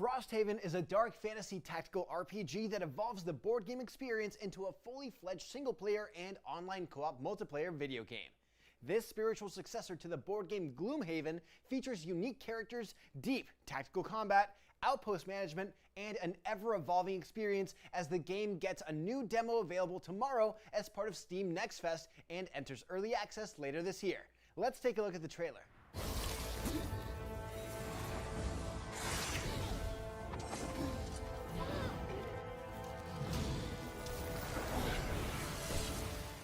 Frosthaven is a dark fantasy tactical RPG that evolves the board game experience into a fully fledged single-player and online co-op multiplayer video game. This spiritual successor to the board game Gloomhaven features unique characters, deep tactical combat, outpost management, and an ever-evolving experience as the game gets a new demo available tomorrow as part of Steam Next Fest and enters early access later this year. Let's take a look at the trailer.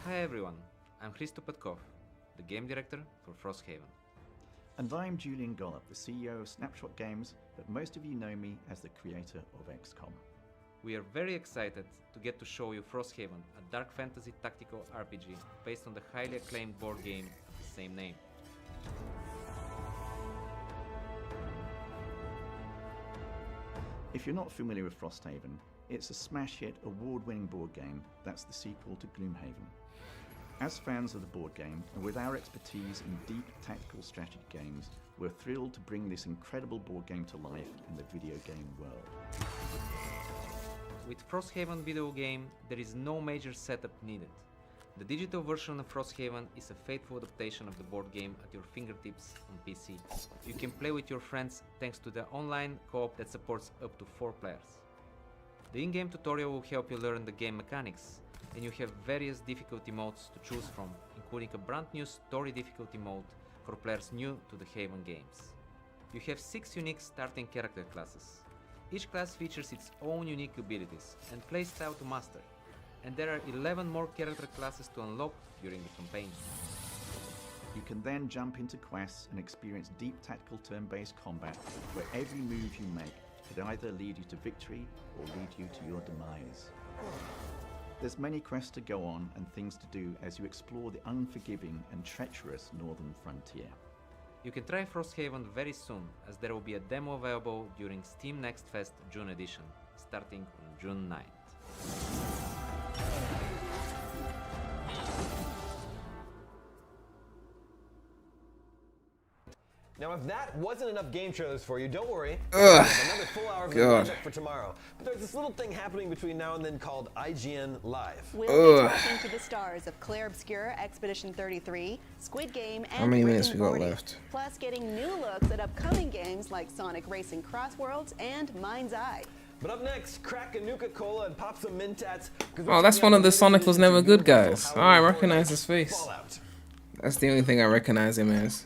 Hi everyone, I'm Hristo Petkov, the game director for Frosthaven. And I'm Julian Gollop, the CEO of Snapshot Games, but most of you know me as the creator of XCOM. We are very excited to get to show you Frosthaven, a dark fantasy tactical RPG based on the highly acclaimed board game of the same name. If you're not familiar with Frosthaven, it's a smash hit, award-winning board game that's the sequel to Gloomhaven. As fans of the board game, and with our expertise in deep tactical strategy games, we're thrilled to bring this incredible board game to life in the video game world. With Frosthaven video game, there is no major setup needed. The digital version of Frosthaven is a faithful adaptation of the board game at your fingertips on PC. You can play with your friends thanks to the online co-op that supports up to 4 players. The in-game tutorial will help you learn the game mechanics, and you have various difficulty modes to choose from, including a brand new story difficulty mode for players new to the Haven games. You have 6 unique starting character classes. Each class features its own unique abilities and playstyle to master, and there are 11 more character classes to unlock during the campaign. You can then jump into quests and experience deep tactical turn-based combat where every move you make could either lead you to victory or lead you to your demise. There's many quests to go on and things to do as you explore the unforgiving and treacherous northern frontier. You can try Frosthaven very soon, as there will be a demo available during Steam Next Fest June edition, starting on June 9th. Now, if that wasn't enough game trailers for you, don't worry. Ugh. Another full hour of God. content for tomorrow. But there's this little thing happening between now and then called IGN Live. We'll be talking to the stars of Claire Obscure, Expedition 33, Squid Game, and How many minutes Rick we and got Morty. left? Plus getting new looks at upcoming games like Sonic Racing Crossworlds and Mind's Eye. But up next, crack a Nuka-Cola and pop some Mentats. Oh, that's one of the Sonic was never good guys. Oh, I recognize his face. Fallout. That's the only thing I recognize him as.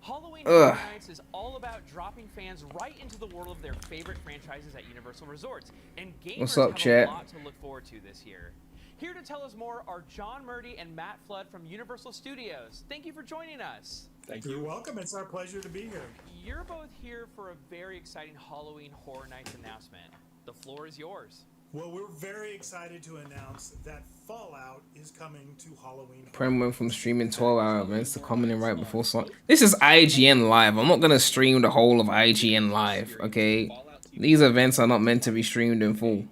Halloween Ugh. Horror Nights is all about dropping fans right into the world of their favorite franchises at Universal Resorts, and gamers What's up, have chat? a lot to look forward to this year. Here to tell us more are John Murdy and Matt Flood from Universal Studios. Thank you for joining us. Thank you. You're welcome. It's our pleasure to be here. You're both here for a very exciting Halloween Horror Nights announcement. The floor is yours. Well, we're very excited to announce that Fallout is coming to Halloween. Prem went from streaming 12-hour events to commenting right before Sonic. This is IGN Live. I'm not gonna stream the whole of IGN Live, okay? These events are not meant to be streamed in full.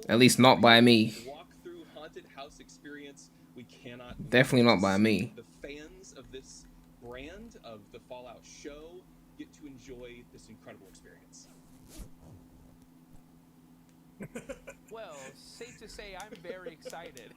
At least not by me. Definitely not by me. The fans of this brand, of the Fallout show, get to enjoy this incredible experience. Well, safe to say I'm very excited.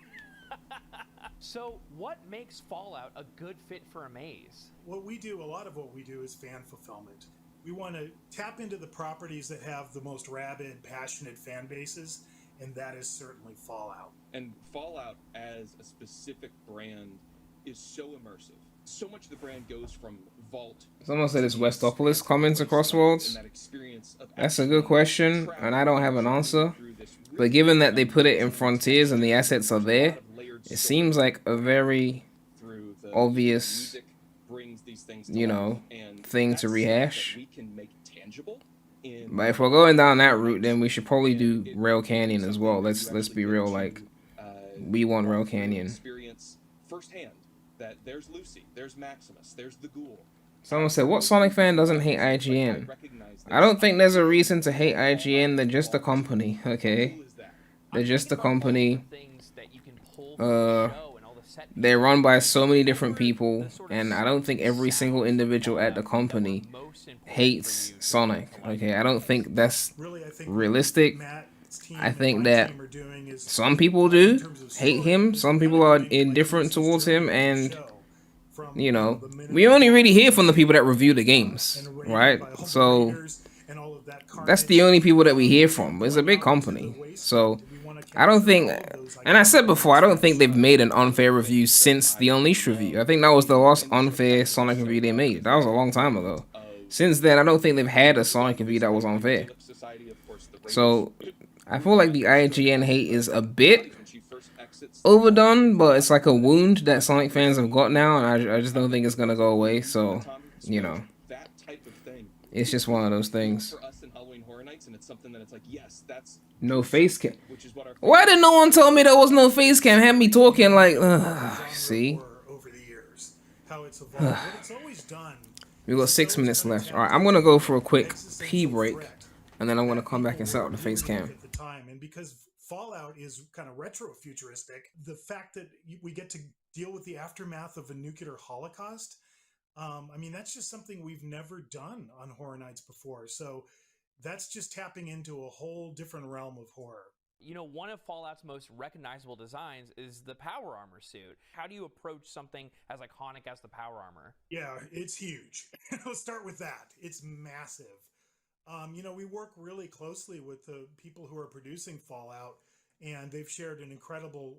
So, what makes Fallout a good fit for a maze? What we do, a lot of what we do is fan fulfillment. We want to tap into the properties that have the most rabid, passionate fan bases, and that is certainly Fallout. And Fallout as a specific brand is so immersive. So much of the brand goes from Vault. Someone said it's Westopolis comments across worlds. That's a good question, and I don't have an answer. But given that they put it in Frontiers and the assets are there, it seems like a very obvious, you know, thing to rehash. But if we're going down that route, then we should probably do Rail Canyon as well. Let's be real, like, we want Rail Canyon. Firsthand that there's Lucy, there's Maximus, there's the Ghoul. Someone said, what Sonic fan doesn't hate IGN? I don't think there's a reason to hate IGN. They're just a company, okay? They're just a company. set they're run by so many different people, and I don't think every single individual at the company hates Sonic. Okay, I don't think that's Really, I think realistic. Matt's team I and think my that team are doing is some people in do terms of hate story, him. Some kinda people are doing, like, indifferent Ace's towards journey him, with the and show from, you know, the minute we the only fall really hear was from the people made, that review the games, and right? raided by all the So raiders and all of that that's the carnage, only people that we hear to from. It's a going big out into the company, wasteland. so We wanna I don't capture think. all of those And I said iconic before, I moments from don't the think they've show. made an unfair review since the Unleashed review. I think that was the last unfair Sonic review they made. That was a long time ago. Since then, I don't think they've had a Sonic review that was unfair. So I feel like the IGN hate is a bit overdone, but it's like a wound that Sonic fans have got now, and I just don't think it's gonna go away. So, you know, that type of thing. it's just one of those things. For us in Halloween Horror Nights, and it's something that it's like, yes, that's No face cam. which is what our Why did no one tell me there was no face cam? Had me talking like, see. Horror over the years, how it's evolved. What it's always done. We got 6 minutes left. All right, I'm gonna go for a quick pee break, and then I'm gonna come back and set up the face cam. At the time, and because Fallout is kind of retro-futuristic, the fact that we get to deal with the aftermath of a nuclear holocaust, I mean, that's just something we've never done on Horror Nights before. So that's just tapping into a whole different realm of horror. You know, one of Fallout's most recognizable designs is the power armor suit. How do you approach something as iconic as the power armor? Yeah, it's huge. Let's start with that. It's massive. You know, we work really closely with the people who are producing Fallout, and they've shared an incredible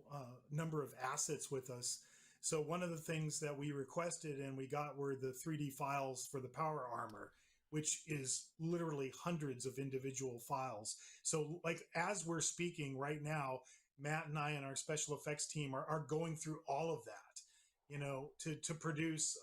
number of assets with us. So one of the things that we requested and we got were the 3D files for the power armor, which is literally hundreds of individual files. So like as we're speaking right now, Matt and I and our special effects team are going through all of that, you know, to produce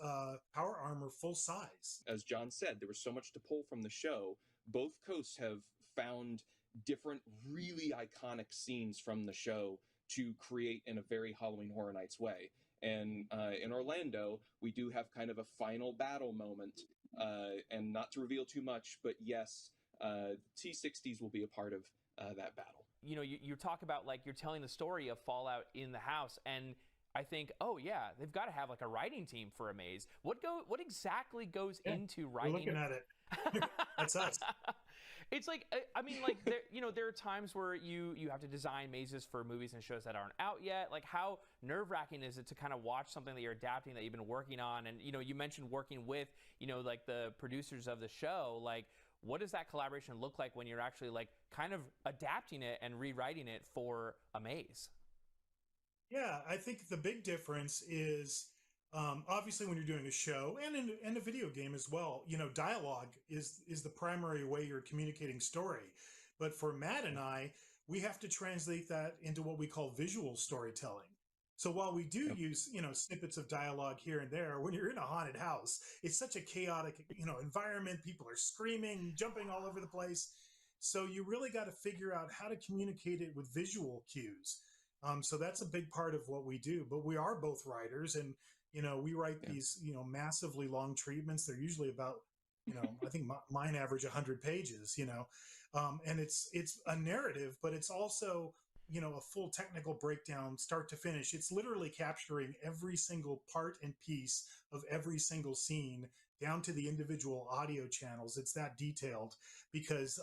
power armor full size. As John said, there was so much to pull from the show. Both coasts have found different really iconic scenes from the show to create in a very Halloween Horror Nights way. And in Orlando, we do have kind of a final battle moment, and not to reveal too much, but yes, T60s will be a part of that battle. You know, you talk about like you're telling the story of Fallout in the house, and I think, oh yeah, they've got to have like a writing team for a maze. What exactly goes into writing? We're looking at it. That's us. It's like, I mean, like there are times where you have to design mazes for movies and shows that aren't out yet. Like, how nerve-wracking is it to kind of watch something that you're adapting that you've been working on? And you mentioned working with like the producers of the show. Like, what does that collaboration look like when you're actually like kind of adapting it and rewriting it for a maze? Yeah, I think the big difference is obviously when you're doing a show and in a video game as well, dialogue is the primary way you're communicating story. But for Matt and I, we have to translate that into what we call visual storytelling. So while we do use, snippets of dialogue here and there, when you're in a haunted house, it's such a chaotic, environment. People are screaming, jumping all over the place. So you really got to figure out how to communicate it with visual cues. So that's a big part of what we do. But we are both writers, and we write these massively long treatments. They're usually about I think mine average 100 pages. And it's a narrative, but it's also a full technical breakdown, start to finish. It's literally capturing every single part and piece of every single scene down to the individual audio channels. It's that detailed because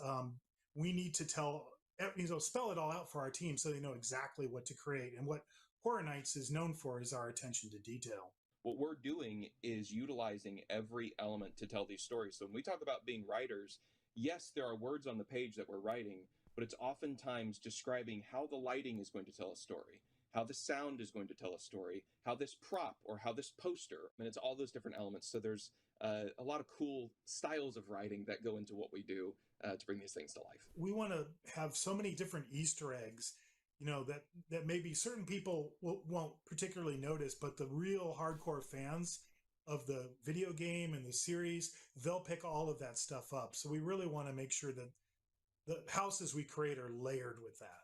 we need to spell it all out for our team so they know exactly what to create. And what Horror Nights is known for is our attention to detail. What we're doing is utilizing every element to tell these stories. So when we talk about being writers, yes, there are words on the page that we're writing, but it's oftentimes describing how the lighting is going to tell a story, how the sound is going to tell a story, how this prop or how this poster, and it's all those different elements. So there's a lot of cool styles of writing that go into what we do to bring these things to life. We want to have so many different Easter eggs, that maybe certain people won't particularly notice, but the real hardcore fans of the video game and the series, they'll pick all of that stuff up. So we really want to make sure that the houses we create are layered with that.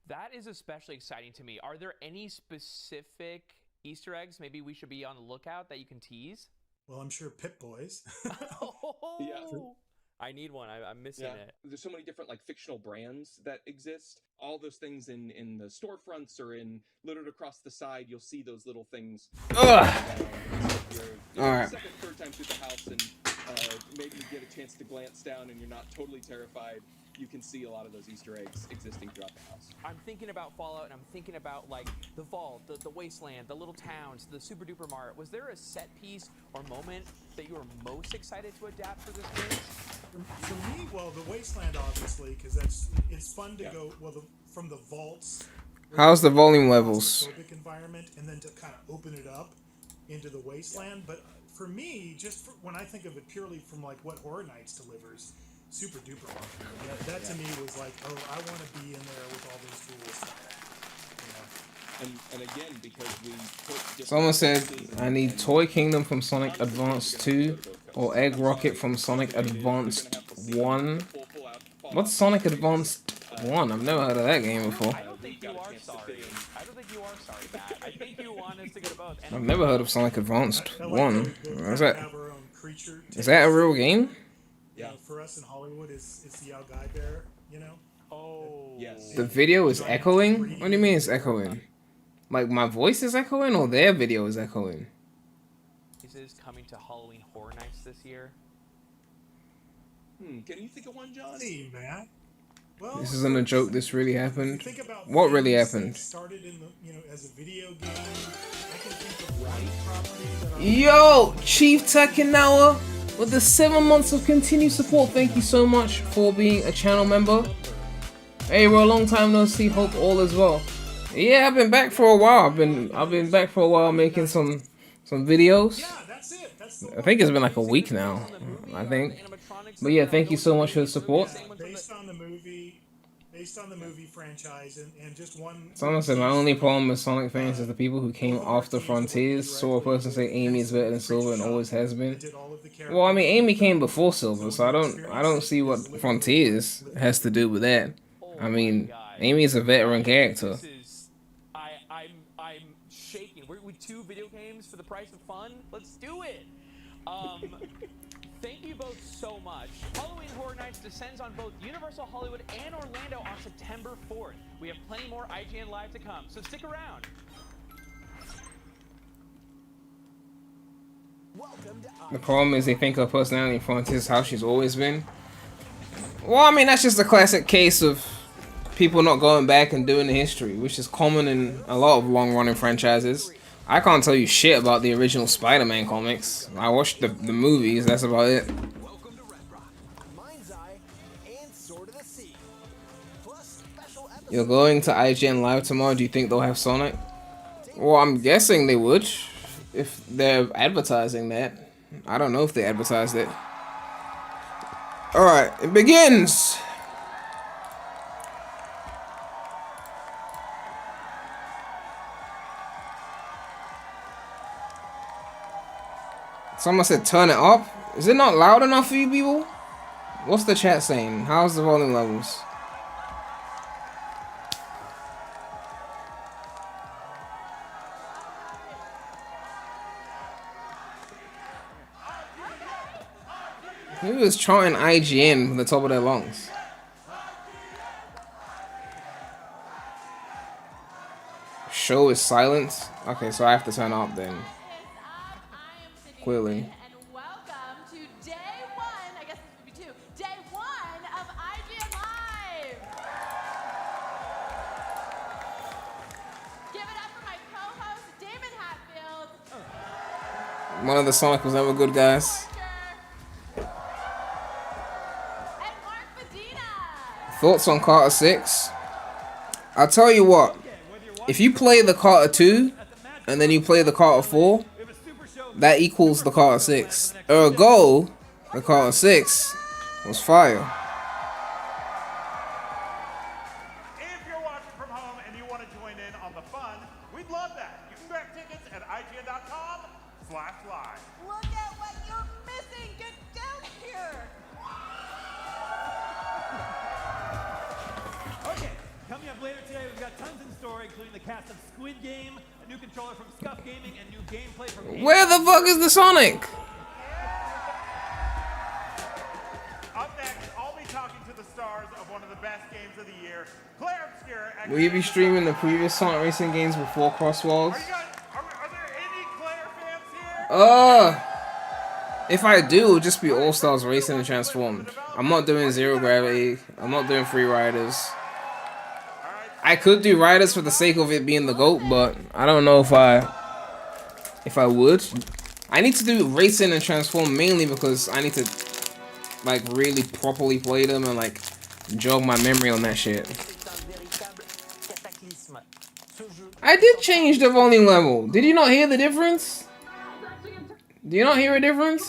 That is especially exciting to me. Are there any specific Easter eggs maybe we should be on the lookout that you can tease? Well, I'm sure Pip Boys. Oh, yeah. I need one. I'm missing it. There's so many different like fictional brands that exist. All those things in the storefronts or in littered across the side. You'll see those little things. Ugh. You're All right. second, third time through the house, and maybe you get a chance to glance down, and you're not totally terrified. You can see a lot of those Easter eggs existing throughout the house. I'm thinking about Fallout, and I'm thinking about like the vault, the wasteland, the little towns, the super duper mart. Was there a set piece or moment that you were most excited to adapt for this game? For me, well, the wasteland obviously, because it's fun to go from the vaults. How's the volume levels? Environment, and then to kind of open it up into the wasteland. But for me, when I think of it purely from like what Horror Nights delivers, super duper fun. That to me was like, oh, I want to be in there with all those tools. And again, because we put Someone said I need Toy Kingdom from Sonic Advance 2 or Egg Rocket from Sonic Advanced 1. What's Sonic Advanced 1? I've never heard of that game before. I don't think you are sorry. I don't think you are sorry, Matt. I think you want us to go to both. And I've never heard of Sonic Advanced 1. Is that a real game? Yeah. For us in Hollywood, it's the Yao Guy Bear, you know? Oh. Yes. The video is echoing? What do you mean it's echoing? Like my voice is echoing or their video is echoing? This is coming to Halloween Horror Nights this year. Can you think of one, John? Hey, Matt. Well, This isn't a joke, this really happened. Think about What really things happened? that started in the, as a video game. I can think of one property that Yo, Chief Takinawa with the 7 months of continued support. Thank you so much for being a channel member. Hey, bro, long time no see. Hope all is well. Yeah, I've been back for a while. I've been back for a while making some videos. Yeah, that's it. That's the I think it's been like a week now. I think. But yeah, thank you so much for the support. based on the movie franchise and just one. Someone said my only problem with Sonic fans is the people who came after Frontiers. Saw a person say Amy is better than Silver and always has been. Well, I mean, Amy came before Silver, so I don't see what Frontiers has to do with that. I mean, Amy is a veteran character. I'm shaking. We're with 2 video games for the price of fun. Let's do it. Thank you both so much. Halloween Horror Nights descends on both Universal Hollywood and Orlando on September 4th. We have plenty more IGN Live to come, so stick around. The problem is they think her personality in Frontiers is how she's always been. Well, I mean, that's just a classic case of people not going back and doing the history, which is common in a lot of long-running franchises. I can't tell you shit about the original Spider-Man comics. I watched the movies, that's about it. You're going to IGN Live tomorrow, do you think they'll have Sonic? Well, I'm guessing they would, if they're advertising that. I don't know if they advertised it. Alright, it begins! Someone said turn it up. Is it not loud enough for you people? What's the chat saying? How's the volume levels? Who was chanting IGN from the top of their lungs? Show is silent. Okay, so I have to turn up then. Clearly. And welcome to day 1, I guess this would be 2, day 1 of IGN Live. Give it up for my co-host, Damon Hatfield. One of the Sonic was never good, guys. And Mark Medina. Thoughts on Carter 6? I'll tell you what. If you play the Carter 2, and then you play the Carter 4, that equals the Carter 6. Ergo, the Carter 6 was fire. If you're watching from home and you want to join in on the fun, we'd love that. You can grab tickets at IGN.com/live. Look at what you're missing. Get down here. Okay, coming up later today, we've got tons in store, including the cast of Squid Game, a new controller from Scuff Gaming, and new gameplay from... Where the fuck is the Sonic? Up stars of one of the best games of the year. Claire Obscure. Will you be streaming the previous Sonic Racing games before Crossworlds? Are there any Claire fans here? If I do, it'll just be All Stars Racing and Transformed. I'm not doing Zero Gravity. I'm not doing Free Riders. I could do Riders for the sake of it being the GOAT, but I don't know if I would. I need to do Racing and Transform mainly because I need to like really properly play them and like jog my memory on that shit. I did change the volume level. Did you not hear the difference? Do you not hear a difference?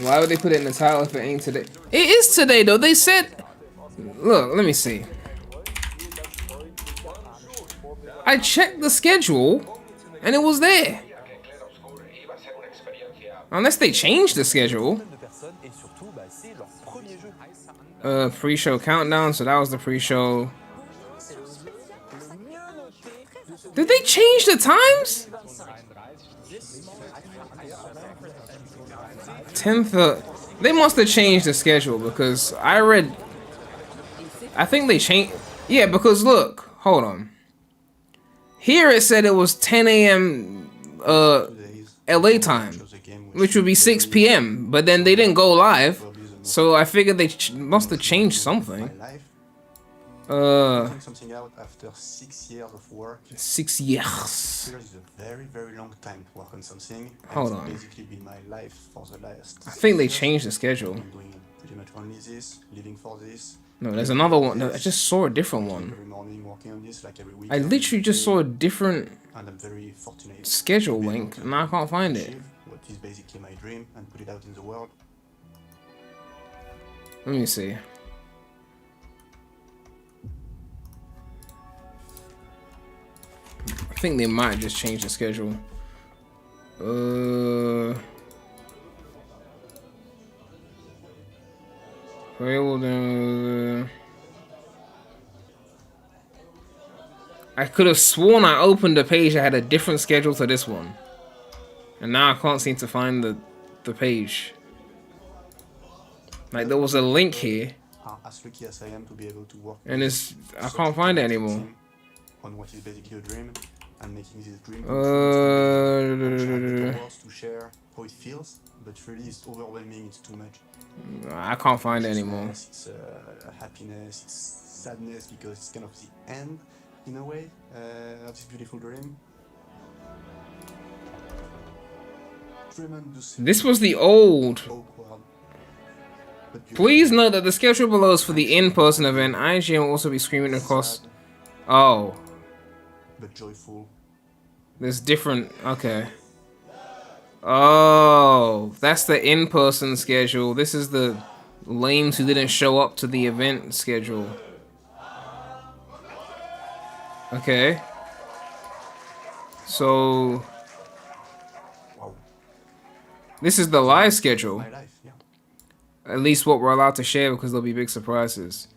Why would they put it in the title if it ain't today? It is today though. They said, look, let me see. I checked the schedule and it was there. Unless they changed the schedule. Pre-show countdown, so that was the pre-show. Did they change the times? 10th. They must have changed the schedule because I think they changed. Yeah, because look, hold on. Here it said it was 10 a.m. LA time, which would be 6 p.m. But then they didn't go live, so I figured they must have changed something. Something out after 6 years of work. 6 years. It's a very, very long time to work on something. Hold on. It's basically been my life for the last. I think they changed the schedule. I'm doing pretty much only this, living for this. No, there's another one. No, I just saw a different one. Every morning working on this, like every week. I literally just saw a different and I'm very fortunate schedule link, and I can't find it. What is basically my dream and put it out in the world. Let me see. I think they might just change the schedule. I could have sworn I opened a page that had a different schedule to this one, and now I can't seem to find the page. Like there was a link here, as lucky as I am to be able to work, and it's I can't find it anymore. On what is basically a dream, and making this dream to share how it feels, but really it's overwhelming. It's too much. I can't find it anymore. It's happiness, it's sadness because it's kind of the end, in a way, of this beautiful dream. This was the old. Please note that the schedule below is for the in-person event. IGN will also be screaming across. Oh. But joyful. There's different. Okay. Oh, that's the in-person schedule. This is the lames who didn't show up to the event schedule. Okay. So this is the live schedule. At least what we're allowed to share because there'll be big surprises.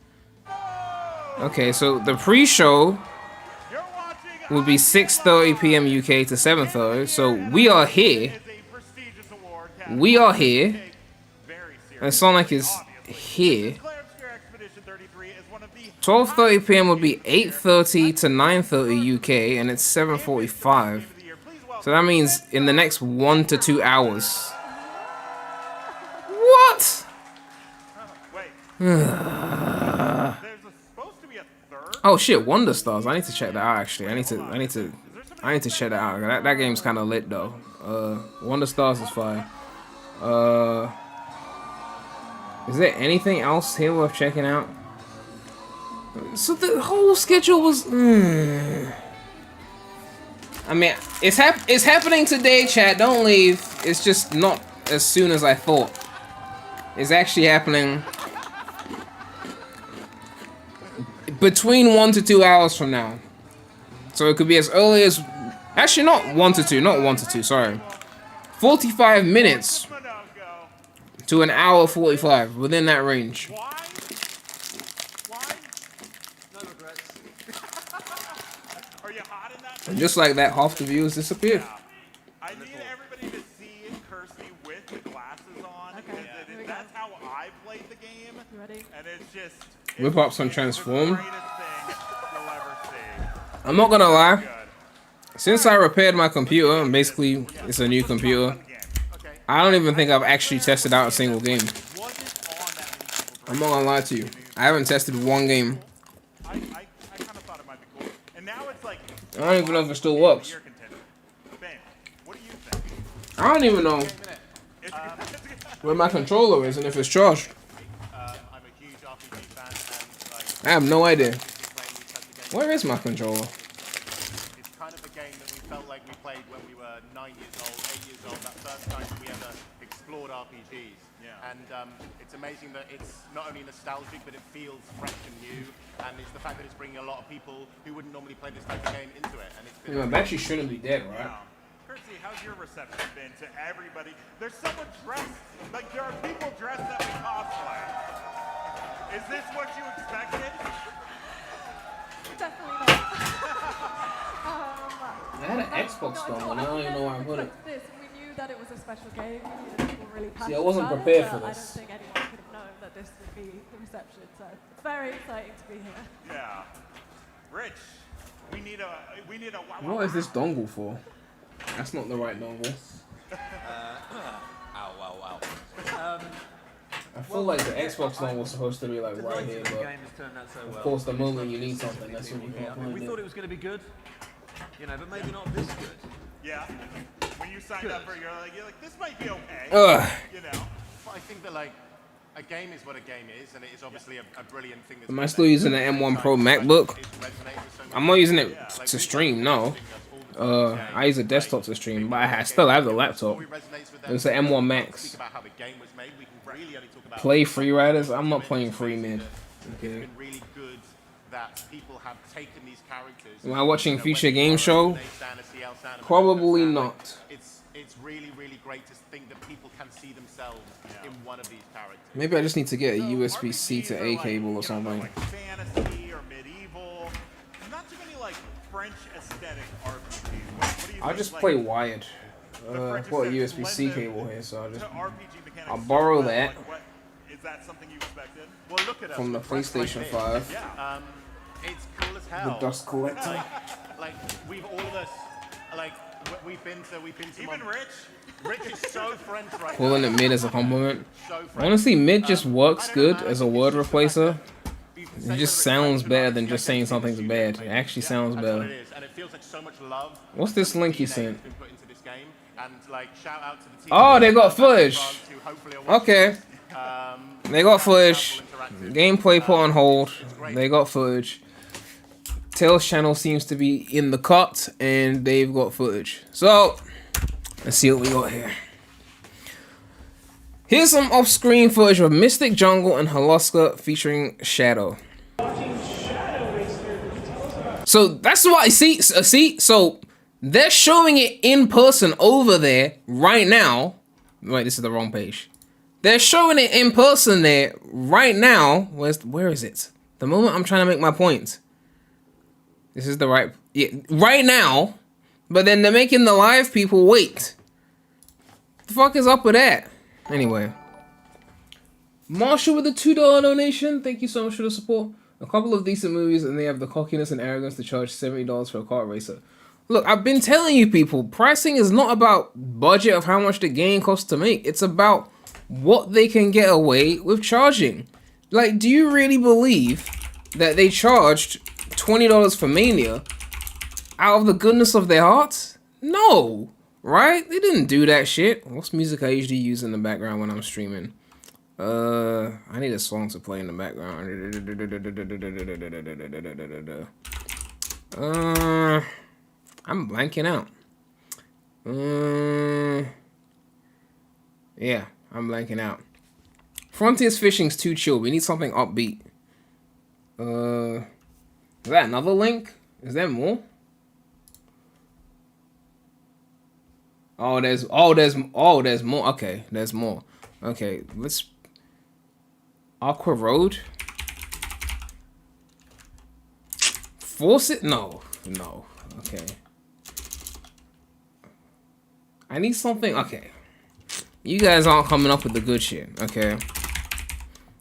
Okay, so the pre-show will be 6:30 p.m. UK to 7:30. So we are here. We are here. And Sonic is here. 12:30 p.m. would be 8:30 to 9:30 UK, and it's 7:45. So that means in the next 1 to 2 hours. What? Oh shit, Wonder Stars. I need to check that out actually. I need to check that out. That game's kinda lit though. Wonder Stars is fire. Is there anything else here worth checking out? So the whole schedule was I mean, it's happening today, chat. Don't leave. It's just not as soon as I thought. It's actually happening between 1 to 2 hours from now. So it could be as early as... Actually, not 1 to 2. Not 1 to 2, sorry. 45 minutes to an hour 45. Within that range. And just like that, half the viewers disappeared. I need everybody to see Kirsty with the glasses on. Okay, here we go. That's how I played the game. You ready? And it's just Whip up some it's transform. the greatest thing you'll ever see. I'm not gonna lie. Since I repaired my computer, and basically it's a new computer, I don't even think I've actually tested out a single game. I'm not gonna lie to you. I haven't tested one game. I kind of thought it might be cool. And now it's like I don't even know if it still works. Ben, what do you think? I don't even know where my controller is and if it's charged. I'm a huge RPG fan and like I have no idea. Where is my controller? It's kind of a game that we felt like we played when we were 9 years old, 8 years old, that first time we ever explored RPGs. Yeah. And it's amazing that it's not only nostalgic, but it feels fresh and new. And it's the fact that it's bringing a lot of people who wouldn't normally play this type of game into it. And it's been My battery shouldn't be dead, right? Kirsty, how's your reception been to everybody? There's someone dressed, like there are people dressed that we cosplay. Is this what you expected? Definitely not. I had an Xbox going, I don't even know where I put it. This, we knew that it was a special game. We knew that people were really passionate. See, I wasn't about it, prepared but for this. I don't think anyone could have known that this would be the reception. So it's very exciting to be here. Yeah. Rich, we need a What is this dongle for? That's not the right dongle. Ow, wow, wow. I feel like the Xbox one was supposed to be like right here, but of course the moment you need something, that's when you can't find We it. thought it was going to be good, you know, but maybe not this good. Yeah. When you signed up for it, you're like, this might be okay. Ugh. You know. But I think that like a game is what a game is, and it is obviously a brilliant thing. Am I still using the M1 Pro MacBook? I'm not using it to stream, no. I use a desktop to stream, but I still have the laptop. It's the M1 Max. Play Free Riders? I'm not playing Free Mid. Okay. Am I watching Future Game Show? Probably not. It's really great to think that people can see themselves in one of these characters. Maybe I just need to get a USB-C to A cable or something. Like fantasy or medieval. Not too many like French aesthetic RPGs. What do you I'll think, just like, play wired. I've got a USB-C cable here, so I'll borrow that. Like, what, is that something you expected? Well, look at us. From the PlayStation 5. Yeah. It's cool as hell. The Dust Collector. Like we've all of us, like we've been to even Rich. Rich is so French right Calling now. it mid as a compliment. Honestly, mid just works good as a word replacer. It just sounds better than just saying something's bad. It actually sounds better. What's this link you sent? Oh, they got footage. Okay. They got footage. Gameplay put on hold. They got footage. Tails channel seems to be in the cut, and they've got footage. So, let's see what we got here. Here's some off-screen footage of Mystic Jungle and Holoska featuring Shadow. So that's what I see. So they're showing it in person over there right now. Wait, this is the wrong page. They're showing it in person there right now. Where is it? The moment I'm trying to make my point. This is the right, yeah, right now. But then they're making the live people wait. The fuck is up with that? Anyway. Marshall with a $2 donation. Thank you so much for the support. A couple of decent movies and they have the cockiness and arrogance to charge $70 for a kart racer. Look, I've been telling you people, pricing is not about budget of how much the game costs to make. It's about what they can get away with charging. Like, do you really believe that they charged $20 for Mania out of the goodness of their hearts? No, right? They didn't do that shit. What's music I usually use in the background when I'm streaming? I need a song to play in the background. I'm blanking out. Yeah, I'm blanking out. Frontiers Fishing's too chill. We need something upbeat. Is that another link? Is there more? There's more. Okay, there's more. Okay, let's Aqua Road. Force it? No. Okay. I need something. Okay. You guys aren't coming up with the good shit. Okay.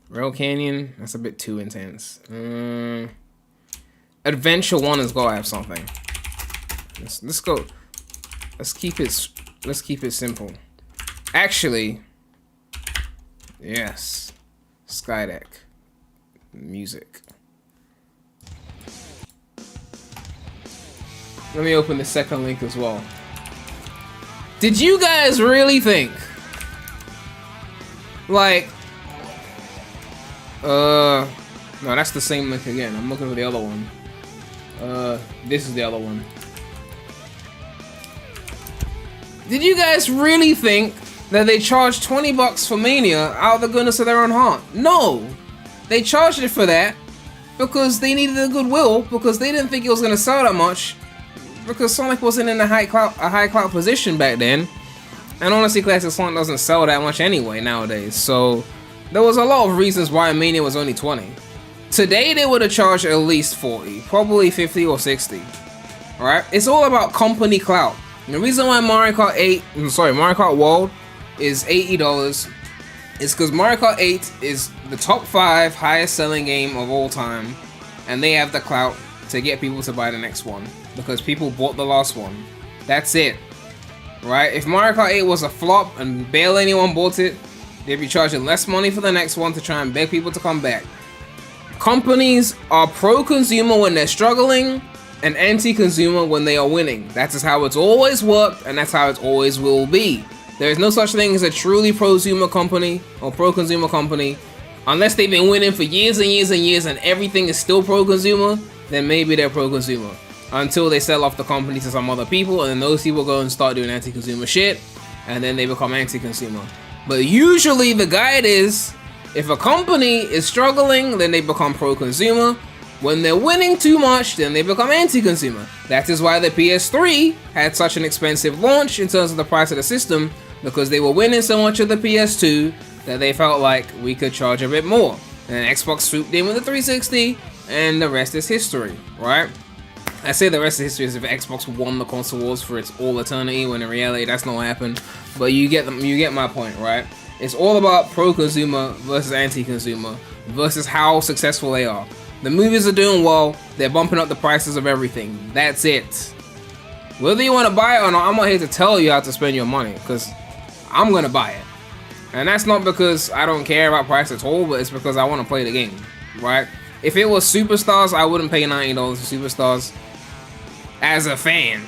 Rail Canyon. That's a bit too intense. Adventure 1 has got to have something. Let's go. Let's keep it simple. Actually, yes. Skydeck. Music. Let me open the second link as well. Did you guys really think, like, no, that's the same link again. I'm looking for the other one. This is the other one. Did you guys really think that they charged $20 for Mania out of the goodness of their own heart? No! They charged it for that because they needed a goodwill, because they didn't think it was going to sell that much, because Sonic wasn't in a high clout position back then. And honestly, classic Sonic doesn't sell that much anyway nowadays. So there was a lot of reasons why Mania was only 20. Today they would have charged at least 40, probably 50 or 60. Alright? It's all about company clout. And the reason why Mario Kart World is $80 is because Mario Kart 8 is the top 5 highest selling game of all time, and they have the clout to get people to buy the next one because people bought the last one. That's it. Right? If Mario Kart 8 was a flop and barely anyone bought it, they'd be charging less money for the next one to try and beg people to come back. Companies are pro-consumer when they're struggling and anti-consumer when they are winning. That's just how it's always worked, and that's how it always will be. There is no such thing as a truly pro-consumer company or pro-consumer company unless they've been winning for years and years and years and everything is still pro-consumer. Then maybe they're pro-consumer until they sell off the company to some other people, and then those people go and start doing anti-consumer shit, and then they become anti-consumer. But usually the guide is, if a company is struggling, then they become pro-consumer. When they're winning too much, then they become anti-consumer. That is why the PS3 had such an expensive launch in terms of the price of the system, because they were winning so much of the PS2 that they felt like we could charge a bit more. And then Xbox swooped in with the 360, and the rest is history, right? I say the rest of history as if Xbox won the console wars for its all eternity, when in reality that's not what happened. But you get my point, right? It's all about pro-consumer versus anti-consumer versus how successful they are. The movies are doing well, they're bumping up the prices of everything. That's it. Whether you want to buy it or not, I'm not here to tell you how to spend your money, because I'm going to buy it. And that's not because I don't care about price at all, but it's because I want to play the game, right? If it was Superstars, I wouldn't pay $90 for Superstars as a fan,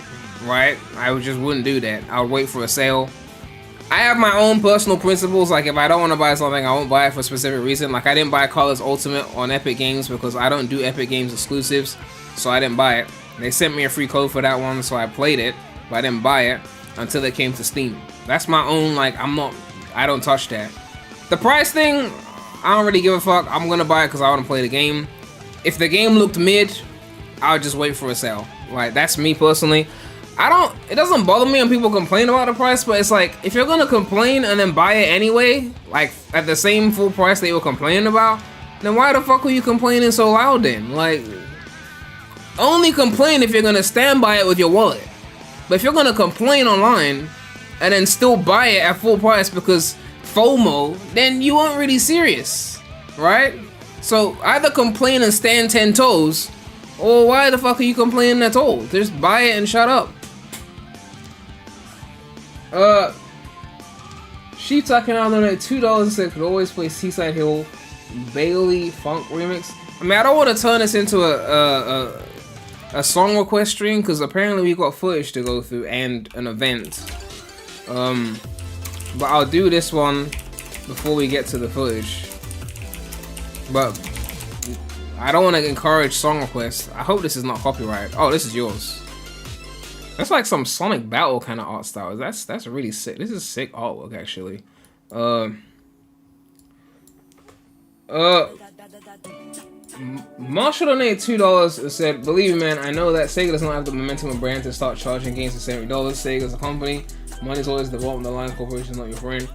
right? I just wouldn't do that. I would wait for a sale. I have my own personal principles. Like, if I don't want to buy something, I won't buy it for a specific reason. Like, I didn't buy Colors Ultimate on Epic Games because I don't do Epic Games exclusives, so I didn't buy it. They sent me a free code for that one, so I played it, but I didn't buy it until it came to Steam. That's my own, like, I don't touch that. The price thing, I don't really give a fuck. I'm gonna buy it because I want to play the game. If the game looked mid, I'll just wait for a sale. Like, that's me personally. It doesn't bother me when people complain about the price, but it's like, if you're gonna complain and then buy it anyway, like at the same full price they were complaining about, then why the fuck were you complaining so loud then? Like, only complain if you're gonna stand by it with your wallet. But if you're gonna complain online and then still buy it at full price because FOMO, then you aren't really serious, right? So either complain and stand 10 toes, or why the fuck are you complaining at all? Just buy it and shut up. Sheep talking out on $2 said could always play Seaside Hill Bailey Funk remix. I mean, I don't want to turn this into a song request stream because apparently we got footage to go through and an event. But I'll do this one before we get to the footage. But I don't want to encourage song requests. I hope this is not copyright. Oh, this is yours. That's like some Sonic Battle kind of art style. That's really sick. This is sick artwork actually. Marshall donated $2 and said, "Believe me, man, I know that Sega does not have the momentum of brand to start charging games for $70. Sega's a company. Money's always the bottom of the line. Corporation's not your friend."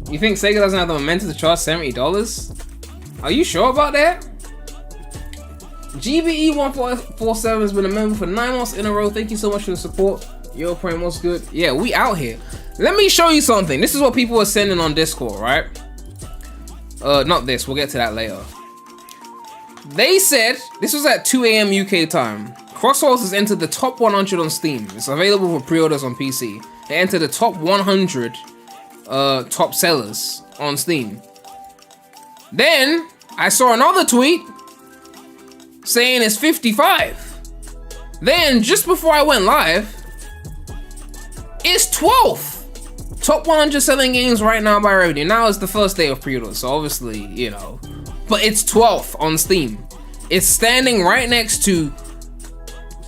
You think Sega doesn't have the momentum to charge $70? Are you sure about that? GBE1447 has been a member for 9 months in a row. Thank you so much for the support. Yo, Prem, what's good? Yeah, we out here. Let me show you something. This is what people are sending on Discord, right? Not this. We'll get to that later. They said, this was at 2 a.m. UK time. Crossworlds has entered the top 100 on Steam. It's available for pre-orders on PC. It entered the top 100 top sellers on Steam. Then, I saw another tweet saying it's 55. Then, just before I went live, it's 12th. Top 100 selling games right now by revenue. Now it's the first day of pre-orders, so obviously, you know. But it's 12th on Steam. It's standing right next to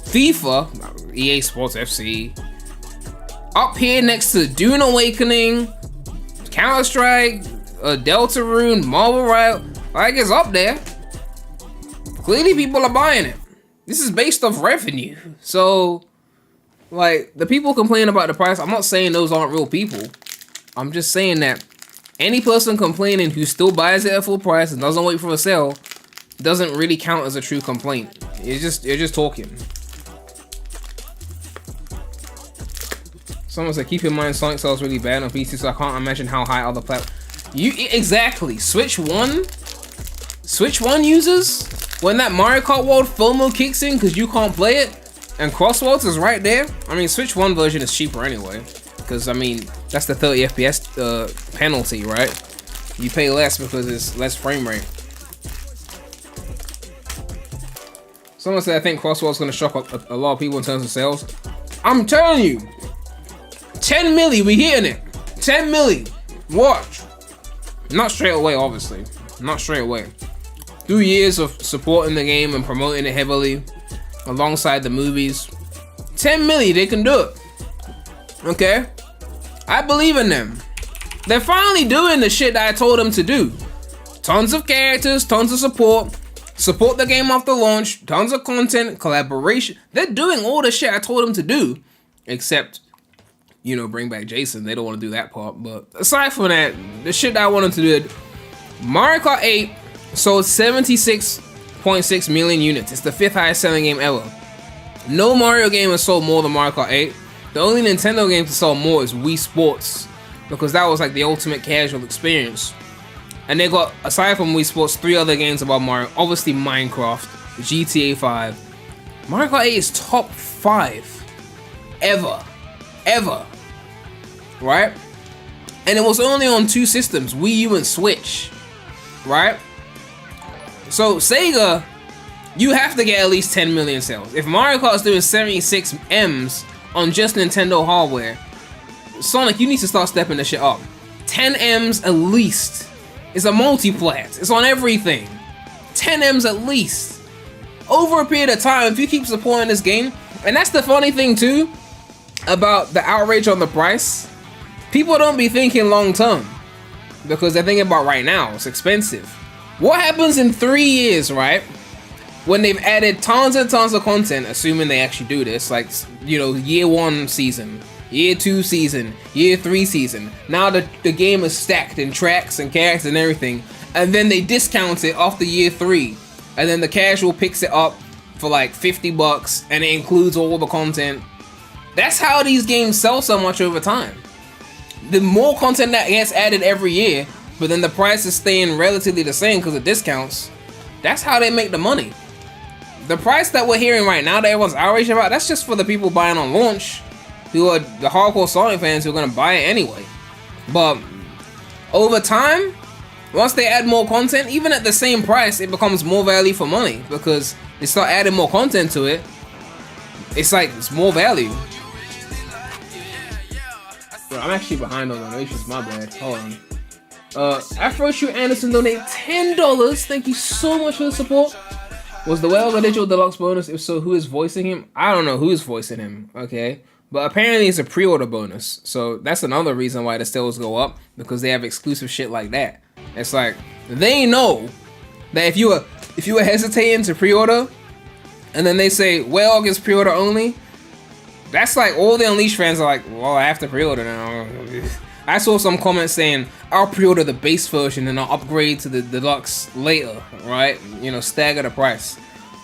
FIFA, EA Sports FC. Up here next to Dune Awakening, Counter-Strike, Deltarune, Marvel Riot. Like, it's up there. Clearly people are buying it. This is based off revenue. So, like, the people complaining about the price, I'm not saying those aren't real people. I'm just saying that any person complaining who still buys it at full price and doesn't wait for a sale doesn't really count as a true complaint. You're just talking. Someone said, keep in mind Sonic sells really bad on PC, so I can't imagine how high other platforms. Exactly. Switch One users, when that Mario Kart World FOMO kicks in because you can't play it, and Crossworlds is right there. I mean, Switch One version is cheaper anyway, because I mean that's the 30 FPS penalty, right? You pay less because it's less frame rate. Someone said I think Crossworlds is gonna shock a lot of people in terms of sales. I'm telling you, 10 milli, we hitting it. 10 milli. Watch. Not straight away, obviously. Not straight away. 2 years of supporting the game and promoting it heavily alongside the movies. 10 milli, they can do it. Okay? I believe in them. They're finally doing the shit that I told them to do. Tons of characters, tons of support. Support the game after launch. Tons of content, collaboration. They're doing all the shit I told them to do. Except, you know, bring back Jason. They don't want to do that part. But aside from that, the shit that I wanted to do, Mario Kart 8 sold 76.6 million units. It's the 5th highest selling game ever. No Mario game has sold more than Mario Kart 8. The only Nintendo game to sell more is Wii Sports, because that was like the ultimate casual experience. And they got, aside from Wii Sports, 3 other games about Mario. Obviously Minecraft, GTA 5. Mario Kart 8 is top 5 ever. Right? And it was only on 2 systems, Wii U and Switch. Right? So Sega, you have to get at least 10 million sales. If Mario Kart is doing 76 M's on just Nintendo hardware, Sonic, you need to start stepping the shit up. 10 M's at least. It's a multi-plat. It's on everything. 10 M's at least. Over a period of time, if you keep supporting this game, and that's the funny thing too, about the outrage on the price, people don't be thinking long term, because they're thinking about right now. It's expensive. What happens in 3 years, right? When they've added tons and tons of content, assuming they actually do this, like, you know, year 1 season, year 2 season, year 3 season. Now the game is stacked in tracks and characters and everything, and then they discount it after year 3, and then the casual picks it up for like $50, and it includes all the content. That's how these games sell so much over time. The more content that gets added every year, but then the price is staying relatively the same because of discounts, that's how they make the money. The price that we're hearing right now that everyone's outraged about, that's just for the people buying on launch, who are the hardcore Sonic fans who are gonna buy it anyway. But over time, once they add more content, even at the same price, it becomes more value for money, because they start adding more content to it. It's like, it's more value. Bro, I'm actually behind on donations, my bad. Hold on. Afroshoot Anderson donate $10. Thank you so much for the support. Was the Whale a digital deluxe bonus? If so, who is voicing him? I don't know who's voicing him, okay? But apparently it's a pre-order bonus. So that's another reason why the sales go up, because they have exclusive shit like that. It's like, they know that if you were hesitating to pre-order, and then they say, well, it's pre-order only, that's like all the Unleashed fans are like, well, I have to pre-order now. I saw some comments saying, I'll pre-order the base version and I'll upgrade to the deluxe later, right? You know, stagger the price.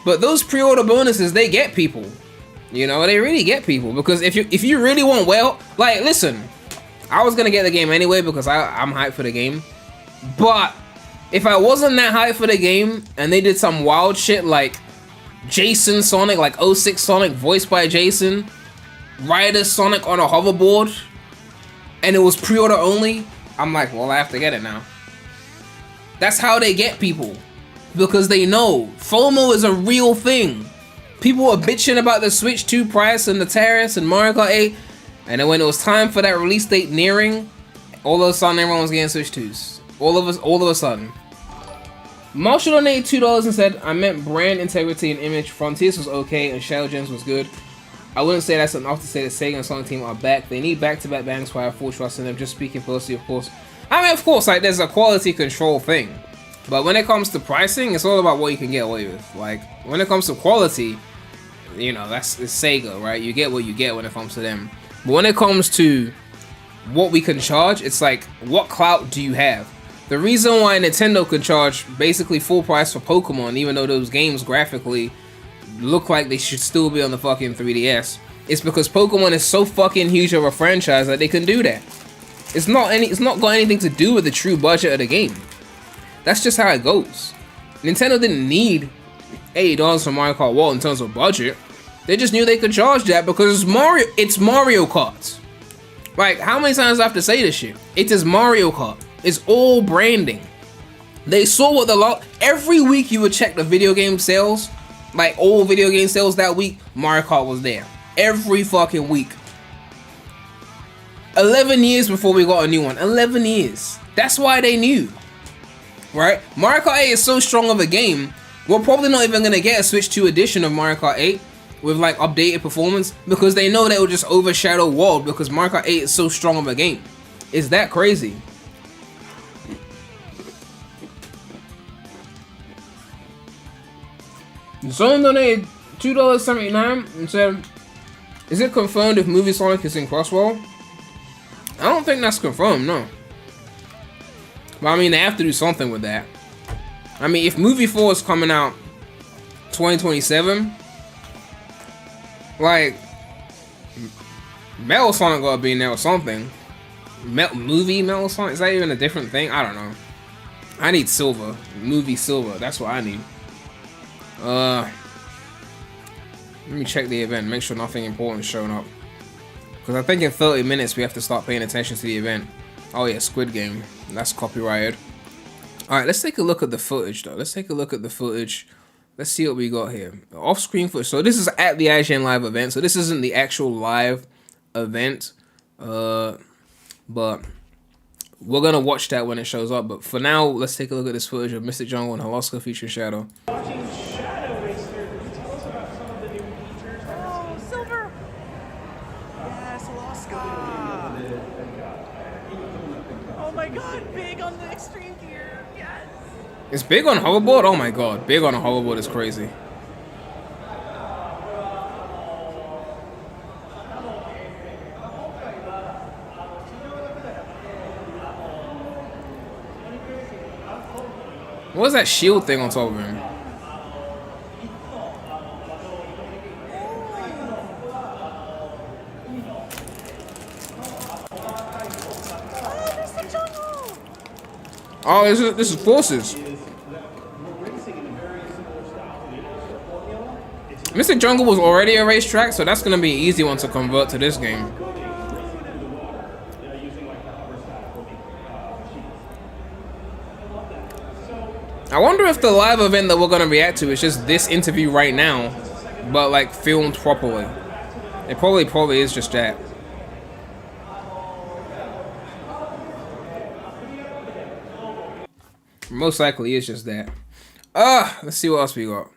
But those pre-order bonuses, they get people. You know, they really get people, because if you really want, well, like, listen, I was gonna get the game anyway because I'm hyped for the game, but if I wasn't that hyped for the game and they did some wild shit like Jason Sonic, like 06 Sonic voiced by Jason, Rider Sonic on a hoverboard, and it was pre-order only, I'm like, well, I have to get it now. That's how they get people, because they know FOMO is a real thing. People were bitching about the Switch 2 price and the tariffs and Mario Kart 8, and then when it was time for that release date nearing, all of a sudden everyone was getting Switch 2s. All of a sudden. Marshall donated $2 and said, I meant brand integrity and image. Frontiers was okay and Shadow Gems was good. I wouldn't say that's enough to say the Sega and Sonic team are back. They need back-to-back bangs so I have full trust in them. Just speaking personally, of course. I mean, of course, like, there's a quality control thing. But when it comes to pricing, it's all about what you can get away with. Like, when it comes to quality, you know, it's Sega, right? You get what you get when it comes to them. But when it comes to what we can charge, it's like, what clout do you have? The reason why Nintendo could charge basically full price for Pokemon, even though those games graphically look like they should still be on the fucking 3DS, is because Pokemon is so fucking huge of a franchise that they can do that. It's not got anything to do with the true budget of the game. That's just how it goes. Nintendo didn't need $80 for Mario Kart World in terms of budget. They just knew they could charge that because it's Mario Kart. Like, how many times do I have to say this shit? It is Mario Kart. It's all branding. They saw what every week you would check the video game sales, like all video game sales that week, Mario Kart was there. Every fucking week. 11 years before we got a new one. 11 years. That's why they knew. Right? Mario Kart 8 is so strong of a game, we're probably not even gonna get a Switch 2 edition of Mario Kart 8 with like updated performance because they know that will just overshadow World because Mario Kart 8 is so strong of a game. Is that crazy? Someone donated $2.79 and said, is it confirmed if Movie Sonic is in Crossworld? I don't think that's confirmed, no. But I mean, they have to do something with that. I mean, if Movie 4 is coming out 2027, like, Metal Sonic gotta be in there or something. Metal Sonic? Is that even a different thing? I don't know. I need Silver. Movie Silver. That's what I need. Let me check the event. Make sure nothing important is showing up. Because I think in 30 minutes we have to start paying attention to the event. Oh yeah, Squid Game. That's copyrighted. Alright, let's take a look at the footage though. Let's take a look at the footage. Let's see what we got here. Off-screen footage. So this is at the IGN live event. So this isn't the actual live event. But we're gonna watch that when it shows up. But for now, let's take a look at this footage of Mystic Jungle and Holoska featuring Shadow. It's big on hoverboard? Oh my god, big on a hoverboard is crazy. What was that shield thing on top of him? Oh, this is forces. Mystic Jungle was already a racetrack, so that's gonna be an easy one to convert to this game. I wonder if the live event that we're gonna react to is just this interview right now, but like filmed properly. It probably is just that. Most likely it's just that. Let's see what else we got.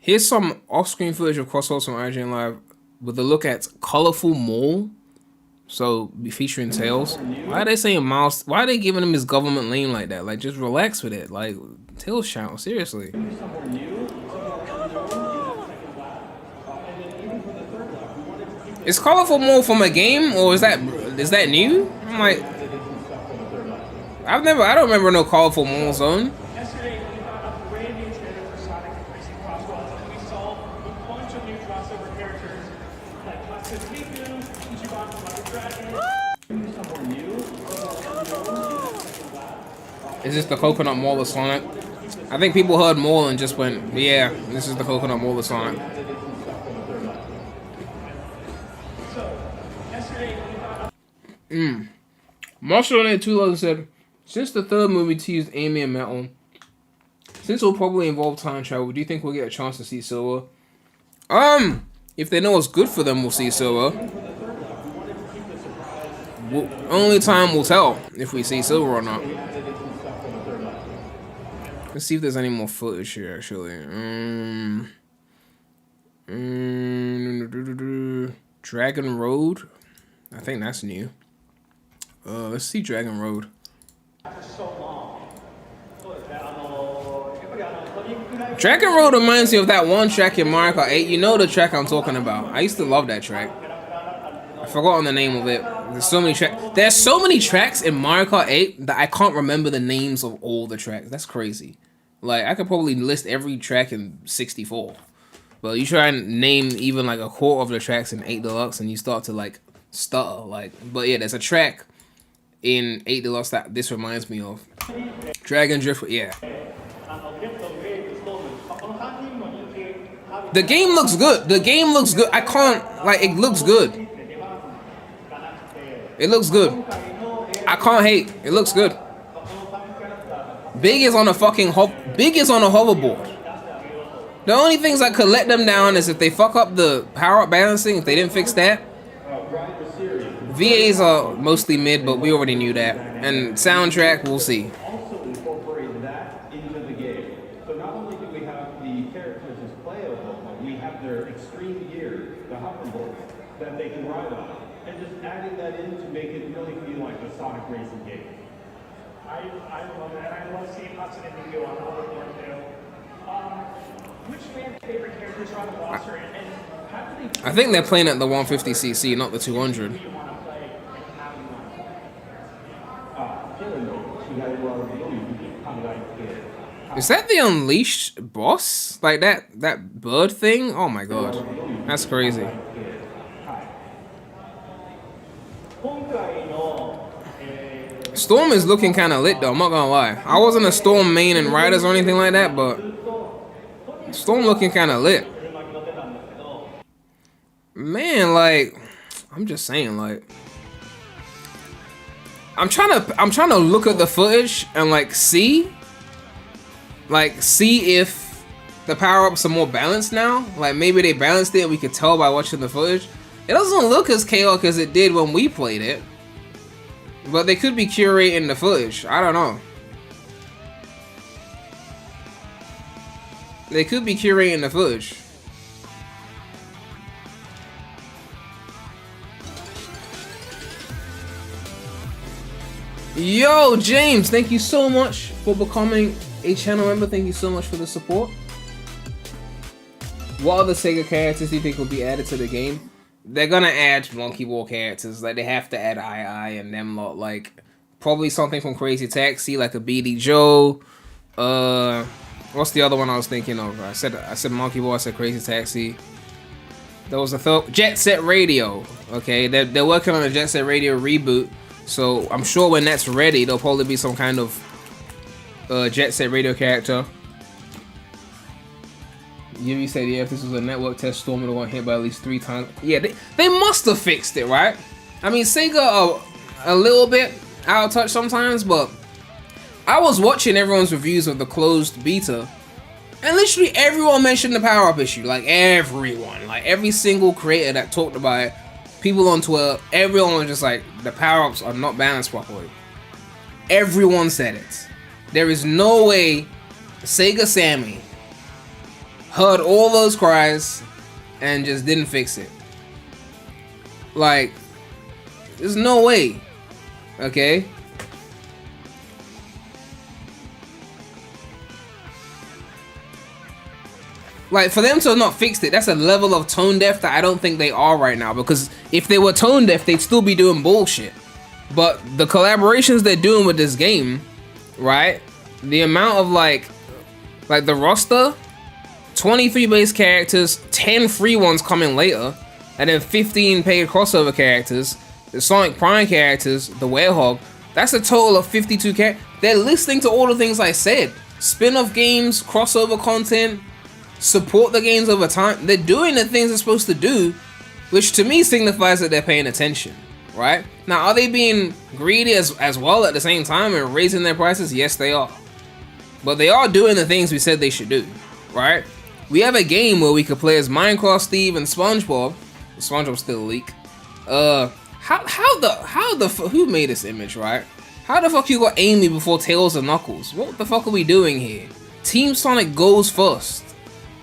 Here's some off-screen footage of Crossworlds from IGN Live with a look at Colorful Mole. So, featuring Tails. Why are they saying Miles? Why are they giving him his government name like that? Like, just relax with it. Like, Tails channel, seriously. Is Colorful Mole from a game, or is that new? I'm like, I don't remember no Colorful Mole Zone. Yesterday, we got a brand new trailer for Sonic Racing Crossworlds. We saw a bunch of new crossover characters Is this the Coconut Mall of Sonic? I think people heard Mall and just went, yeah, this is the Coconut Mall of Sonic. Marshall 2 said, since the third movie teased Amy and Metal, since it'll probably involve time travel, do you think we'll get a chance to see Silver? If they know what's good for them, we'll see Silver. Only time will tell if we see Silver or not. Let's see if there's any more footage here, actually. Dragon Road? I think that's new. Let's see Dragon Road. Dragon Road reminds me of that one track in Mario Kart 8. You know the track I'm talking about. I used to love that track. I forgot the name of it. There's so many tracks. There's so many tracks in Mario Kart 8 that I can't remember the names of all the tracks. That's crazy. Like, I could probably list every track in 64. But you try and name even like a quarter of the tracks in 8 Deluxe and you start to like stutter. Like, but yeah, there's a track in 8 Deluxe that this reminds me of. Dragon Drift, yeah. The game looks good. The game looks good. I can't, like, it looks good. It looks good. I can't hate. It looks good. Big is on a fucking Big is on a hoverboard. The only things that could let them down is if they fuck up the power-up balancing, if they didn't fix that. VAs are mostly mid, but we already knew that. And soundtrack, we'll see. I think they're playing at the 150cc, not the 200. Is that the Unleashed boss? Like that bird thing? Oh my god. That's crazy. Storm is looking kind of lit though, I'm not gonna lie. I wasn't a Storm main in Riders or anything like that, but Storm looking kind of lit. Man, like, I'm just saying, like, I'm trying to look at the footage and like see if the power-ups are more balanced now. Like maybe they balanced it, we could tell by watching the footage. It doesn't look as chaotic as it did when we played it. But they could be curating the footage. I don't know. They could be curating the footage. Yo, James, thank you so much for becoming a channel member. Thank you so much for the support. What other Sega characters do you think will be added to the game? They're gonna add Monkey Ball characters. Like, they have to add II and them lot. Like, probably something from Crazy Taxi, like a BD Joe. What's the other one I was thinking of? I said Monkey Ball, I said Crazy Taxi. There was a Jet Set Radio. Okay, they're working on a Jet Set Radio reboot. So I'm sure when that's ready, there'll probably be some kind of Jet Set Radio character. Yumi said, yeah, if this was a network test, Storm would have got hit by at least 3 times. Yeah, they must have fixed it, right? I mean, Sega are a little bit out of touch sometimes, but I was watching everyone's reviews of the closed beta, and literally everyone mentioned the power-up issue. Like, everyone. Like, every single creator that talked about it, people on Twitter, everyone was just like, the power-ups are not balanced properly. Everyone said it. There is no way Sega Sammy heard all those cries and just didn't fix it. Like, there's no way. Okay? Like, for them to have not fixed it, that's a level of tone deaf that I don't think they are right now. Because if they were tone deaf, they'd still be doing bullshit. But the collaborations they're doing with this game, right? The amount of like the roster, 23 base characters, 10 free ones coming later, and then 15 paid crossover characters, the Sonic Prime characters, the Werehog, That's a total of 52 characters. They're listening to all the things I said. Spin-off games, crossover content, support the games over time. They're doing the things they're supposed to do, which to me signifies that they're paying attention, right? Now, are they being greedy as well at the same time and raising their prices? Yes, they are. But they are doing the things we said they should do, right? We have a game where we could play as Minecraft Steve and SpongeBob. SpongeBob's still a leak. Who made this image, right? How the fuck you got Amy before Tails and Knuckles? What the fuck are we doing here? Team Sonic goes first.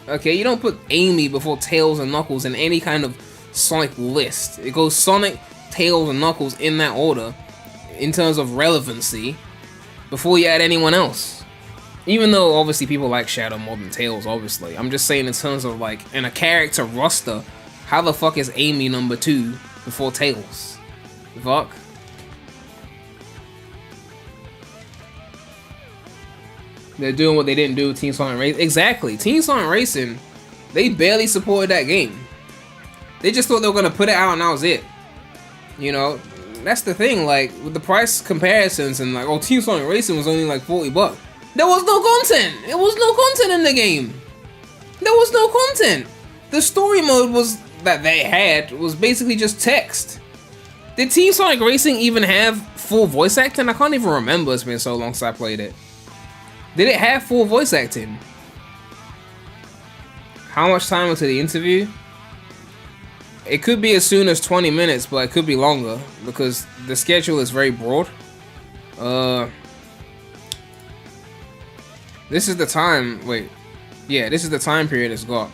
Okay, you don't put Amy before Tails and Knuckles in any kind of Sonic list. It goes Sonic, Tails, and Knuckles in that order in terms of relevancy before you add anyone else. Even though obviously people like Shadow more than Tails, obviously. I'm just saying in terms of like in a character roster, how the fuck is Amy number 2 before Tails? Fuck. They're doing what they didn't do with Team Sonic Racing. Exactly. Team Sonic Racing, they barely supported that game. They just thought they were going to put it out and that was it. You know, that's the thing. Like, with the price comparisons and like, oh, Team Sonic Racing was only like $40. There was no content. There was no content in the game. There was no content. The story mode was that they had was basically just text. Did Team Sonic Racing even have full voice acting? I can't even remember. It's been so long since I played it. Did it have full voice acting? How much time into the interview? It could be as soon as 20 minutes, but it could be longer because the schedule is very broad. This is the time. Wait, yeah, this is the time period it's got.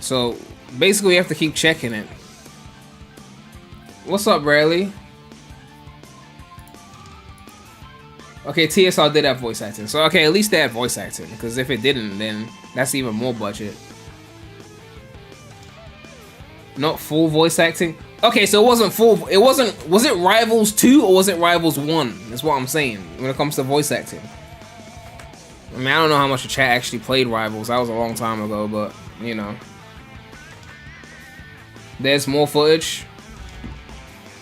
So basically, we have to keep checking it. What's up, Bradley? Okay, TSR did have voice acting. So, okay, at least they had voice acting. Because if it didn't, then that's even more budget. Not full voice acting? Okay, so it wasn't full. It wasn't. Was it Rivals 2 or was it Rivals 1? That's what I'm saying when it comes to voice acting. I mean, I don't know how much the chat actually played Rivals. That was a long time ago, but, you know. There's more footage.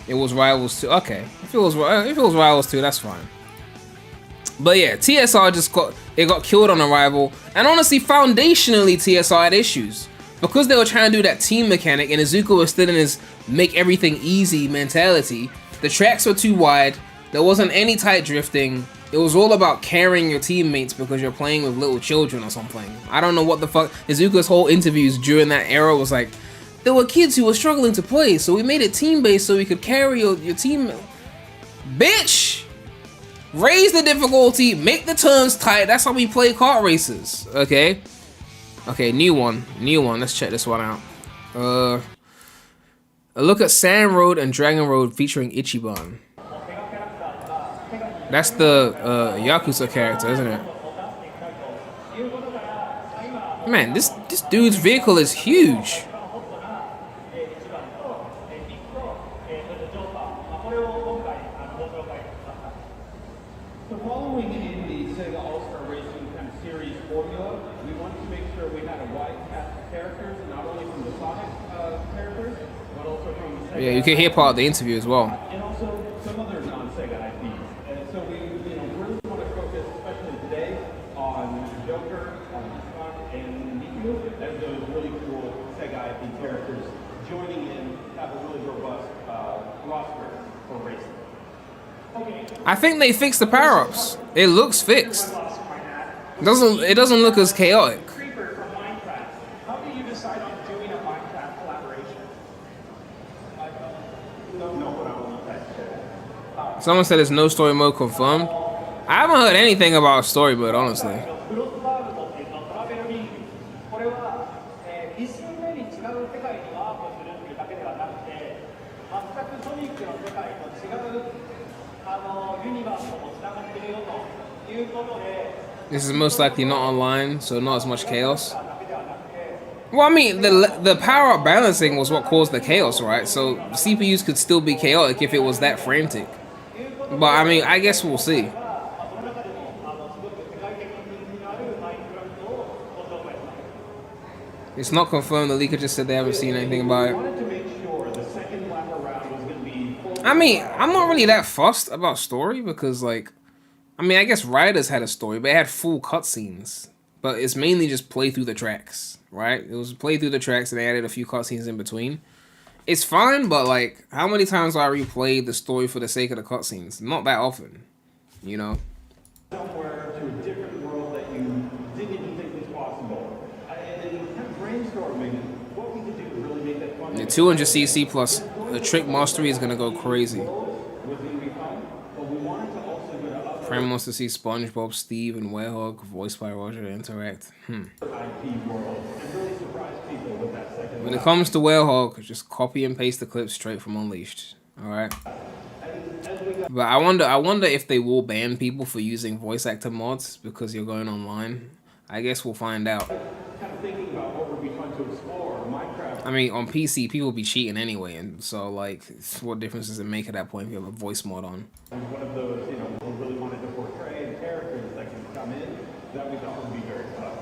It was Rivals 2. Okay. If it was Rivals 2, that's fine. But yeah, TSR just got killed on Arrival, and honestly, foundationally, TSR had issues because they were trying to do that team mechanic, and Iizuka was still in his make everything easy mentality. The tracks were too wide. There wasn't any tight drifting. It was all about carrying your teammates because you're playing with little children or something. I don't know what the fuck. Iizuka's whole interviews during that era was like, there were kids who were struggling to play, so we made it team-based so we could carry your team. Bitch! Raise the difficulty, make the turns tight. That's how we play kart races, okay? Okay, new one. Let's check this one out. A look at Sand Road and Dragon Road featuring Ichiban. That's the Yakuza character, isn't it? Man, this dude's vehicle is huge. Yeah, you can hear part of the interview as well. And also some other non-Sega IPs. So we, really want to focus, especially today, on Joker, on Scott, and Niku as those really cool Sega IP characters joining in, have a really robust roster for racing. I think they fixed the power-ups. It looks fixed. It doesn't look as chaotic. How do you decide on doing a Minecraft collaboration? Someone said there's no story mode confirmed. I haven't heard anything about story mode, honestly. This is most likely not online, so not as much chaos. Well, I mean, the power-up balancing was what caused the chaos, right? So CPUs could still be chaotic if it was that frantic. But, I mean, I guess we'll see. It's not confirmed. The leaker just said they haven't seen anything about it. I mean, I'm not really that fussed about story because, like, I mean, I guess Riders had a story, but it had full cutscenes. But it's mainly just play through the tracks, right? It was play through the tracks and they added a few cutscenes in between. It's fine, but, like, how many times do I replay the story for the sake of the cutscenes? Not that often, you know? Somewhere to a different world that you didn't even think was possible. And then kind of brainstorming what we could do to really make that fun. The 200cc plus the trick mastery is gonna go crazy. Prem wants to see SpongeBob, Steve, and Werehog voiced by Roger interact. When it comes to Werehog, just copy and paste the clips straight from Unleashed. Alright. But I wonder if they will ban people for using voice actor mods because you're going online. I guess we'll find out. I mean, on PC, people be cheating anyway, and so, like, what difference does it make at that point if you have a voice mod on? One of those, you know, who really wanted to portray the characters that can come in, that we thought would be very tough.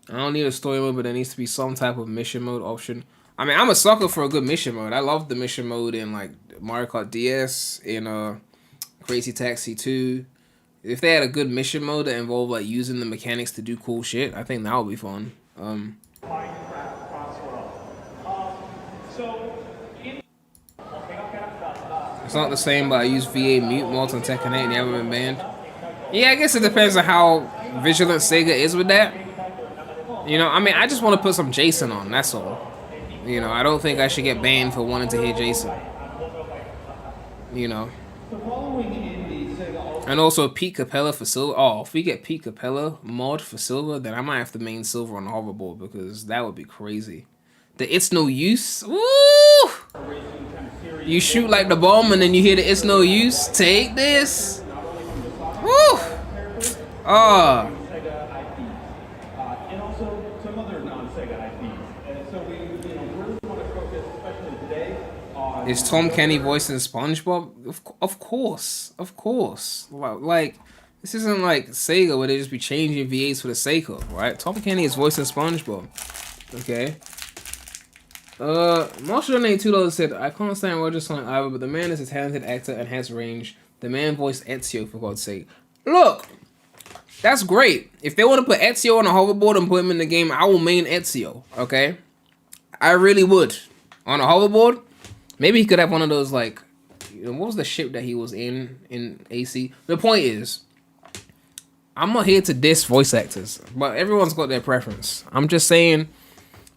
I don't need a story mode, but there needs to be some type of mission mode option. I mean, I'm a sucker for a good mission mode. I love the mission mode in, like, Mario Kart DS, in Crazy Taxi 2. If they had a good mission mode that involved, like, using the mechanics to do cool shit, I think that would be fun. It's not the same, but I use VA mute mods on Tekken 8 and they haven't been banned. Yeah, I guess it depends on how vigilant Sega is with that. You know, I mean, I just want to put some Jason on, that's all. You know, I don't think I should get banned for wanting to hear Jason. You know. And also Pete Capella for silver. Oh, if we get Pete Capella mod for silver, then I might have to main silver on the hoverboard because that would be crazy. The It's No Use. Woo! You shoot like the bomb and then you hear the It's No Use. Take this. Woo! Ah. And also some other non-Sega IPs. So we, you know, really want to focus, especially today, on... Is Tom Kenny voicing SpongeBob? Of course. Of course. Like, this isn't like Sega where they just be changing VAs for the sake of, right? Tom Kenny is voicing SpongeBob. Okay. Marshall Nate $2 said, I can't stand Roger Sonic either, but the man is a talented actor and has range. The man voiced Ezio, for God's sake. Look! That's great. If they want to put Ezio on a hoverboard and put him in the game, I will main Ezio, okay? I really would. On a hoverboard, maybe he could have one of those, like, you know, what was the ship that he was in AC? The point is, I'm not here to diss voice actors, but everyone's got their preference. I'm just saying,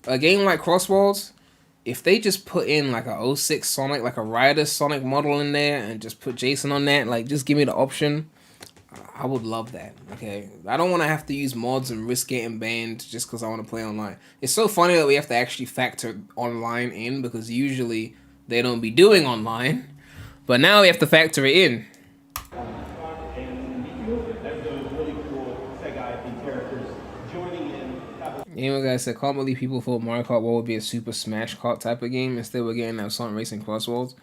a game like Crossworlds, if they just put in like a 06 Sonic, like a Rider Sonic model in there and just put Jason on that, like just give me the option, I would love that, okay? I don't want to have to use mods and risk getting banned just because I want to play online. It's so funny that we have to actually factor online in because usually they don't be doing online, but now we have to factor it in. Gamer guy said, can't believe people thought Mario Kart World would be a Super Smash Kart type of game. Instead, we're getting that Sonic Racing Crossworlds.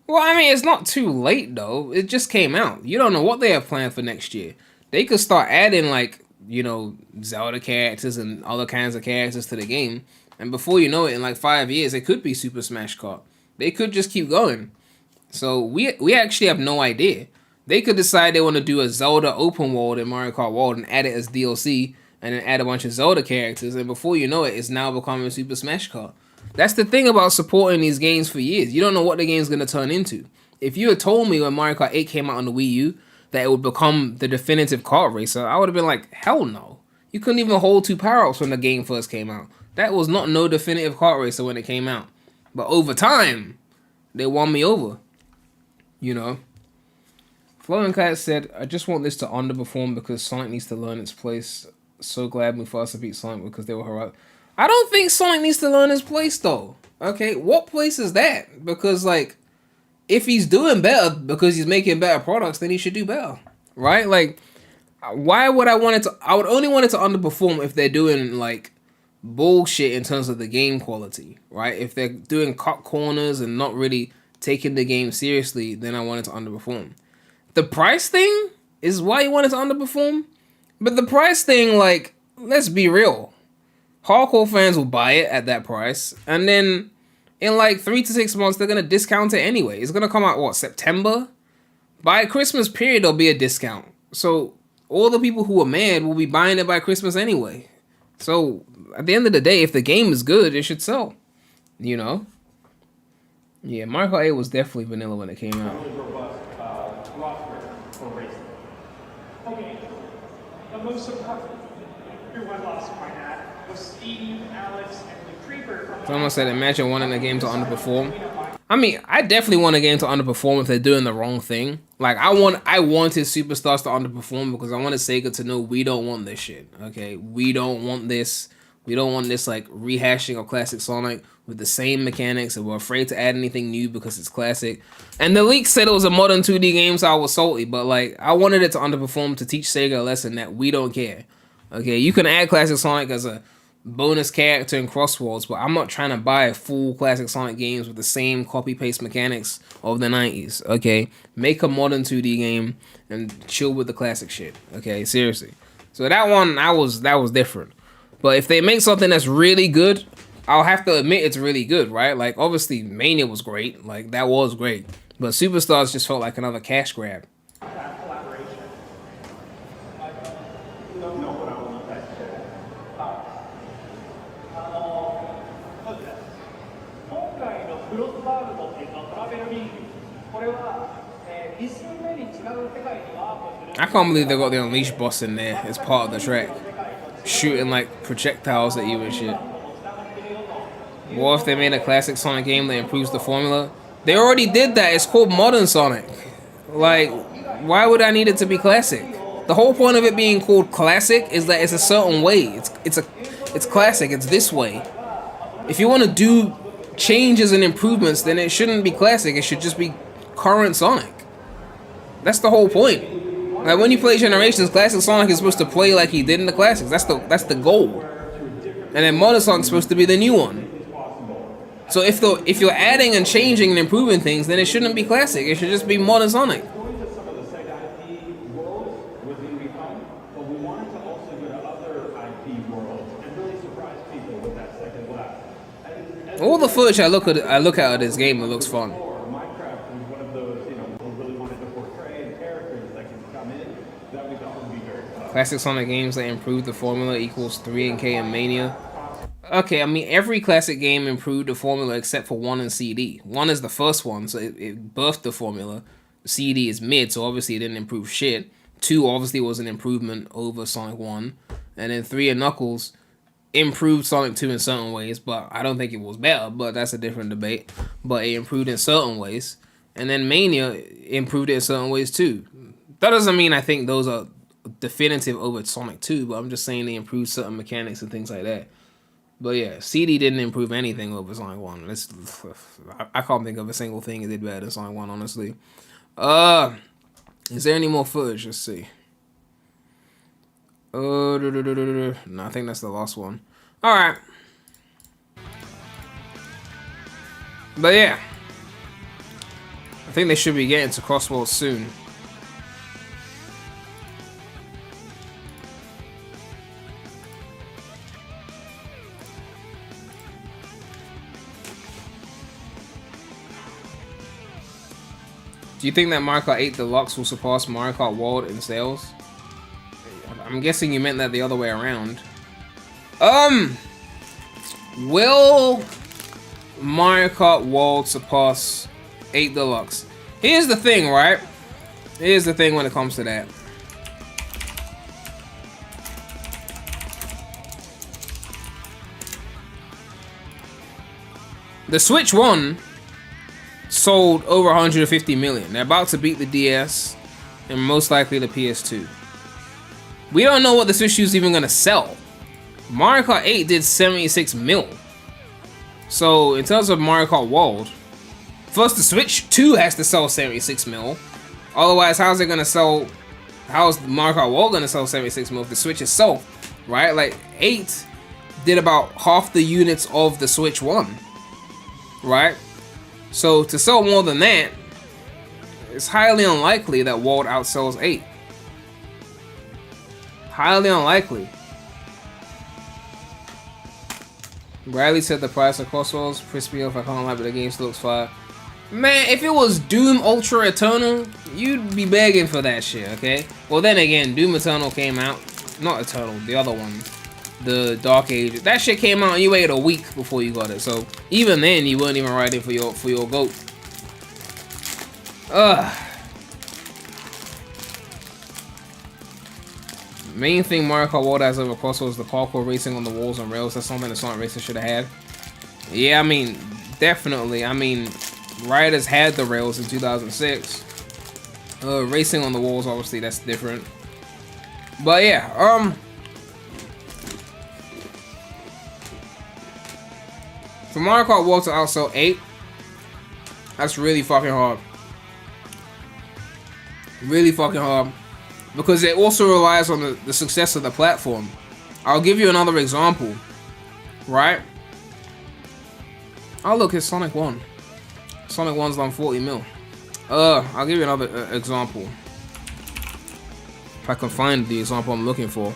Well, I mean, it's not too late, though. It just came out. You don't know what they have planned for next year. They could start adding, like, you know, Zelda characters and other kinds of characters to the game. And before you know it, in like 5 years, it could be Super Smash Kart. They could just keep going. So we actually have no idea. They could decide they want to do a Zelda open world in Mario Kart World and add it as DLC. And then add a bunch of Zelda characters, and before you know it, it's now becoming Super Smash Kart. That's the thing about supporting these games for years. You don't know what the game's going to turn into. If you had told me when Mario Kart 8 came out on the Wii U that it would become the definitive kart racer, I would have been like, hell no. You couldn't even hold 2 power-ups when the game first came out. That was not no definitive kart racer when it came out. But over time, they won me over. You know? Flowing Cat said, I just want this to underperform because Sonic needs to learn its place. So glad Mufasa beat Sonic because they were heroic. I don't think Sonic needs to learn his place though. Okay, what place is that? Because like, if he's doing better because he's making better products, then he should do better, right? Like, why would I want it to? I would only want it to underperform if they're doing like bullshit in terms of the game quality, right? If they're doing cut corners and not really taking the game seriously, then I want it to underperform. The price thing is why you want it to underperform. But the price thing, like, let's be real. Hardcore fans will buy it at that price. And then in like 3 to 6 months, they're gonna discount it anyway. It's gonna come out, what, September? By Christmas period, there'll be a discount. So all the people who are mad will be buying it by Christmas anyway. So at the end of the day, if the game is good, it should sell. You know? Yeah, Mario Kart 8 was definitely vanilla when it came out. Okay, the most surprising everyone lost my hat was Steve, Alex, and the Creeper from Someone said, imagine wanting a game to underperform. I mean, I definitely want a game to underperform if they're doing the wrong thing. Like, I wanted Superstars to underperform because I wanted Sega to know we don't want this shit, okay? We don't want this. We don't want this, like, rehashing of classic Sonic with the same mechanics, and we're afraid to add anything new because it's classic. And the leak said it was a modern 2D game, so I was salty, but, like, I wanted it to underperform to teach Sega a lesson that we don't care, okay? You can add classic Sonic as a bonus character in Crossworlds, but I'm not trying to buy full classic Sonic games with the same copy-paste mechanics of the 90s, okay? Make a modern 2D game and chill with the classic shit, okay? Seriously. So that one, that was different. But if they make something that's really good, I'll have to admit it's really good, right? Like, obviously, Mania was great. Like, that was great. But Superstars just felt like another cash grab. I can't believe they got the Unleash boss in there as part of the track. Shooting, like, projectiles at you and shit. What if they made a classic Sonic game that improves the formula? They already did that. It's called Modern Sonic. Like, why would I need it to be classic? The whole point of it being called classic is that it's a certain way. It's classic. It's this way. If you want to do changes and improvements, then it shouldn't be classic. It should just be current Sonic. That's the whole point. Like, when you play Generations, classic Sonic is supposed to play like he did in the classics. That's the goal. And then Modern Sonic's supposed to be the new one. So if you're adding and changing and improving things, then it shouldn't be classic. It should just be Modern Sonic. All the footage I look at of this game, it looks fun. Classic Sonic games that improve the formula equals 3NK and Mania. Okay, I mean, every classic game improved the formula except for 1 and CD. 1 is the first one, so it birthed the formula. CD is mid, so obviously it didn't improve shit. 2 obviously was an improvement over Sonic 1. And then 3 and Knuckles improved Sonic 2 in certain ways, but I don't think it was better, but that's a different debate. But it improved in certain ways. And then Mania improved it in certain ways too. That doesn't mean I think those are definitive over Sonic 2, but I'm just saying they improved certain mechanics and things like that. But yeah, CD didn't improve anything over Sonic 1. I can't think of a single thing it did better than Sonic 1, honestly. Is there any more footage? Let's see. No, I think that's the last one. Alright. But yeah. I think they should be getting to Crossworlds soon. Do you think that Mario Kart 8 Deluxe will surpass Mario Kart World in sales? I'm guessing you meant that the other way around. Will Mario Kart World surpass 8 Deluxe? Here's the thing, right? Here's the thing when it comes to that. The Switch 1 sold over 150 million. They're about to beat the DS and most likely the PS2. We don't know what the Switch 2 is even gonna sell. Mario Kart 8 did 76 mil. So in terms of Mario Kart World, first the Switch 2 has to sell 76 mil. Otherwise, how's it gonna sell? How's Mario Kart World gonna sell 76 mil if the Switch itself, right? Like 8 did about half the units of the Switch 1, right? So to sell more than that, it's highly unlikely that World outsells 8. Highly unlikely. Bradley said the price of Crossworlds pissed me off. I can't lie, but the game still looks fire. Man, if it was Doom Ultra Eternal, you'd be begging for that shit, okay? Well, then again, Doom Eternal came out. Not Eternal, the other one. The Dark Age. That shit came out and you waited a week before you got it. So, even then, you weren't even riding for your GOAT. Ugh. Main thing Mario Kart World has over Crossworlds is the parkour racing on the walls and rails. That's something that Sonic Racing should have had. Yeah, I mean, definitely. I mean, Riders had the rails in 2006. Racing on the walls, obviously, that's different. But yeah, for Mario Kart World to outsell 8, that's really fucking hard. Really fucking hard. Because it also relies on the success of the platform. I'll give you another example. Right? Oh look, it's Sonic 1. Sonic 1's done 40 mil. I'll give you another example. If I can find the example I'm looking for.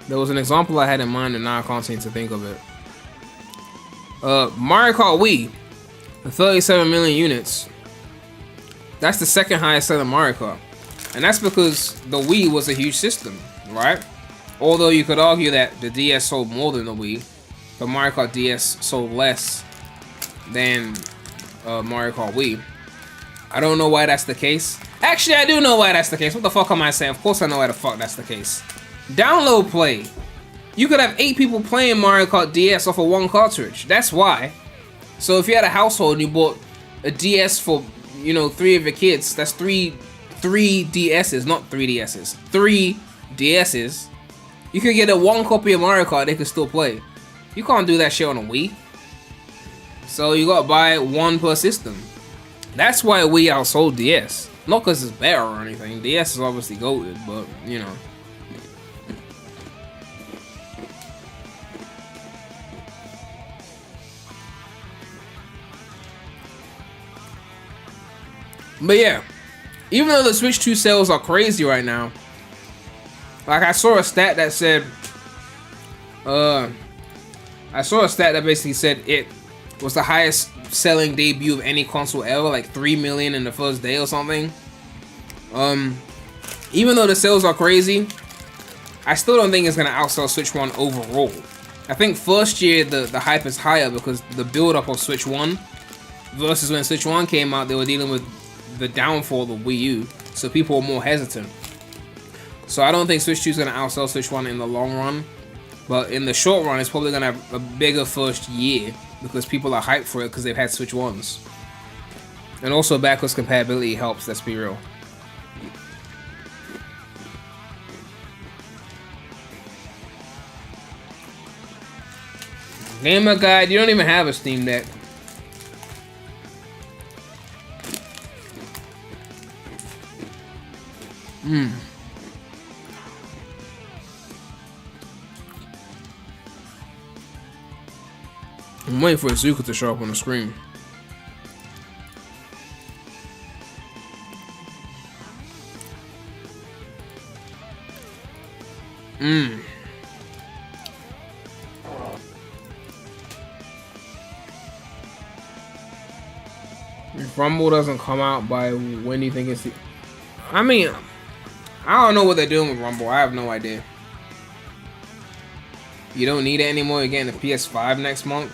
There was an example I had in mind and now I can't seem to think of it. Mario Kart Wii. 37 million units. That's the second highest selling Mario Kart. And that's because the Wii was a huge system, right? Although you could argue that the DS sold more than the Wii, but Mario Kart DS sold less than Mario Kart Wii. I don't know why that's the case. Actually, I do know why that's the case. What the fuck am I saying? Of course I know why the fuck that's the case. Download play. You could have 8 people playing Mario Kart DS off of one cartridge. That's why. So if you had a household and you bought a DS for, you know, 3 of your kids, that's three DSs, not 3DSs. 3 DSs. You could get a 1 copy of Mario Kart, they could still play. You can't do that shit on a Wii. So you gotta buy 1 per system. That's why Wii outsold DS. Not because it's better or anything. DS is obviously goated, but, you know. But yeah, even though the Switch 2 sales are crazy right now, like I saw a stat that said, basically said it was the highest selling debut of any console ever, like 3 million in the first day or something. Even though the sales are crazy, I still don't think it's gonna outsell Switch 1 overall. I think first year the hype is higher because the build up of Switch 1 versus when Switch 1 came out, they were dealing with the downfall of Wii U, so people were more hesitant. So I don't think Switch 2 is going to outsell Switch 1 in the long run, but in the short run, it's probably going to have a bigger first year because people are hyped for it because they've had Switch 1s. And also backwards compatibility helps, let's be real. Gamer Guide, you don't even have a Steam Deck. I'm waiting for Iizuka to show up on the screen. If Rumble doesn't come out by when do you think it's... I mean, I don't know what they're doing with Rumble. I have no idea. You don't need it anymore. You're getting a PS5 next month.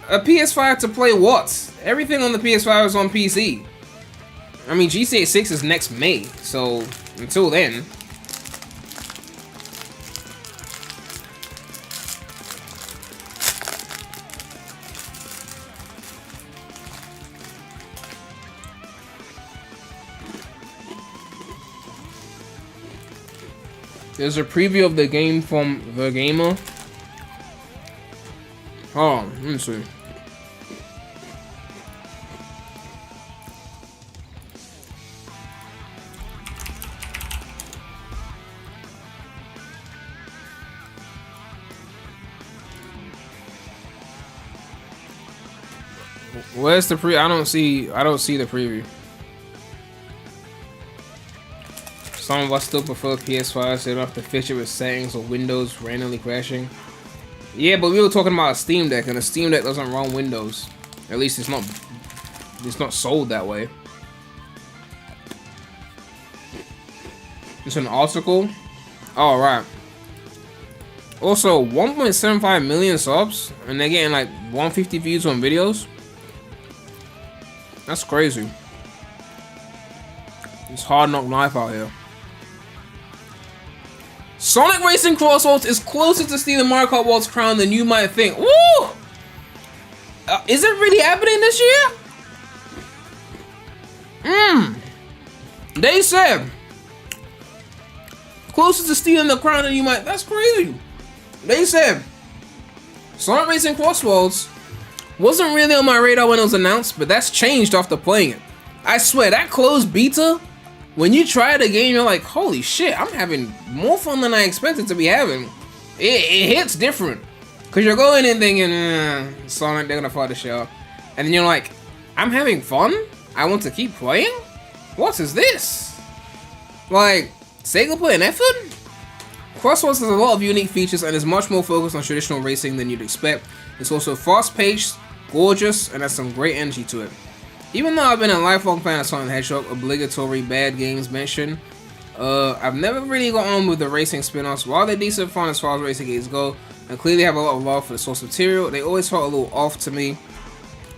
A PS5 to play what? Everything on the PS5 is on PC. I mean, GTA 6 is next May, so until then. There's a preview of the game from The Gamer. Oh, let me see. Where's the I don't see the preview. Some of us still prefer PS5 so they don't have to fish it with settings or Windows randomly crashing. Yeah, but we were talking about a Steam Deck, and a Steam Deck doesn't run Windows. At least it's not sold that way. It's an article. All right. Also, 1.75 million subs, and they're getting like 150 views on videos. That's crazy. It's hard knock life out here. Sonic Racing Crossworlds is closer to stealing Mario Kart World's crown than you might think. Woo! Is it really happening this year? They said closer to stealing the crown than you might. That's crazy. They said Sonic Racing Crossworlds wasn't really on my radar when it was announced, but that's changed after playing it. I swear, that closed beta, when you try the game, you're like, holy shit, I'm having more fun than I expected to be having. It hits different. Because you're going in thinking, Sonic, they're gonna fire the show. And then you're like, I'm having fun? I want to keep playing? What is this? Like, single player effort? Crossworlds has a lot of unique features and is much more focused on traditional racing than you'd expect. It's also fast-paced, gorgeous, and has some great energy to it. Even though I've been a lifelong fan of Sonic the Hedgehog, obligatory bad games mentioned, I've never really got on with the racing spin-offs. While they're decent fun as far as racing games go, and clearly have a lot of love for the source material, they always felt a little off to me.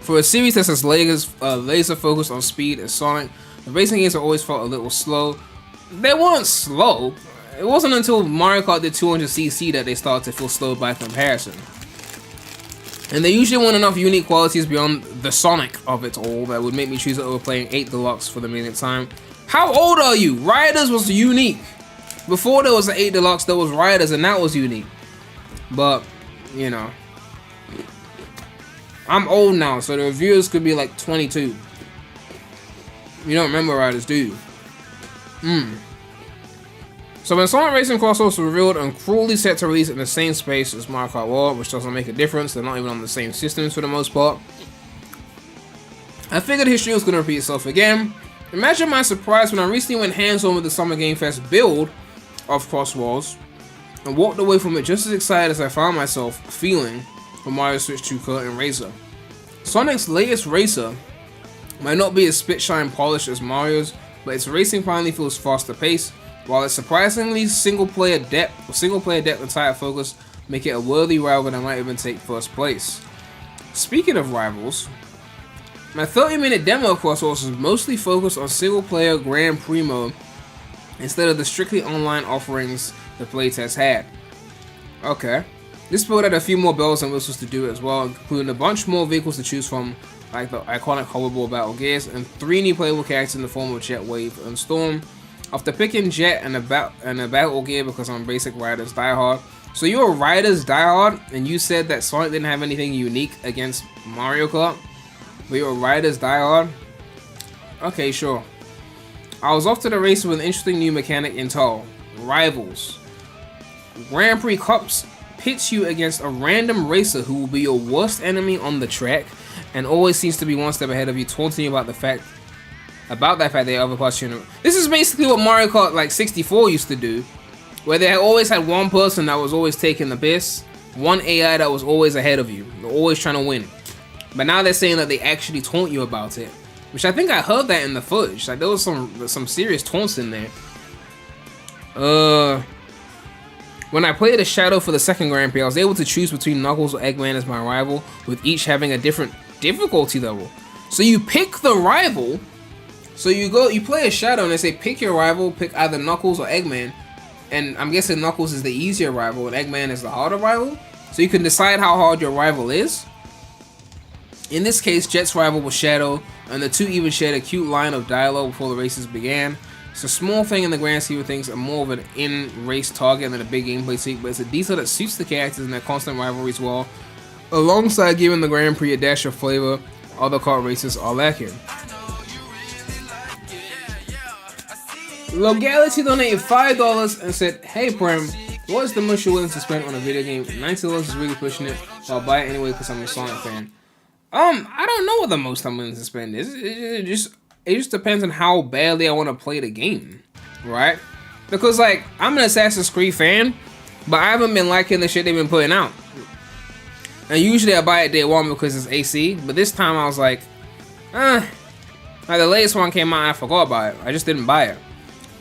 For a series that's as laser focused on speed as Sonic, the racing games have always felt a little slow. They weren't slow. It wasn't until Mario Kart did 200cc that they started to feel slow by comparison. And they usually want enough unique qualities beyond the Sonic of it all that would make me choose it over playing 8 Deluxe for the millionth time. How old are you? Riders was unique. Before there was an 8 Deluxe, there was Riders, and that was unique. But, you know, I'm old now, so the reviewers could be like 22. You don't remember Riders, do you? So when Sonic Racing Crossworlds was revealed and cruelly set to release in the same space as Mario Kart World, which doesn't make a difference, they're not even on the same systems for the most part, I figured history was going to repeat itself again. Imagine my surprise when I recently went hands-on with the Summer Game Fest build of Crossworlds and walked away from it just as excited as I found myself feeling for Mario Switch 2 Kart and Racer. Sonic's latest Racer might not be as spit-shine polished as Mario's, but its racing finally feels faster paced, while its surprisingly single-player depth and tight focus make it a worthy rival that might even take first place. Speaking of rivals, my 30-minute demo of Crossworlds is mostly focused on single-player Grand Prix mode instead of the strictly online offerings the playtest had. Okay. This build had a few more bells and whistles to do as well, including a bunch more vehicles to choose from, like the iconic hoverboard Battle Gears, and 3 new playable characters in the form of Jet, Wave, and Storm. After picking Jet and a Battle Gear because I'm basic Riders diehard. So you're a Riders diehard, and you said that Sonic didn't have anything unique against Mario Kart, but you're a Riders diehard? Okay, sure. I was off to the race with an interesting new mechanic in tow. Rivals. Grand Prix Cups pits you against a random racer who will be your worst enemy on the track and always seems to be one step ahead of you, taunting you about that fact they overpassed you. This is basically what Mario Kart like 64 used to do, where they always had one person that was always taking the piss, one AI that was always ahead of you, always trying to win. But now they're saying that they actually taunt you about it, which I think I heard that in the footage. Like there was some serious taunts in there. When I played a Shadow for the second Grand Prix, I was able to choose between Knuckles or Eggman as my rival, with each having a different difficulty level. So you pick the rival. So you play a Shadow and they say pick your rival, pick either Knuckles or Eggman, and I'm guessing Knuckles is the easier rival and Eggman is the harder rival. So you can decide how hard your rival is. In this case, Jet's rival was Shadow, and the two even shared a cute line of dialogue before the races began. It's a small thing in the grand scheme of things, and more of an in-race target than a big gameplay tweak, but it's a detail that suits the characters and their constant rivalries well, alongside giving the Grand Prix a dash of flavor other kart races are lacking. Logality donated $5 and said, "Hey Prem, what is the most you're willing to spend on a video game? $90 is really pushing it, but I'll buy it anyway because I'm a Sonic fan." I don't know what the most I'm willing to spend is. It just depends on how badly I want to play the game, right? Because, like, I'm an Assassin's Creed fan, but I haven't been liking the shit they've been putting out. And usually I buy it day one because it's AC, but this time I was like, like the latest one came out and I forgot about it. I just didn't buy it.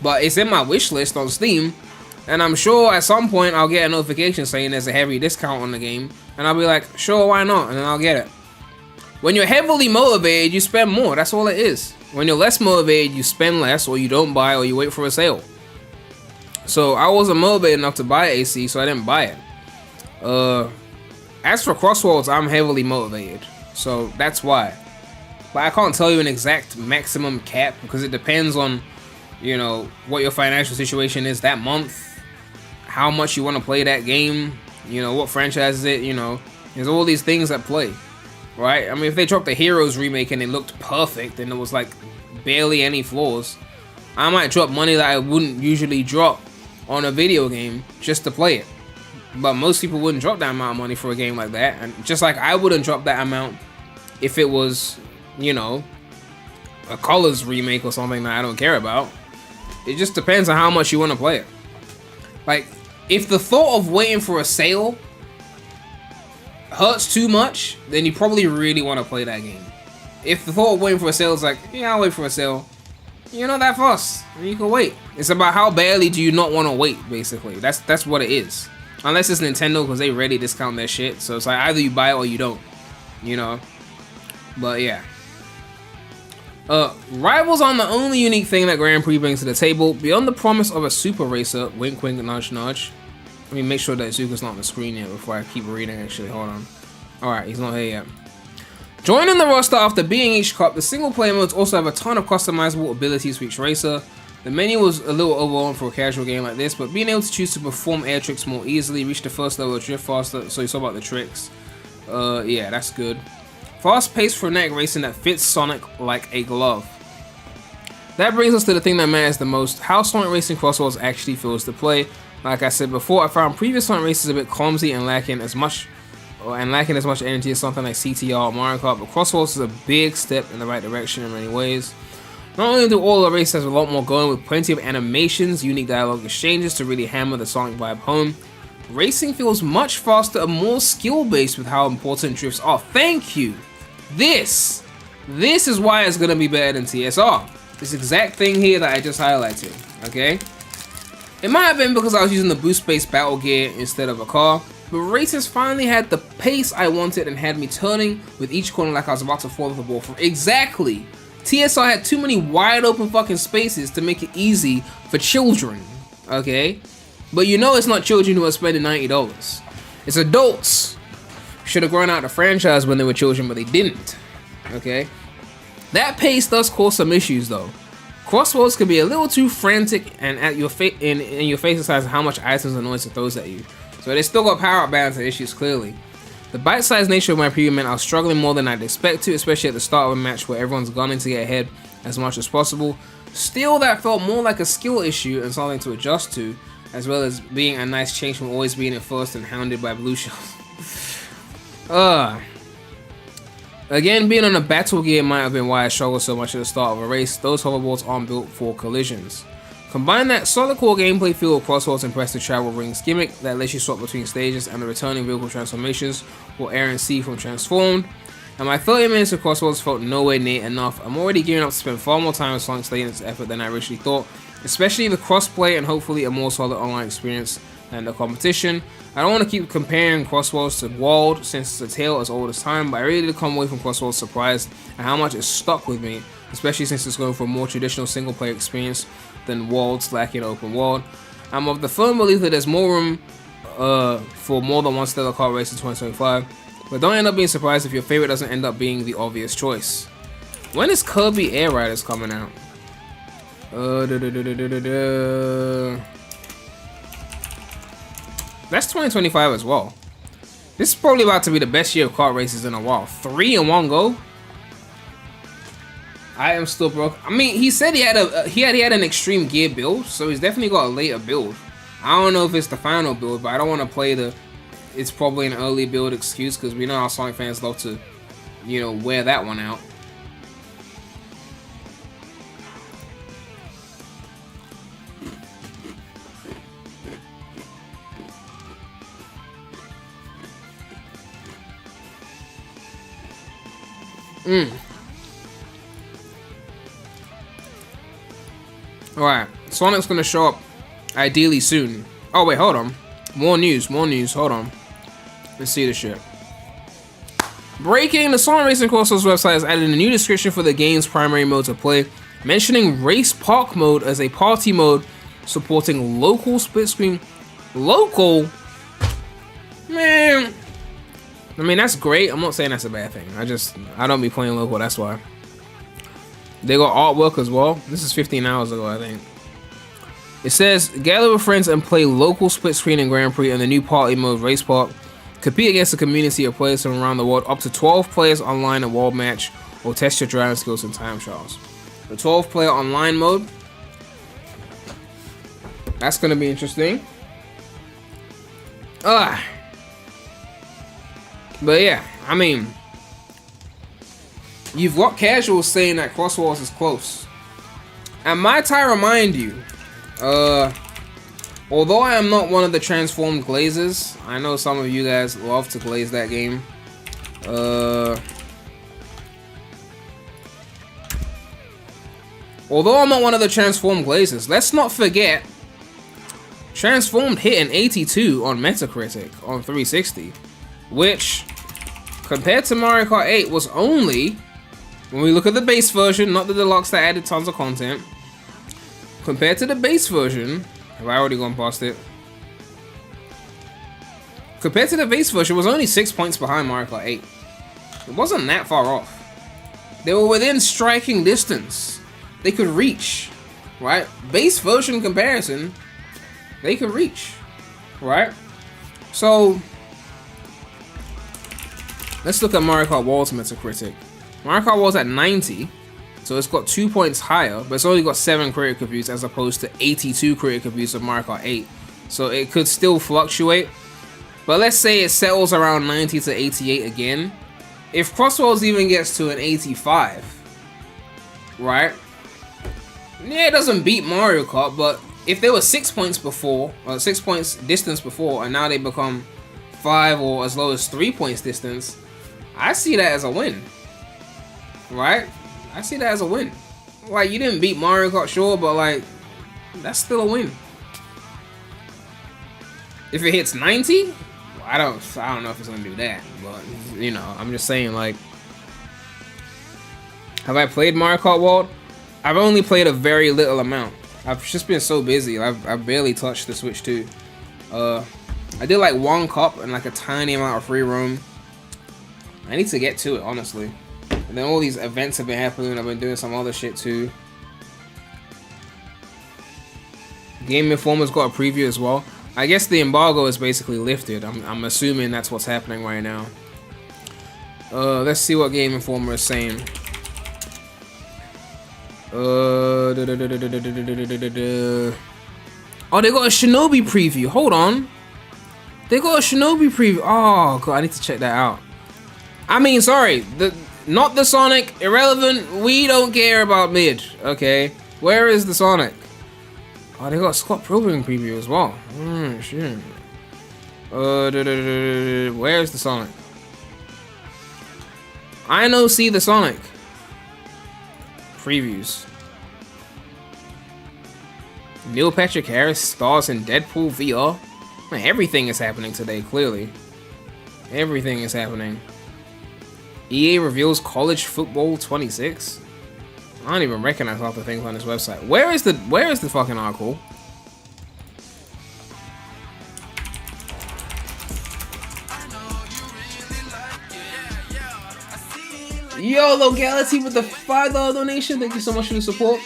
But it's in my wish list on Steam, and I'm sure at some point I'll get a notification saying there's a heavy discount on the game, and I'll be like, sure, why not? And then I'll get it. When you're heavily motivated, you spend more. That's all it is. When you're less motivated, you spend less, or you don't buy, or you wait for a sale. So I wasn't motivated enough to buy AC, so I didn't buy it. As for Crossworlds, I'm heavily motivated, so that's why. But I can't tell you an exact maximum cap because it depends on, you know, what your financial situation is that month, how much you want to play that game, you know, what franchise is it, you know. There's all these things at play, right? I mean, if they dropped the Heroes remake and it looked perfect and there was like barely any flaws, I might drop money that I wouldn't usually drop on a video game just to play it. But most people wouldn't drop that amount of money for a game like that, and just like I wouldn't drop that amount if it was, you know, a Colors remake or something that I don't care about. It just depends on how much you want to play it. Like, if the thought of waiting for a sale hurts too much, then you probably really want to play that game. If the thought of waiting for a sale is like, yeah, I'll wait for a sale, you're not that fussed, you can wait. It's about how badly do you not want to wait, basically. That's what it is. Unless it's Nintendo, because they ready discount their shit. So it's like either you buy it or you don't, you know. But yeah. Rivals aren't the only unique thing that Grand Prix brings to the table. Beyond the promise of a super racer, wink wink nudge nudge. Let me make sure that Iizuka's not on the screen yet before I keep reading actually, hold on. Alright, he's not here yet. Joining the roster after being each cup, the single player modes also have a ton of customizable abilities for each racer. The menu was a little overwhelming for a casual game like this, but being able to choose to perform air tricks more easily, reach the first level of drift faster, so you saw about the tricks. Yeah, that's good. Fast-paced frenetic racing that fits Sonic like a glove. That brings us to the thing that matters the most, how Sonic Racing Crossworlds actually feels to play. Like I said before, I found previous Sonic races a bit clumsy and lacking as much energy as something like CTR or Mario Kart, but Crossworlds is a big step in the right direction in many ways. Not only do all the races have a lot more going with plenty of animations, unique dialogue exchanges to really hammer the Sonic vibe home, racing feels much faster and more skill-based with how important drifts are. Thank you! This is why it's gonna be better than TSR. This exact thing here that I just highlighted, okay? It might have been because I was using the boost-based battle gear instead of a car, but races finally had the pace I wanted and had me turning with each corner like I was about to fall off the ball from. Exactly! TSR had too many wide open fucking spaces to make it easy for children, okay? But you know it's not children who are spending $90. It's adults. Should have grown out the franchise when they were children, but they didn't, okay? That pace does cause some issues though. Crossworlds can be a little too frantic and at your in your face as to how much items and noise it throws at you. So they still got power balance issues clearly. The bite-sized nature of my preview meant I was struggling more than I'd expect to, especially at the start of a match where everyone's gunning to get ahead as much as possible. Still, that felt more like a skill issue and something to adjust to, as well as being a nice change from always being at first and hounded by blue shells. Again, being on a battle gear might have been why I struggled so much at the start of a race. Those hoverboards aren't built for collisions. Combine that solid core gameplay feel with Crossworlds' impressive travel rings gimmick that lets you swap between stages and the returning vehicle transformations or air and sea from Transformed, and my 30 minutes of Crossworlds felt nowhere near enough. I'm already gearing up to spend far more time with Sonic Stadium's effort than I originally thought, especially the crossplay and hopefully a more solid online experience than the competition. I don't want to keep comparing Crossworlds to World since it's a tale as old as time, but I really did come away from Crossworlds surprised at how much it stuck with me, especially since it's going for a more traditional single player experience than World's lacking open world. I'm of the firm belief that there's more room for more than one stellar kart race in 2025, but don't end up being surprised if your favorite doesn't end up being the obvious choice. When is Kirby Air Riders coming out? That's 2025 as well. This is probably about to be the best year of kart races in a while. 3 in one go. I am still broke. I mean, he said he had an extreme gear build, so he's definitely got a later build. I don't know if it's the final build, but I don't want to play the it's probably an early build excuse because we know how Sonic fans love to, you know, wear that one out. Alright, Sonic's gonna show up ideally soon. Oh wait, hold on. More news, hold on. Let's see the shit. Breaking, the Sonic Racing Crossworlds website has added a new description for the game's primary mode to play, mentioning Race Park mode as a party mode supporting local split screen. Local? Man. I mean, that's great. I'm not saying that's a bad thing. I don't be playing local, that's why. They got artwork as well. This is 15 hours ago, I think. It says, gather with friends and play local split screen and Grand Prix in the new party mode Race Park. Compete against a community of players from around the world, up to 12 players online in world match, or test your driving skills in time trials. The 12-player online mode. That's going to be interesting. But yeah, I mean, you've got casuals saying that Crossworlds is close. And might I remind you, although I am not one of the transformed glazers, I know some of you guys love to glaze that game. Although I'm not one of the transformed glazers, let's not forget, Transformed hit an 82 on Metacritic on 360, which, compared to Mario Kart 8, was only, when we look at the base version, not the deluxe that added tons of content, compared to the base version, have I already gone past it? Compared to the base version, it was only 6 points behind Mario Kart 8. It wasn't that far off. They were within striking distance. They could reach, right? Base version comparison, they could reach, right? So, let's look at Mario Kart World's Metacritic. Mario Kart World's at 90, so it's got 2 points higher, but it's only got 7 critic reviews as opposed to 82 critic reviews of Mario Kart 8. So it could still fluctuate, but let's say it settles around 90 to 88 again. If Crossworlds even gets to an 85, right? Yeah, it doesn't beat Mario Kart, but if they were 6 points before, or 6 points distance before, and now they become 5 or as low as 3 points distance, I see that as a win, right? I see that as a win. Like, you didn't beat Mario Kart, sure, but like, that's still a win. If it hits 90, I don't know if it's gonna do that, but you know, I'm just saying, like, have I played Mario Kart World? I've only played a very little amount. I've just been so busy. I've barely touched the Switch 2. I did like 1 cup and like a tiny amount of free roam. I need to get to it, honestly. And then all these events have been happening. I've been doing some other shit too. Game Informer's got a preview as well. I guess the embargo is basically lifted. I'm assuming that's what's happening right now. Let's see what Game Informer is saying. Oh, they got a Shinobi preview. Hold on. They got a Shinobi preview. Oh, God, I need to check that out. I mean, sorry. Not the Sonic. Irrelevant. We don't care about mid. Okay. Where is the Sonic? Oh, they got a Scott Pilgrim preview as well. Shit. Where is the Sonic? I know, see the Sonic. Previews. Neil Patrick Harris stars in Deadpool VR. Man, everything is happening today, clearly. Everything is happening. EA reveals College Football 26. I don't even recognize half the things on this website. Where is the fucking article? YOLO Galaxy with the $5 donation. Thank you so much for the support.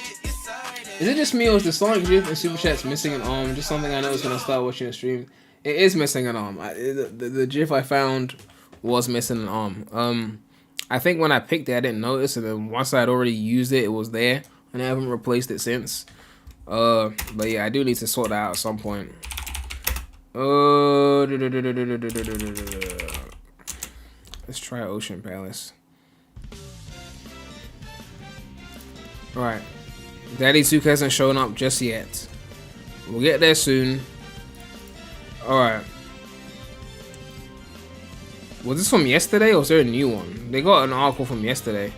Is it just me or is the Sonic GIF and Super Chat's missing an arm? Just something I noticed when I started watching the stream. It is missing an arm. The GIF I found was missing an arm. I think when I picked it, I didn't notice, and then once I had already used it, it was there, and I haven't replaced it since. But yeah, I do need to sort that out at some point. Let's try Ocean Palace. Alright. Daddy Iizuka hasn't shown up just yet. We'll get there soon. Alright. Was this from yesterday or is there a new one? They got an article from yesterday.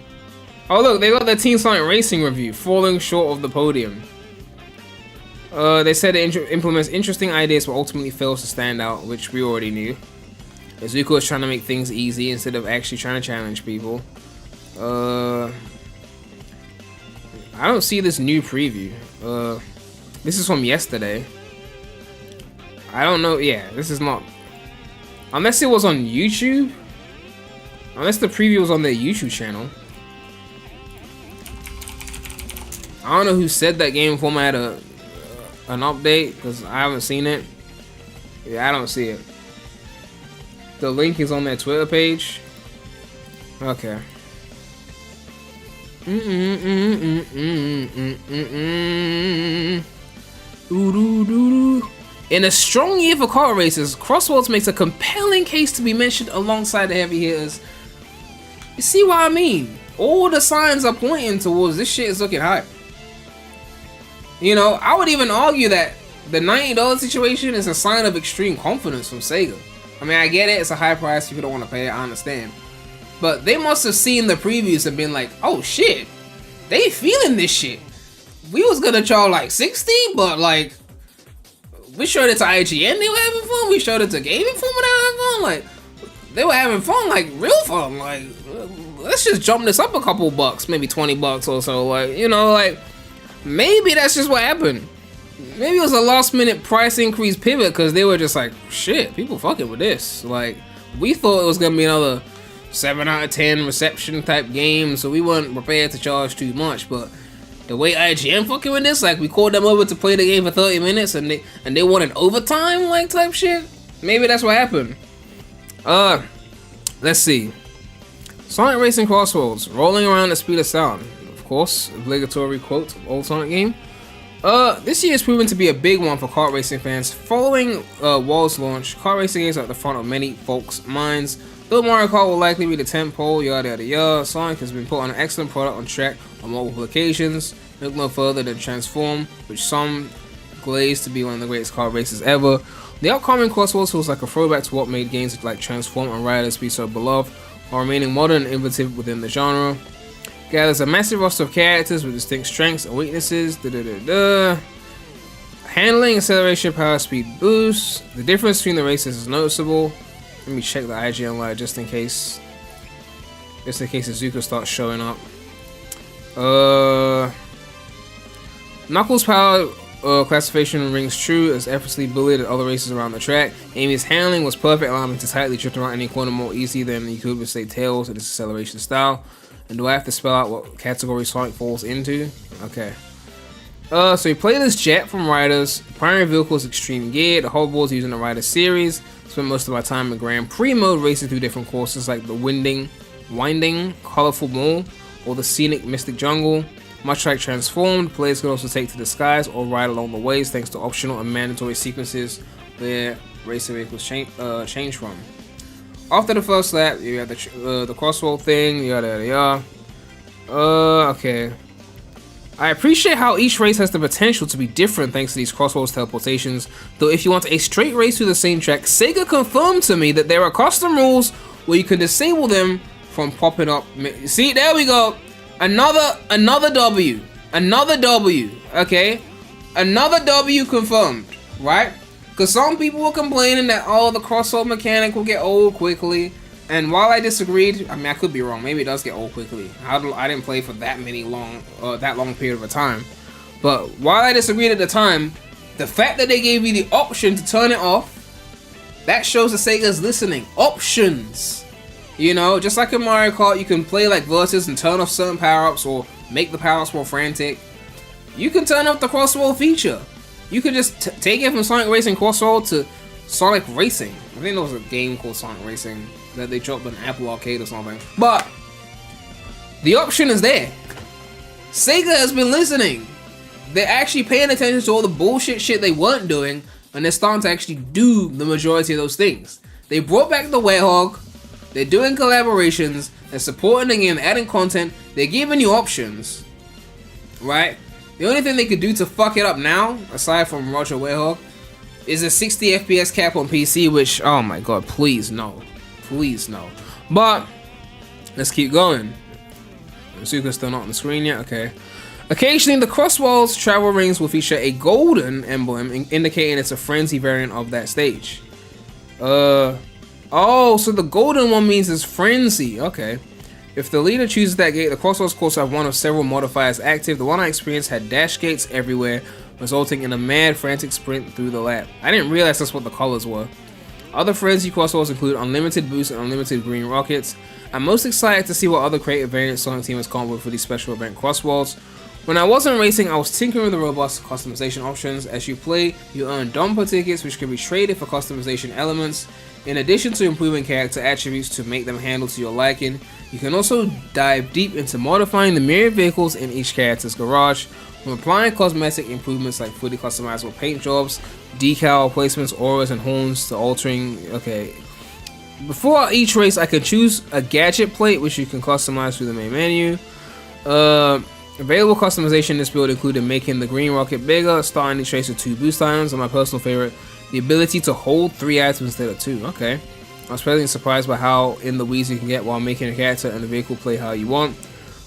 Oh look, they got the Team Sonic Racing review, falling short of the podium. They said it implements interesting ideas but ultimately fails to stand out, which we already knew. Iizuka was trying to make things easy instead of actually trying to challenge people. I don't see this new preview. This is from yesterday. I don't know. Yeah, this is not. Unless it was on YouTube. Unless the preview was on their YouTube channel. I don't know who said that game format had an update because I haven't seen it. Yeah, I don't see it. The link is on their Twitter page. Okay. In a strong year for kart racers, Crossworlds makes a compelling case to be mentioned alongside the heavy hitters. You see what I mean? All the signs are pointing towards this shit is looking hype. You know, I would even argue that the $90 situation is a sign of extreme confidence from Sega. I mean, I get it, it's a high price, people don't want to pay it, I understand. But they must have seen the previews and been like, oh shit, they feeling this shit. We was gonna charge like 60, but like, we showed it to IGN, they were having fun. We showed it to Gaming Informer, they were having fun. Like, they were having fun, like real fun. Like, let's just jump this up a couple bucks, maybe 20 bucks or so. Like, you know, like, maybe that's just what happened. Maybe it was a last minute price increase pivot because they were just like, shit, people fucking with this. Like, we thought it was gonna be another 7 out of 10 reception type game, so we weren't prepared to charge too much. But the way IGN fucking with this, like we called them over to play the game for 30 minutes and they wanted overtime like type shit. Maybe that's what happened. Let's see. Sonic Racing Crossworlds, rolling around the speed of sound. Of course, obligatory quote of old Sonic game. This year has proven to be a big one for kart racing fans. Following World's launch, kart racing is at the front of many folks' minds. Though Mario Kart will likely be the tentpole, yada yada yada, Sonic has been put on an excellent product on track on multiple occasions. Look no further than Transform, which some glaze to be one of the greatest kart races ever. The upcoming Crossworlds feels like a throwback to what made games like Transform and Riders be so beloved, while remaining modern and innovative within the genre. Gathers a massive roster of characters with distinct strengths and weaknesses. Handling, acceleration, power, speed, boost. The difference between the races is noticeable. Let me check the IGN live just in case Iizuka starts showing up. Knuckles' power classification rings true as effortlessly bullied at other races around the track. Amy's handling was perfect, allowing him to tightly drift around any corner more easy than you could with, say, Tails and his acceleration style. And do I have to spell out what category Sonic falls into? Okay. So you play this jet from Riders. Primary vehicle is Extreme Gear. The hoverboard's using the Rider series. Spend most of my time in Grand Prix mode racing through different courses like the winding, colorful mall, or the scenic Mystic Jungle. Much like Transformed, players can also take to the skies or ride along the ways thanks to optional and mandatory sequences where racer vehicles change from. After the first lap, you have the crossroad thing, yada yada yada. Okay. I appreciate how each race has the potential to be different thanks to these crossroads teleportations, though if you want a straight race through the same track, Sega confirmed to me that there are custom rules where you can disable them from popping up. See, there we go. Another W. Another W, okay? Another W confirmed, right? Because some people were complaining that, oh, the crossover mechanic will get old quickly. And while I disagreed, I mean, I could be wrong. Maybe it does get old quickly. I didn't play for that long period of a time. But while I disagreed at the time, the fact that they gave me the option to turn it off, that shows that Sega's listening. Options. You know, just like in Mario Kart, you can play like Versus and turn off certain power-ups or make the power-ups more frantic. You can turn off the crossroad feature. You could just take it from Sonic Racing Crossroad to Sonic Racing. I think there was a game called Sonic Racing that they dropped on Apple Arcade or something. But the option is there. Sega has been listening. They're actually paying attention to all the bullshit shit they weren't doing, and they're starting to actually do the majority of those things. They brought back the Werehog. They're doing collaborations. They're supporting the game, adding content. They're giving you options, right? The only thing they could do to fuck it up now, aside from Roger Werehog, is a 60 FPS cap on PC, which, oh my god, please no. Please no. But let's keep going. Iizuka's still not on the screen yet. Okay. Occasionally, the Crossworlds travel rings will feature a golden emblem indicating it's a frenzy variant of that stage. Oh, so the golden one means it's frenzy. Okay. If the leader chooses that gate, the Crossworlds course have one of several modifiers active. The one I experienced had dash gates everywhere, resulting in a mad, frantic sprint through the lap. I didn't realize that's what the colors were. Other frenzy Crossworlds include unlimited boosts and unlimited green rockets. I'm most excited to see what other creative variants Sonic Team has come up with for these special event Crossworlds. When I wasn't racing, I was tinkering with the robust customization options. As you play, you earn dumper tickets, which can be traded for customization elements. In addition to improving character attributes to make them handle to your liking, you can also dive deep into modifying the myriad vehicles in each character's garage, from applying cosmetic improvements like fully customizable paint jobs, decal placements, auras, and horns to altering. Okay. Before each race, I can choose a gadget plate, which you can customize through the main menu. Available customization in this build included making the green rocket bigger, starting each race with 2 boost items, and my personal favorite, the ability to hold 3 items instead of 2. Okay. I was pleasantly surprised by how in the weeds you can get while making a character and the vehicle play how you want.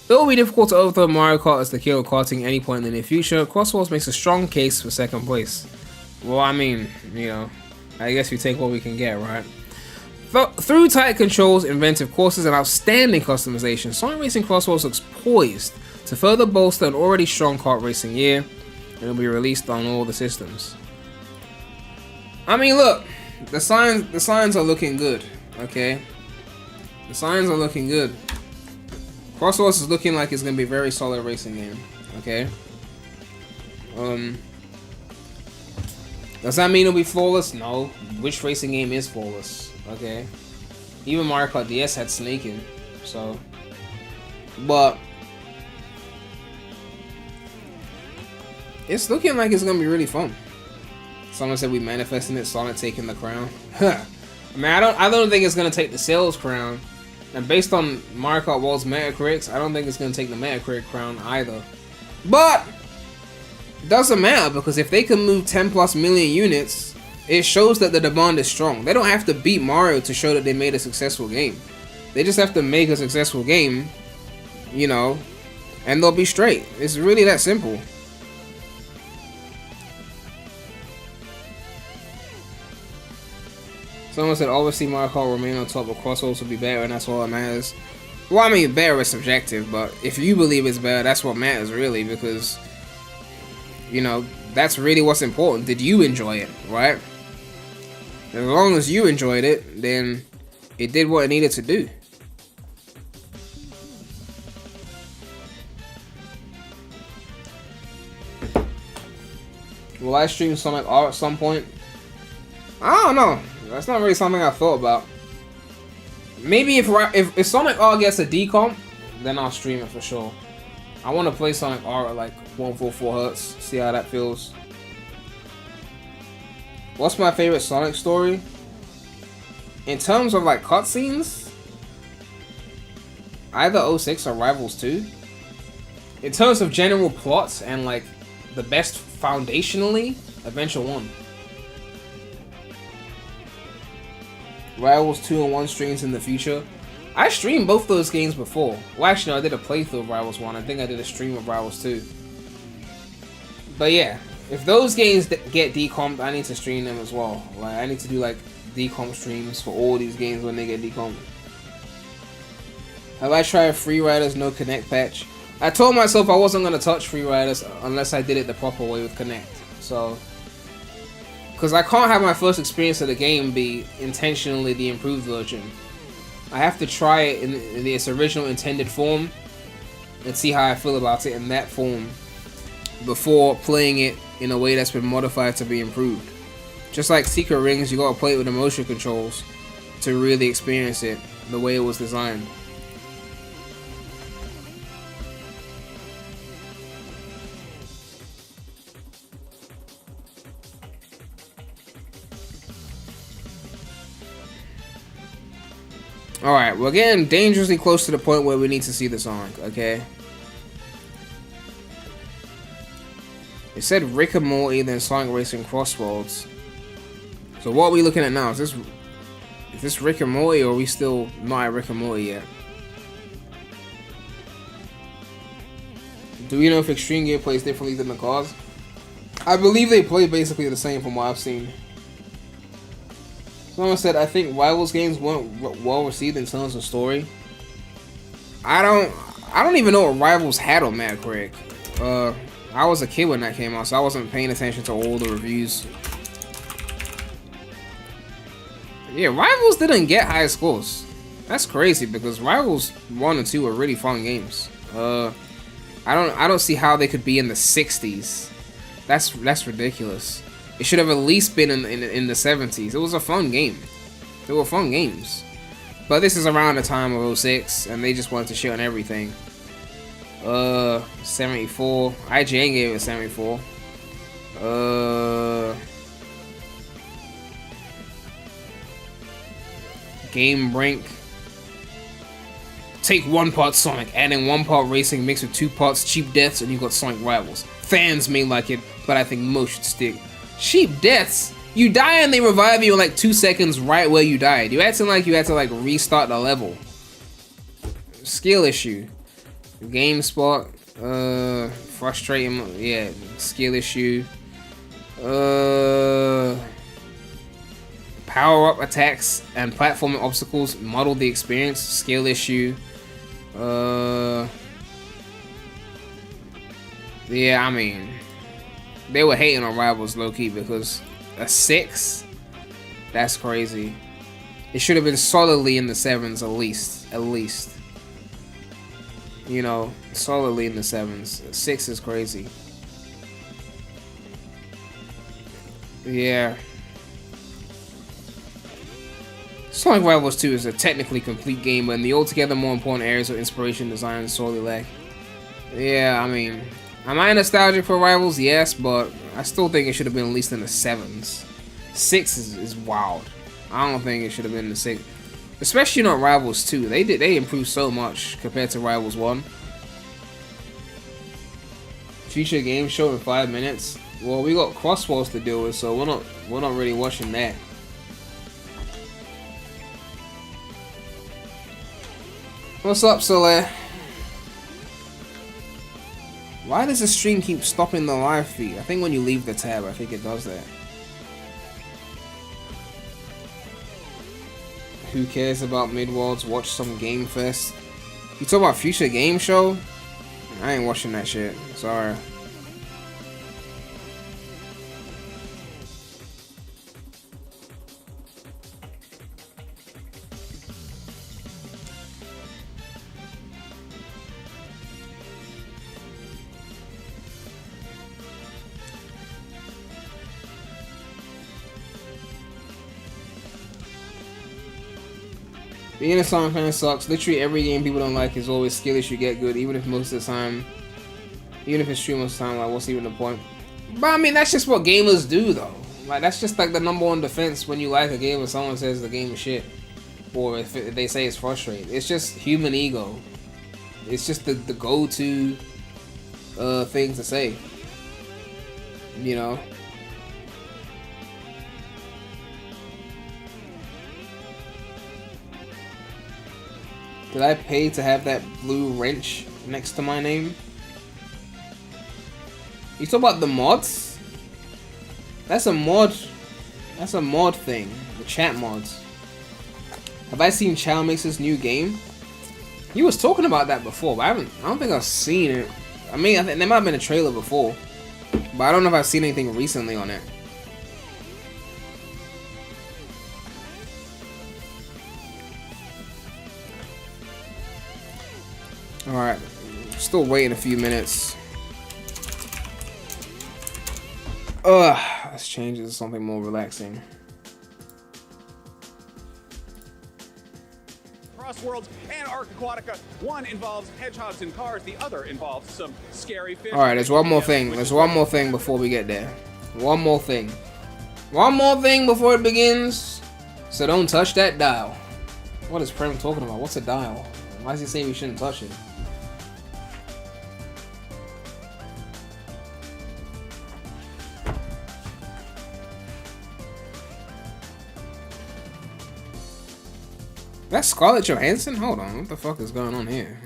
Though it will be difficult to overthrow Mario Kart as the king of karting at any point in the near future, Crossworlds makes a strong case for 2nd place. Well, I mean, you know, I guess we take what we can get, right? Through tight controls, inventive courses, and outstanding customization, Sonic Racing Crossworlds looks poised to further bolster an already strong kart racing year, and it will be released on all the systems. I mean, look, the signs are looking good, okay? The signs are looking good. Crossworlds is looking like it's gonna be a very solid racing game, okay? Does that mean it'll be flawless? No. Which racing game is flawless? Okay. Even Mario Kart DS had snaking, so. But it's looking like it's gonna be really fun. Someone said we manifesting it, Sonic taking the crown. I mean, I don't think it's gonna take the sales crown. And based on Mario Kart World's Metacritics, I don't think it's gonna take the Metacritic crown either. But it doesn't matter, because if they can move 10+ million units, it shows that the demand is strong. They don't have to beat Mario to show that they made a successful game. They just have to make a successful game, you know, and they'll be straight. It's really that simple. Someone said, obviously Mario Kart will remain on top, but Crossworlds will be better, and that's all that matters. Well, I mean, better is subjective, but if you believe it's better, that's what matters, really, because, you know, that's really what's important. Did you enjoy it, right? As long as you enjoyed it, then it did what it needed to do. Will I stream Sonic R at some point? I don't know. That's not really something I thought about. Maybe if Sonic R gets a decomp, then I'll stream it for sure. I want to play Sonic R at like 144 Hz, see how that feels. What's my favorite Sonic story? In terms of like cutscenes, either 06 or Rivals 2. In terms of general plots and like the best foundationally, Adventure 1. Rivals 2 and 1 streams in the future. I streamed both those games before. Well, actually, no, I did a playthrough of Rivals 1. I think I did a stream of Rivals 2. But yeah, if those games get decomped, I need to stream them as well. Like, I need to do like decomp streams for all these games when they get decomped. Have I tried Free Riders No Connect patch? I told myself I wasn't going to touch Free Riders unless I did it the proper way with Connect. So, because I can't have my first experience of the game be intentionally the improved version. I have to try it in its original intended form and see how I feel about it in that form before playing it in a way that's been modified to be improved. Just like Secret Rings, you gotta play it with the motion controls to really experience it the way it was designed. Alright, we're getting dangerously close to the point where we need to see the Sonic, okay? It said Rick and Morty, then Sonic Racing Crossworlds. So what are we looking at now? Is Is this Rick and Morty, or are we still not at Rick and Morty yet? Do we know if Extreme Gear plays differently than the cars? I believe they play basically the same from what I've seen. Someone said, I think Rivals games weren't well received in terms of story. I don't even know what Rivals had on Metacritic. I was a kid when that came out, so I wasn't paying attention to all the reviews. Yeah, Rivals didn't get high scores. That's crazy because Rivals 1 and 2 are really fun games. I don't see how they could be in the 60s. That's ridiculous. It should have at least been in the 70s. It was a fun game. They were fun games. But this is around the time of 06, and they just wanted to shit on everything. 74. IGN gave it 74. Game Brink. Take 1 part Sonic, add in 1 part Racing, mixed with 2 parts Cheap Deaths, and you got Sonic Rivals. Fans may like it, but I think most should stick. Cheap Deaths? You die and they revive you in like 2 seconds right where you died. You acting like you had to like restart the level. Skill issue. GameSpot. Frustrating. Yeah, skill issue. Power-up attacks and platforming obstacles model the experience. Skill issue. Yeah, I mean, they were hating on Rivals low-key because a 6? That's crazy. It should have been solidly in the 7s at least. You know, solidly in the 7s. 6 is crazy. Yeah. Sonic Rivals 2 is a technically complete game, but in the altogether more important areas of inspiration, design, and sorely lack. Yeah, I mean, am I nostalgic for Rivals? Yes, but I still think it should have been at least in the 7s. 6 is wild. I don't think it should have been in the 6. Especially not Rivals 2. They improved so much compared to Rivals 1. Future game show in 5 minutes. Well, we got Crossworlds to deal with, so we're not really watching that. What's up, Soler? Why does the stream keep stopping the live feed? I think when you leave the tab, I think it does that. Who cares about Midworlds? Watch some Game Fest. You talking about Future Game Show? I ain't watching that shit. Sorry. Being a Sonic fan sucks. Literally every game people don't like is always skill issue get good, even if most of the time, even if it's true most of the time, like what's even the point? But I mean, that's just what gamers do though. Like that's just like the #1 defense when you like a game and someone says the game is shit. Or if they say it's frustrating. It's just human ego. It's just the go-to thing to say. You know? Did I pay to have that blue wrench next to my name? You talk about the mods? That's a mod. That's a mod thing. The chat mods. Have I seen Chow Mix's new game? He was talking about that before, but I don't think I've seen it. I mean, I think there might have been a trailer before, but I don't know if I've seen anything recently on it. Alright, still waiting a few minutes. Let's change it to something more relaxing. Crossworlds and Arc Aquatica. One involves hedgehogs and cars, the other involves some scary fish. Alright, there's one more thing. There's one more thing before we get there. One more thing. One more thing before it begins. So don't touch that dial. What is Prem talking about? What's a dial? Why is he saying we shouldn't touch it? That's Scarlett Johansson? Hold on, what the fuck is going on here?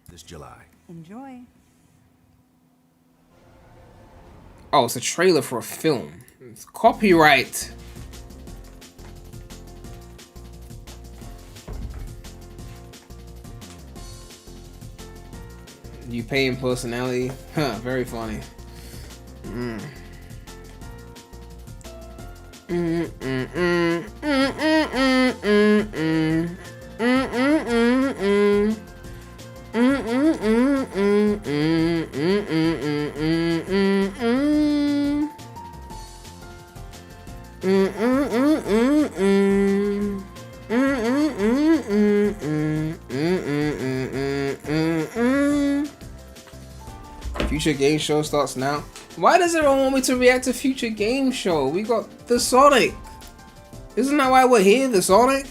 This July. Enjoy. Oh, it's a trailer for a film. It's copyright. You pay in personality? Huh, very funny. Future game show starts now. Why does everyone want me to react to future game show? We got the Sonic. Isn't that why we're here, the Sonic?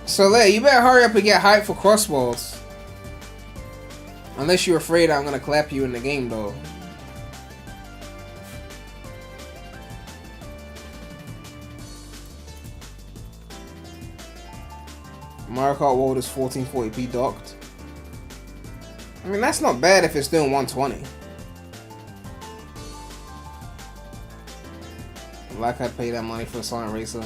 So Leia, you better hurry up and get hyped for Crossworlds. Unless you're afraid I'm gonna clap you in the game though. Mario Kart World is 1440p docked. I mean, that's not bad if it's doing 120. Like I'd pay that money for a Sonic Racer.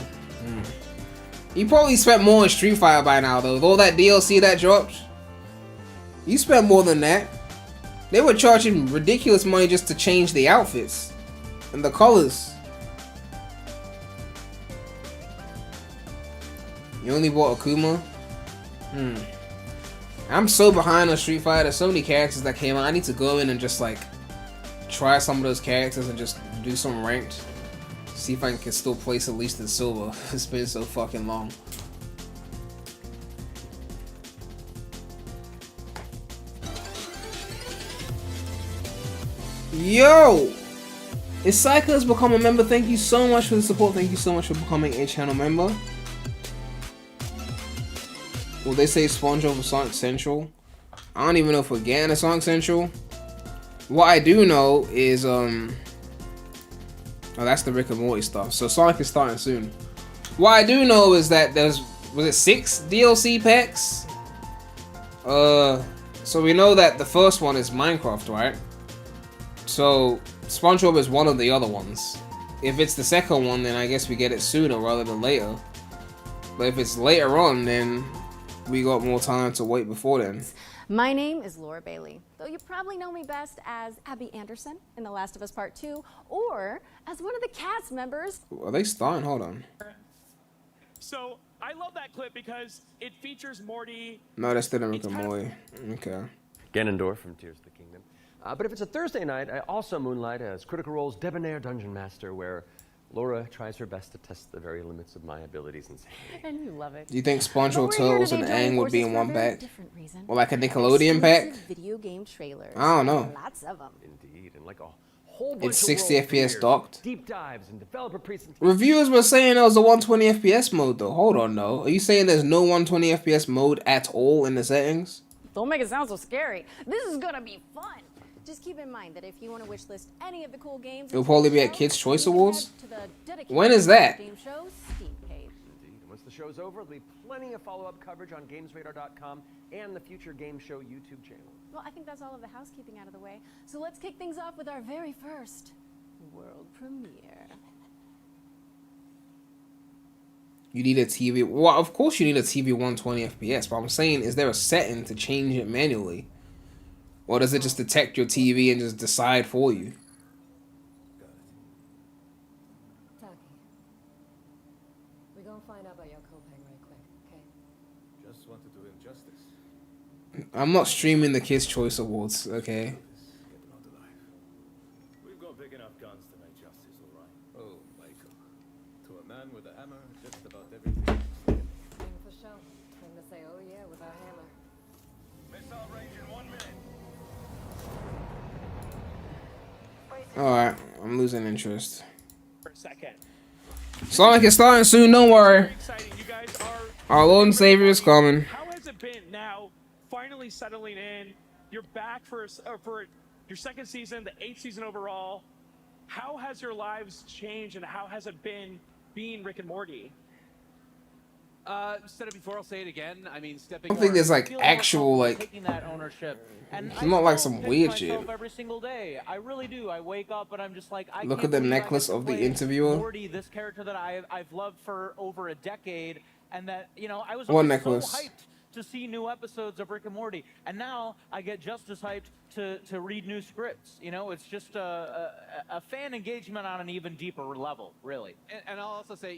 You probably spent more in Street Fighter by now though. With all that DLC that dropped. You spent more than that. They were charging ridiculous money just to change the outfits. And the colors. You only bought Akuma? I'm so behind on Street Fighter. There's so many characters that came out. I need to go in and just like try some of those characters and just do some ranked. See if I can still place at least in silver. It's been so fucking long. Yo! Iizuka has become a member. Thank you so much for the support. Thank you so much for becoming a channel member. Will they say SpongeBob for Sonic Central? I don't even know if we're getting a Sonic Central. What I do know is, oh, that's the Rick and Morty stuff. So Sonic is starting soon. What I do know is that there's, was it 6 DLC packs? So we know that the first one is Minecraft, right? So SpongeBob is one of the other ones. If it's the second one, then I guess we get it sooner rather than later. But if it's later on, then we got more time to wait before then. My name is Laura Bailey, though you probably know me best as Abby Anderson in The Last of Us Part 2, or as one of the cast members. Are they starting? Hold on. So I love that clip because it features Morty. No, that's still Rick and Morty. Okay. Ganondorf from Tears of the Kingdom. But if it's a Thursday night, I also moonlight as Critical Role's debonair dungeon master, where Laura tries her best to test the very limits of my abilities and sanity. And you love it. Do you think SpongeBob, Turtles, and Aang would be in one pack? Or like a Nickelodeon pack? Video game trailers. I don't know. Lots of them. Indeed, and like a whole bunch It's of 60 world FPS premieres, docked. deep dives and developer presentations. Reviewers were saying there was a 120 FPS mode though. Hold on though. Are you saying there's no 120 FPS mode at all in the settings? Don't make it sound so scary. This is gonna be fun. Just keep in mind that if you want to wishlist any of the cool games, It'll probably be at Kids Choice Awards. When is that? Game shows Steam page. Indeed, and once the show's over, there'll be plenty of follow-up coverage on GamesRadar.com and the Future Game Show YouTube channel. Well, I think that's all of the housekeeping out of the way. So let's kick things off with our very first world premiere. You need a TV. Well, of course you need a TV 120 FPS, but I'm saying, is there a setting to change it manually? Or does it just detect your TV and just decide for you? Taki, we're gonna find out about your copay right quick, okay? Just want to do him justice. I'm not streaming the Kids Choice Awards, okay? We've got big enough guns to make justice, all right. Oh, Michael. To a man with a hammer, just about everything. For sure. Time to say, oh yeah, with our hammer. Missile range in 1 minute. Alright, I'm losing interest. For a second. Sonic is starting soon, don't worry. Exciting. You guys are. Our Lord and Savior is coming. How has it been now? Finally finally settling in. You're back for your second season, the 8th season overall. How has your lives changed, and how has it been being Rick and Morty? Said it before, I'll say it again. I mean, I don't think there's like actual like. Taking that ownership. And It's not like some weird shit. Every single day, I really do. I wake up and I'm just like, I Look can't at the believe I necklace get to of the play interviewer. Morty, this character that I've loved for over a decade, and that I was What always necklace? so hyped to see new episodes of Rick and Morty, and now I get just as hyped to read new scripts. It's just a fan engagement on an even deeper level, really. And I'll also say,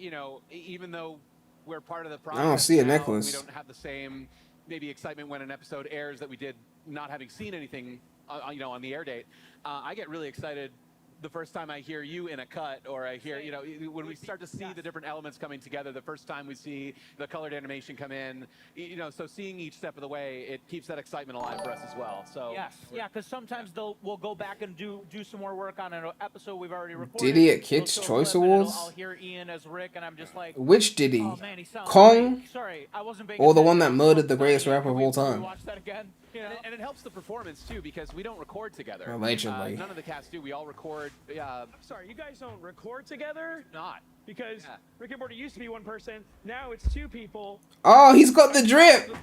even though we're part of the I process, don't see a now, necklace. we don't have the same maybe excitement when an episode airs that we did not having seen anything, on the air date. I get really excited the first time I hear you in a cut, or I hear, when we start to see the different elements coming together, the first time we see the colored animation come in, so seeing each step of the way, it keeps that excitement alive for us as well. So Yes, yeah, because sometimes we'll go back and do some more work on an episode we've already recorded. Diddy at Kids We'll Choice clip it, and Awards? I'll hear Ian as Rick, and I'm just like, Which Diddy? oh, man, he sounds Kong? great. Sorry, I wasn't paying Or the one that attention. murdered the greatest rapper of all time? Watch that again. And it helps the performance too, because we don't record together. Allegedly. None of the cast do. We all record. I'm sorry, you guys don't record together? Not. Because Rick and Morty used to be one person, now it's 2 people. Oh, he's got the drip.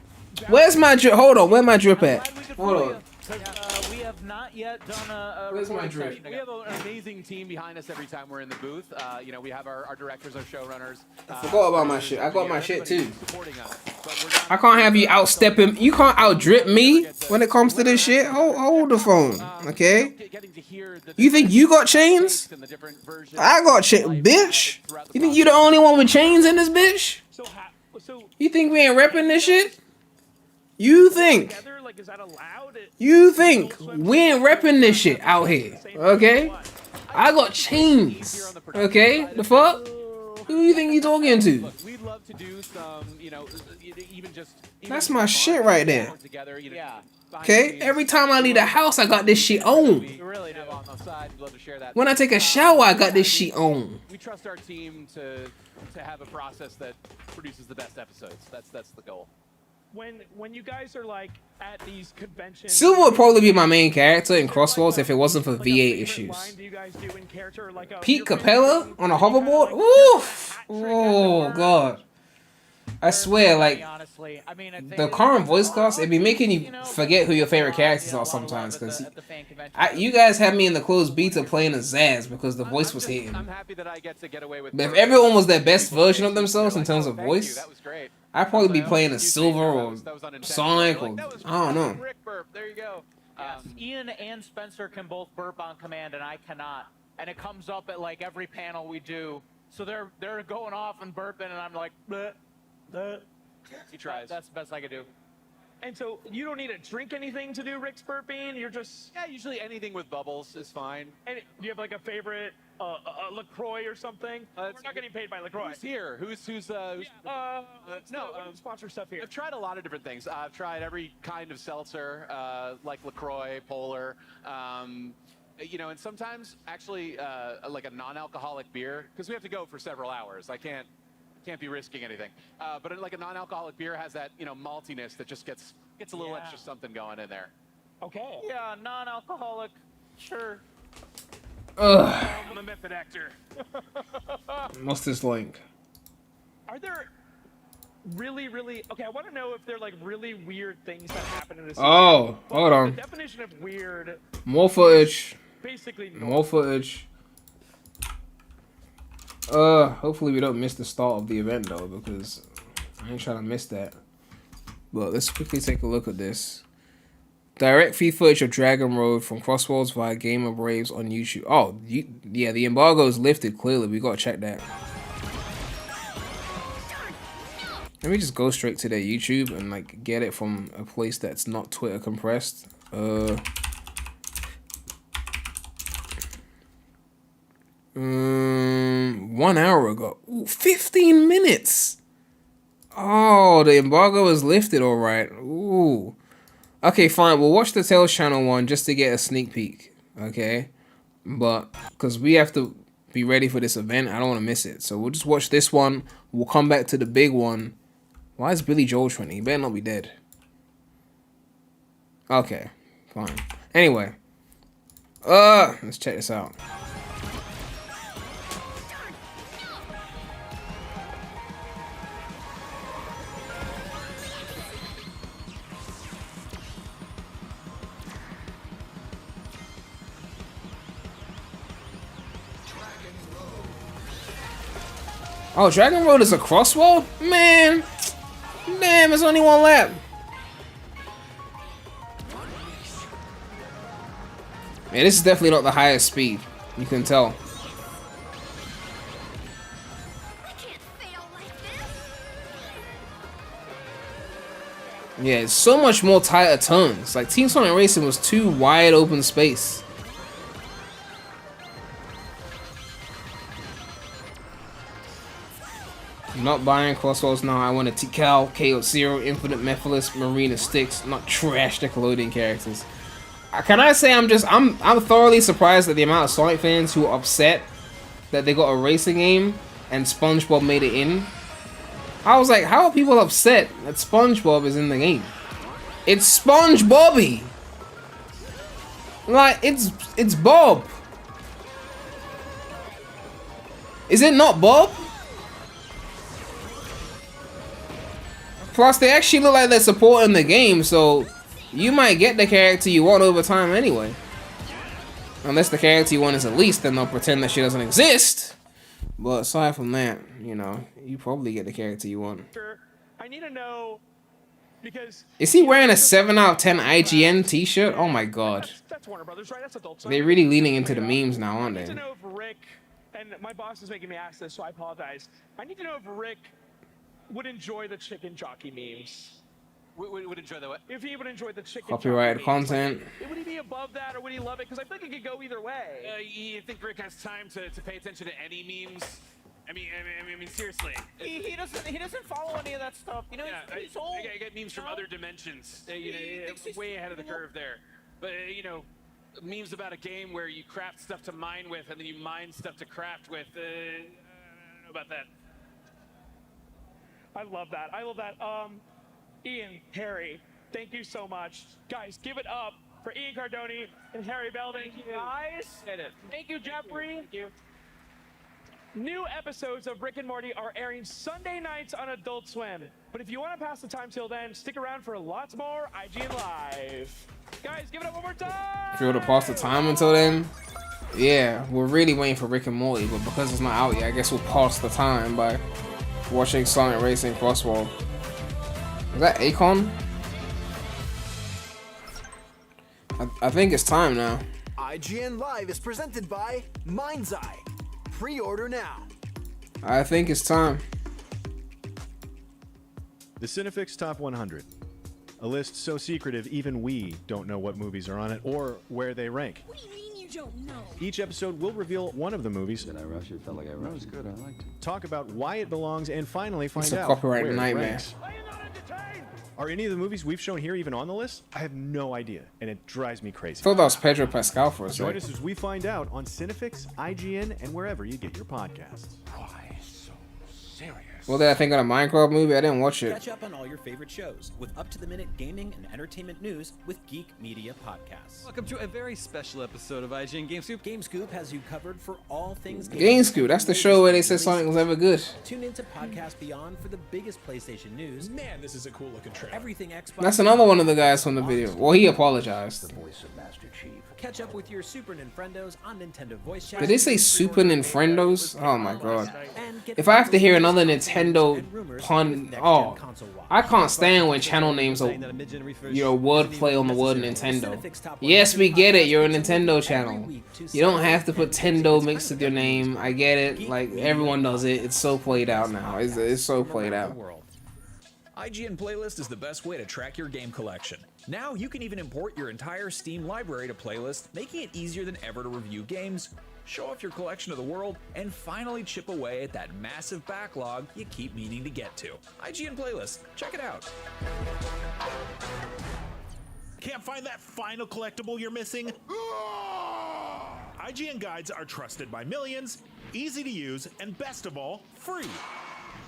Where's my drip? Hold on, where my drip at? Hold on. We have not yet done a Where's my recording drip? session We have an amazing team behind us every time we're in the booth. We have our directors, our showrunners. I forgot about my shit. I got my shit too. Supporting us. I can't have you outstepping. You can't outdrip me when it comes to this shit. Hold the phone, okay? You think you got chains? I got chains, bitch. You think you the only one with chains in this bitch? You think we ain't repping this shit? You think? Like, is that allowed? You think we ain't repping this shit out here, okay? I got chains, okay? The fuck? Who you think you talking to? Look, we'd love to do some, even just. That's my shit right there. Together, Okay? Every time I leave the house, I got this shit on. We really do on the side. We'd love to share that. When I take a shower, I got this shit on. We trust our team to have a process that produces the best episodes. That's the goal. When you guys are like at these conventions, Silver would probably be my main character in Crossworlds if it wasn't for V8 issues. do you guys do in character, like Pete Capella on a hoverboard? Oof! Oh, God. I swear, like, the current voice cast, it'd be making you forget who your favorite characters are sometimes, because you guys had me in the closed beta playing as Zaz because the voice was hitting. I'm happy that I get to get away with. But if everyone was their best version of themselves in terms of voice, I'd probably be playing as Silver or Sonic or I don't know. Rick burp. There you go. Ian and Spencer can both burp on command, and I cannot. And it comes up at like every panel we do. So they're going off and burping, and I'm like, bleh. He tries. That's the best I could do. And so you don't need to drink anything to do Rick's burping. You're just usually anything with bubbles is fine. And do you have like a favorite LaCroix or something? We're not getting paid by LaCroix. Who's here? Who's sponsor stuff here. I've tried a lot of different things. I've tried every kind of seltzer, like LaCroix, Polar. And sometimes actually like a non-alcoholic beer, because we have to go for several hours. I can't be risking anything. But like a non-alcoholic beer has that maltiness that just gets a little extra something going in there. Okay. Yeah, non-alcoholic, sure. Ugh. I'm a method actor. What's this link? Are there really okay? I want to know if they're like really weird things that happen in this. Oh, hold on. The definition of weird. More footage. Basically. More footage. Hopefully we don't miss the start of the event though, because I ain't trying to miss that. But let's quickly take a look at this. Direct feed footage of Dragon Road from Crossworlds via Game of Braves on YouTube. Oh, yeah, the embargo is lifted clearly. We gotta check that. Let me just go straight to their YouTube and like get it from a place that's not Twitter compressed. 1 hour ago. Ooh, 15 minutes. Oh, the embargo is lifted, all right. Ooh. Okay, fine. We'll watch the Tales Channel one just to get a sneak peek. Okay, but because we have to be ready for this event, I don't want to miss it. So we'll just watch this one. We'll come back to the big one. Why is Billy Joel trending? He better not be dead. Okay, fine. Anyway, let's check this out. Oh, Dragon Road is a crosswalk? Man, damn, it's only one lap. Man, this is definitely not the highest speed. You can tell. Yeah, it's so much more tighter turns. Like, Team Sonic Racing was too wide open space. I'm not buying Crossworlds now. I want a Tikal, KO Zero, Infinite Mephiles, Marina Styx, not trash Nickelodeon characters. Can I say I'm thoroughly surprised at the amount of Sonic fans who are upset that they got a racing game and SpongeBob made it in. I was like, how are people upset that SpongeBob is in the game? It's SpongeBobby! Like, it's Bob. Is it not Bob? Plus, they actually look like they're supporting the game, so you might get the character you want over time anyway. Unless the character you want is Elise, then they'll pretend that she doesn't exist. But aside from that, you know, you probably get the character you want. I need to know because is he wearing a 7 out of 10 IGN t-shirt? Oh my god. That's Warner Brothers, right? That's Adult Swim. They're really leaning into the memes now, aren't I need they? to know if Rick, and my boss is making me ask this, so I apologize. I need to know if Rick would enjoy the chicken jockey memes. Would enjoy the what? If he would enjoy the chicken Copyrighted jockey memes. content. Like, would he be above that or would he love it? Because I think it could go either way. You think Rick has time to pay attention to any memes? I mean, seriously. He doesn't follow any of that stuff. You know, he's old. I get memes from other dimensions. You know, way ahead of the curve there. But you know, memes about a game where you craft stuff to mine with, and then you mine stuff to craft with. I don't know about that. I love that. I love that. Ian, Harry, thank you so much. Guys, give it up for Ian Cardoni and Harry Belding. Thank you. Guys, thank you, Jeffrey. Thank you. New episodes of Rick and Morty are airing Sunday nights on Adult Swim. But if you want to pass the time till then, stick around for lots more IGN Live. Guys, give it up one more time. If you were to pass the time until then, yeah, we're really waiting for Rick and Morty, but because it's not out yet, I guess we'll pass the time by watching Sonic Racing Crossworlds. Is that Akon? I think it's time now. IGN Live is presented by Mind's Eye. Pre-order now. I think it's time. The Cinefix Top 100. A list so secretive even we don't know what movies are on it or where they rank. What do you mean you don't know? Each episode will reveal one of the movies. Did I rush it? Felt like I rushed. That was good. I liked it. Talk about why it belongs and finally find It's a out copyright where it nightmare. ranks. Are any of the movies we've shown here even on the list? I have no idea, and it drives me crazy. I thought that was Pedro Pascal for a Join second. us as we find out on Cinefix, IGN, and wherever you get your podcasts. Why so serious? What did I think of the Minecraft movie? I didn't watch it. Catch up on all your favorite shows with up-to-the-minute gaming and entertainment news with Geek Media Podcasts. Welcome to a very special episode of IGN Game Scoop. Game Scoop has you covered for all things Game Scoop, that's the show where they said Sonic was ever good. Tune into Podcast Beyond for the biggest PlayStation news. Man, this is a cool looking trailer. Everything Xbox. That's another one of the guys from the video. Well, he apologized. The voice of Master Chief. Catch up with your Super Nintendos on Nintendo Voice Chat. Did they say Super Nintendos? Oh my god. If I have to hear another Nintendo pun, oh, I can't stand when channel names are, you know, wordplay on the word Nintendo. Yes, we get it, you're a Nintendo channel. You don't have to put Tendo mixed with your name. I get it, like, everyone does it. It's so played out now. It's so played out. IGN Playlist is the best way to track your game collection. Now you can even import your entire Steam library to Playlist, making it easier than ever to review games, show off your collection of the world, and finally chip away at that massive backlog you keep meaning to get to. IGN Playlist, check it out. Can't find that final collectible you're missing? IGN guides are trusted by millions, easy to use, and best of all, free.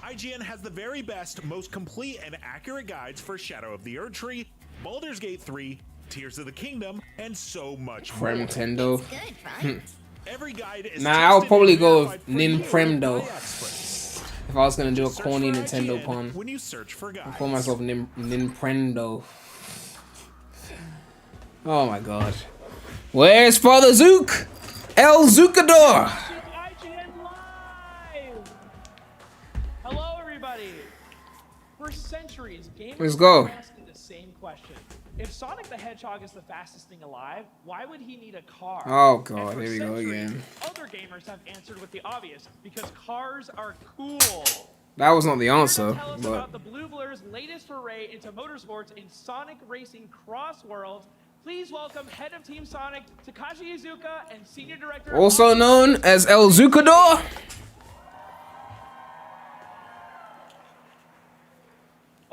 IGN has the very best, most complete and accurate guides for Shadow of the Erdtree, Baldur's Gate 3, Tears of the Kingdom, and so much more. Nintendo. Every guide is Nah, I'll probably go with tested and Ninprendo. by experts. If I was gonna do a Search corny for Nintendo IGN pun, when you search for I guides. call myself Ninprendo. Oh my god. Where's Father Zook? El Zookador! IGN Live! Hello, everybody. For centuries, gamers Let's go. have asked the same question. If Sonic the Hedgehog is the fastest thing alive, why would he need a car? Oh And god, for here we go centuries, again. Other gamers have answered with the obvious, because cars are cool. That was not the answer, Tell us but about the Blue Blur's latest foray into motorsports in Sonic Racing Crossworlds. Please welcome head of Team Sonic, Takashi Iizuka, and senior director. also known as El Zookador.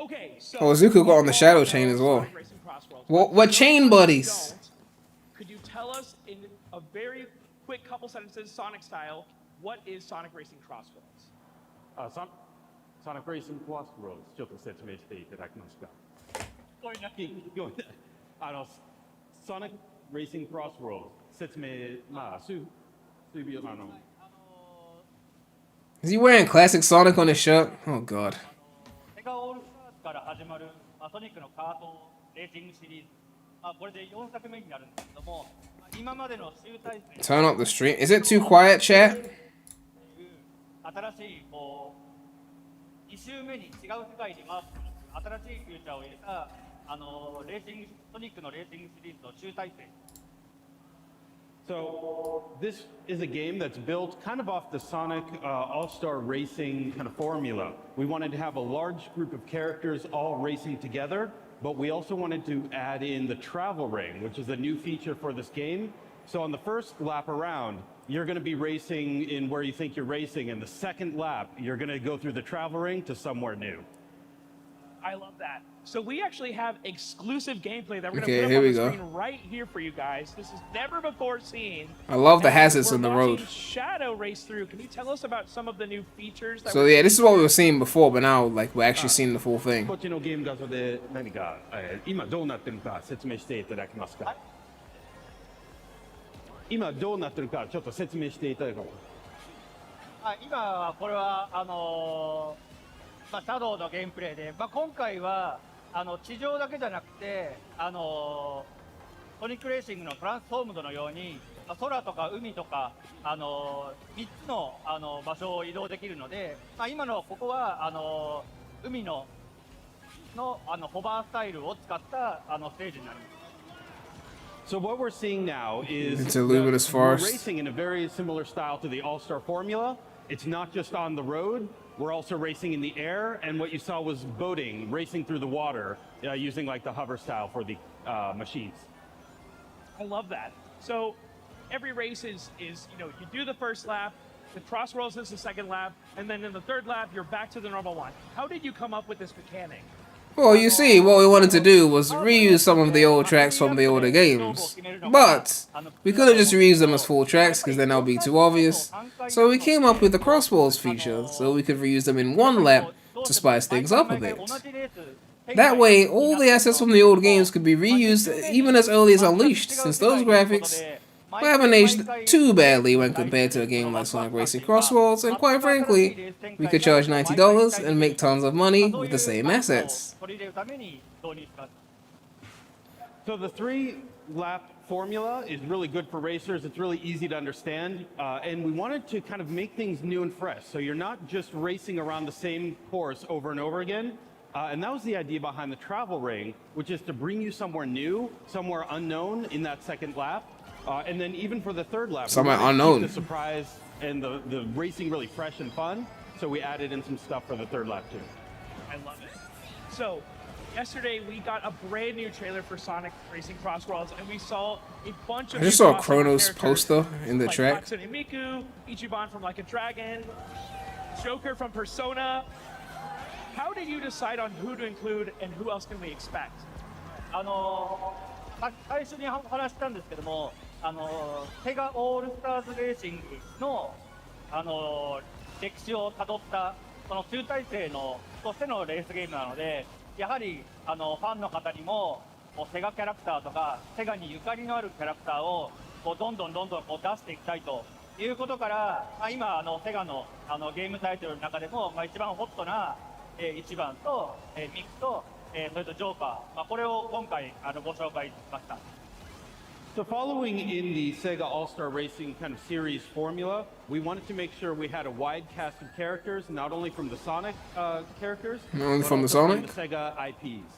Okay, so Oh, Zuko got on the shadow chain as well. We're chain buddies. Could you tell us in a very quick couple sentences, Sonic style, what is Sonic Racing Crossworlds? Sonic Racing Crossworlds ちょっと説明していただけますか。Sonic Racing Crossworlds 説明数秒Is he wearing classic Sonic on his shirt? Oh god. セガオールスターズから始まるソニックのカートレーシングシリーズ、これで4作目になるんですけども、今までの集大成 Turn up the stream. Is it too quiet, chat? 新しいこう2周目に違う世界に回す新しいフューチャーを入れたレーシングソニックのレーシングシリーズの集大成。 So this is a game that's built kind of off the Sonic All-Star Racing kind of formula. We wanted to have a large group of characters all racing together, but we also wanted to add in the travel ring, which is a new feature for this game. So on the first lap around, you're going to be racing in where you think you're racing, and the second lap, you're going to go through the travel ring to somewhere new. I love that. So we actually have exclusive gameplay that we're Okay, going to here put we up on the go. screen right here for you guys. This is never before seen. I love the And hazards we're in the road. watching Shadow race through. Can you tell us about some of the new features? That So we're yeah, this is seeing what we here? were seeing before, but now like we're actually seeing the full thing. こっちのゲーム画像で何か、今どうなってるか説明していただけますか。今どうなってるかちょっと説明していただこう。今はこれはシャドウのゲームプレイで、今回は地上だけじゃなくてソニックレーシングのトランスフォームドのように空とか海とか3つの場所を移動できるので、今のここは海のホバースタイルを使ったステージになります。 So what we're seeing now is It's a luminous that we're forest. racing in a very similar style to the All-Star formula. It's not just on the road. We're also racing in the air, and what you saw was boating, racing through the water, using like the hover style for the machines. I love that. So every race is you do the first lap, the Crossworlds is the second lap, and then in the third lap, you're back to the normal one. How did you come up with this mechanic? Well, you see, what we wanted to do was reuse some of the old tracks from the older games. But we could have just reused them as full tracks, because then that would be too obvious. So we came up with the Crossworlds feature, so we could reuse them in one lap to spice things up a bit. That way, all the assets from the old games could be reused even as early as Unleashed, since those graphics haven't aged too badly when compared to a game like Sonic Racing Crossworlds, and quite frankly, we could charge $90 and make tons of money with the same assets. So the 3-lap formula is really good for racers. It's really easy to understand, and we wanted to kind of make things new and fresh. So you're not just racing around the same course over and over again. And that was the idea behind the travel ring, which is to bring you somewhere new, somewhere unknown in that second lap. And then even for the third lap, Somewhere we wanted to unknown. keep the surprise and the racing really fresh and fun. So we added in some stuff for the third lap too. I love it. So yesterday we got a brand new trailer for Sonic Racing Crossworlds, and we saw a bunch of I just new saw a crossover Chronos characters poster in the like track. Hatsune Miku, Ichiban from Like a Dragon, Joker from Persona. How did you decide on who to include and who else can we expect? 最初に話したんですけども、セガオールスターズレーシングの歴史をたどったその集大成のとしてのレースゲームなので、やはりファンの方にもこうセガキャラクターとかセガにゆかりのあるキャラクターをこうどんどんこう出していきたいということから、今セガのゲームタイトルの中でも、一番ホットな、1番と、ミクと、それとジョーカー、これを今回ご紹介しました。So following in the Sega All-Star Racing kind of series formula, we wanted to make sure we had a wide cast of characters, not only from the Sonic characters, Not only but from the also Sonic? from the Sega IPs.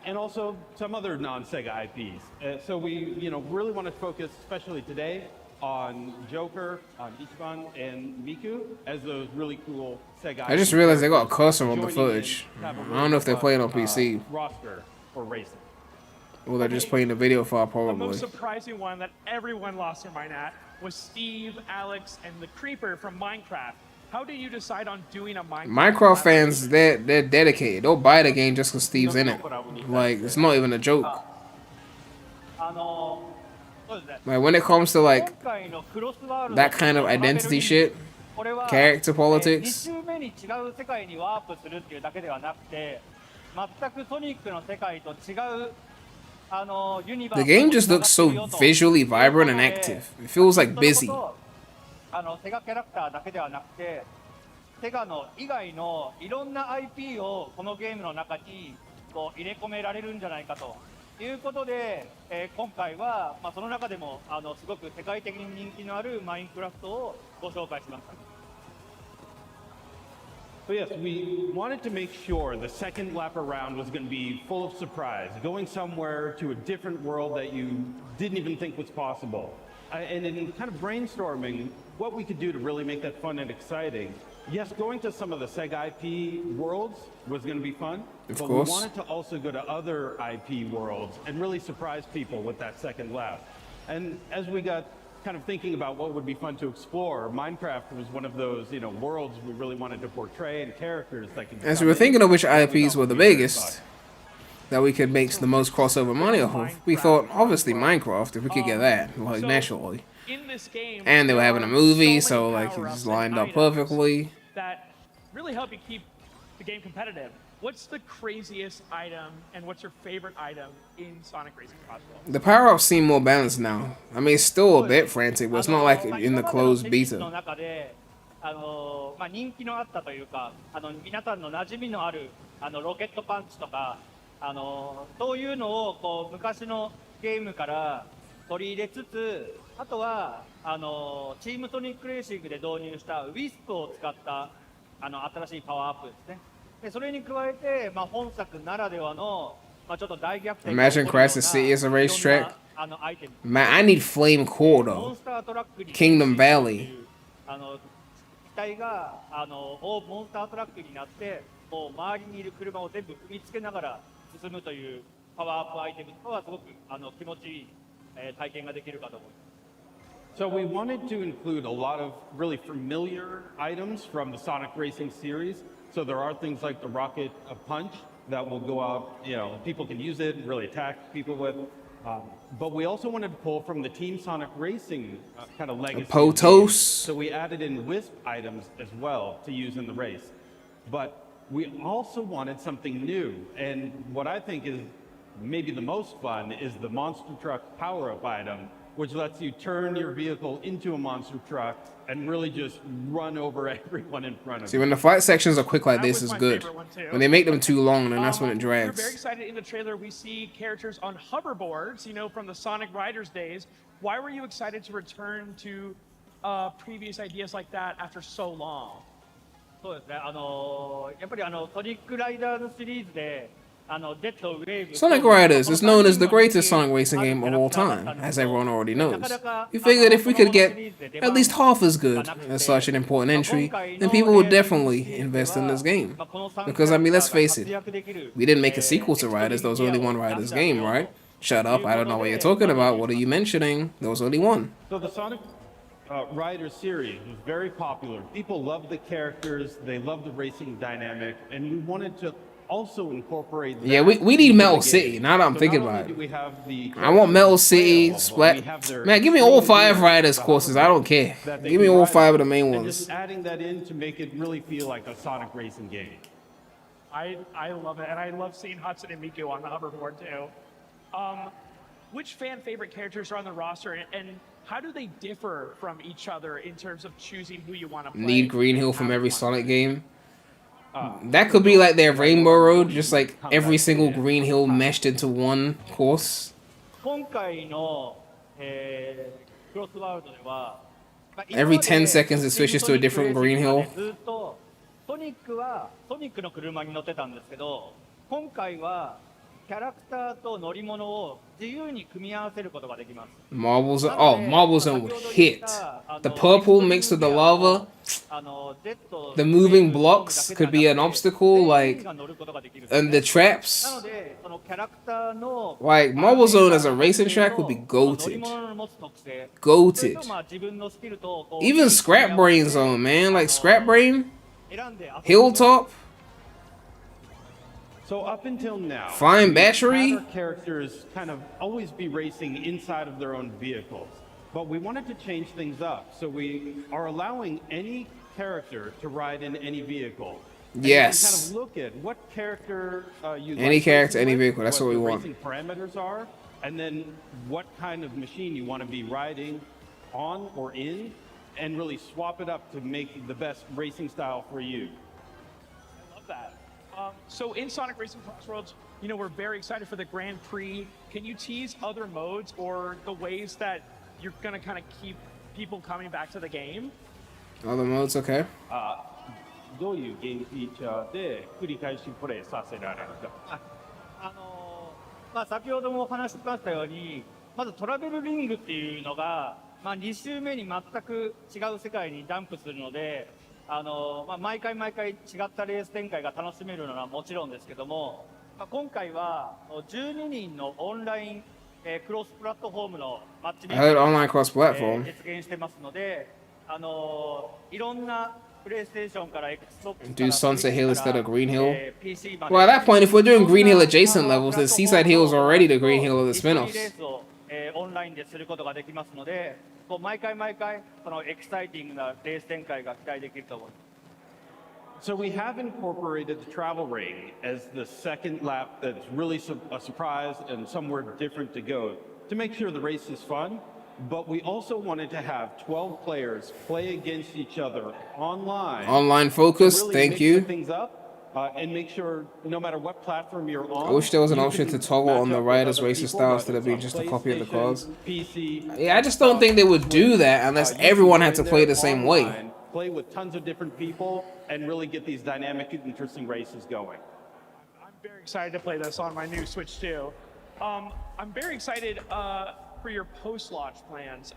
And also some other non-Sega IPs. So we, really want to focus, especially today, on Joker, on Ichiban, and Miku as those really cool Sega. I just realized they got a cursor on the footage. I don't know if they're playing on PC. Roster for racing. Or they're just playing the video file, The probably. most surprising one that everyone lost their mind at was Steve, Alex, and the Creeper from Minecraft. How do you decide on doing a Minecraft fans, they're dedicated. They'll buy the game just because Steve's in it. Like, it's not even a joke. Like, when it comes to, like, that kind of identity shit, character politics, the game just looks so visually vibrant and active. It feels like busy. セガキャラクターだけではなくて、セガの以外のいろんな IP をこのゲームの中にこう入れ込められるんじゃないかということで、今回は、その中でもすごく世界的に人気のあるマインクラフトをご紹介しました。So yes, we wanted to make sure the second lap around was going to be full of surprise, going somewhere to a different world that you didn't even think was possible. And in kind of brainstorming what we could do to really make that fun and exciting, yes, going to some of the Sega IP worlds was going to be fun, of but course. We wanted to also go to other IP worlds and really surprise people with that second lap. And as we got kind of thinking about what would be fun to explore, Minecraft was one of those, worlds we really wanted to portray and characters that could. As we were thinking of which IPs were the biggest that we could make the most crossover money off of, we thought obviously Minecraft, if we could get that, like, naturally. And they were having a movie, so like it just lined up perfectly. That really help you keep the game competitive. What's the craziest item and what's your favorite item in Sonic Racing Crossworlds? The power-ups seem more balanced now. I mean, it's still a bit frantic, but it's not like in the closed beta. 人気のあったというか、皆さんの馴染みのあるロケットパンチとか、そういうのをこう昔のゲームから取り入れつつ、あとはチームソニックレーシングで導入したウィスプを使った新しいパワーアップですね。でそれに加えて、本作ならではの、ちょっと大逆転。Imagine Crisis City as a racetrack. Man, I need Flame Core though. Kingdom Valley. 機体がモンスタートラックになって、こう周りにいる車を全部踏みつけながら進むというパワーアップアイテムとかはすごく気持ちいい体験ができるかと思います。So we wanted to include a lot of really familiar items from the Sonic Racing series. So there are things like the rocket punch that will go out, people can use it and really attack people with. But we also wanted to pull from the Team Sonic Racing kind of legacy. Potos. So we added in Wisp items as well to use in the race. But we also wanted something new. And what I think is maybe the most fun is the monster truck power-up item, which lets you turn your vehicle into a monster truck and really just run over everyone in front of you. See, when the fight sections are quick like this, it's good. When they make them too long, then that's when it We're drags. very excited in the trailer. We see characters on hoverboards, from the Sonic Riders days. Why were you excited to return to previous ideas like that after so long? そうですね。やっぱりソニックライダーズシリーズで。Sonic Riders is known as the greatest Sonic racing game of all time, as everyone already knows. We figured if we could get at least half as good as such an important entry, then people would definitely invest in this game. Because, I mean, let's face it, we didn't make a sequel to Riders, there was only one Riders game, right? Shut up, I don't know what you're talking about, what are you mentioning? There was only one. So the Sonic Riders series was very popular. People loved the characters, they loved the racing dynamic, and we wanted to also incorporate that. Yeah, we need Metal City. Now that I'm thinking about it, I want Metal City, Splat. Man, give me all 5 Riders courses. I don't care. Give me all 5 of the main ones. Just adding that in to make it really feel like a Sonic racing game. I love it, and I love seeing Hudson and Miku on the hoverboard too. which fan favorite characters are on the roster, and how do they differ from each other in terms of choosing who you want to play? Need Green Hill from every Sonic game. That could be like their Rainbow Road, just like every single Green Hill meshed into one course. 今回の、クロスワールドでは、Every 10 seconds it switches to a different Green Hill. ずっとソニックはソニックの車に乗ってたんですけど、今回はキャラクターと乗り物を自由に組み合わせることができます。Marble Zone. Oh, Marble Zone would hit. The purple mixed with the lava. The moving blocks could be an obstacle, like, and the traps. Like, Marble Zone as a racing track would be goated. Goated. Even Scrap Brain Zone, man. Like, Scrap Brain, Hilltop. So up until now, Fine Battery. our characters kind of always be racing inside of their own vehicles. But we wanted to change things up, so we are allowing any character to ride in any vehicle. And Yes. you can kind of look at what character you Any like character, racing any with, vehicle, that's what we the want. racing parameters are, and then what kind of machine you want to be riding on or in, and really swap it up to make the best racing style for you. I love that. So in Sonic Racing Crossworlds, you know, we're very excited for the Grand Prix. Can you tease other modes or the ways that you're going to kind of keep people coming back to the game? Other modes, okay. どういうゲームフィーチャーで繰り返しプレイさせられるか。まあ、先ほどもお話ししましたように、まずトラベルリングっていうのが、まあ、2周目に全く違う世界にダンプするので、まあ、毎回毎回違ったレース展開が楽しめるのはもちろんですけども、まあ、今回は12人のオンライン、クロスプラットフォームのマッチ I heard online cross platform. 実現してますので、いろんなプレイステーションから Xbox Do Sunset Hill instead of Green Hill. PC まで Well, at that point, if we're doing Green Hill adjacent levels, then Seaside Hill is already the Green Hill of the レ spin-offs. ースを、オンラインですることができますので、こう毎回毎回そのエキサイティングなレース展開が期待できると思います。So we have incorporated the travel ring as the second lap that's really a surprise and somewhere different to go to make sure the race is fun. But we also wanted to have 12 players play against each other online. Online focus, to really thank mix you. the things up, and make sure no matter what platform you're on. I wish there was an you option can to toggle match on the up with riders' other racing people, style whether instead of it's being on just a copy of the cars. PC, Yeah, I just don't think they would do that unless everyone had to play the same way. online, play with tons of different people and really get these dynamic, interesting races going. I'm very excited to play this on my new Switch too. I'm very excited for your post-launch plans.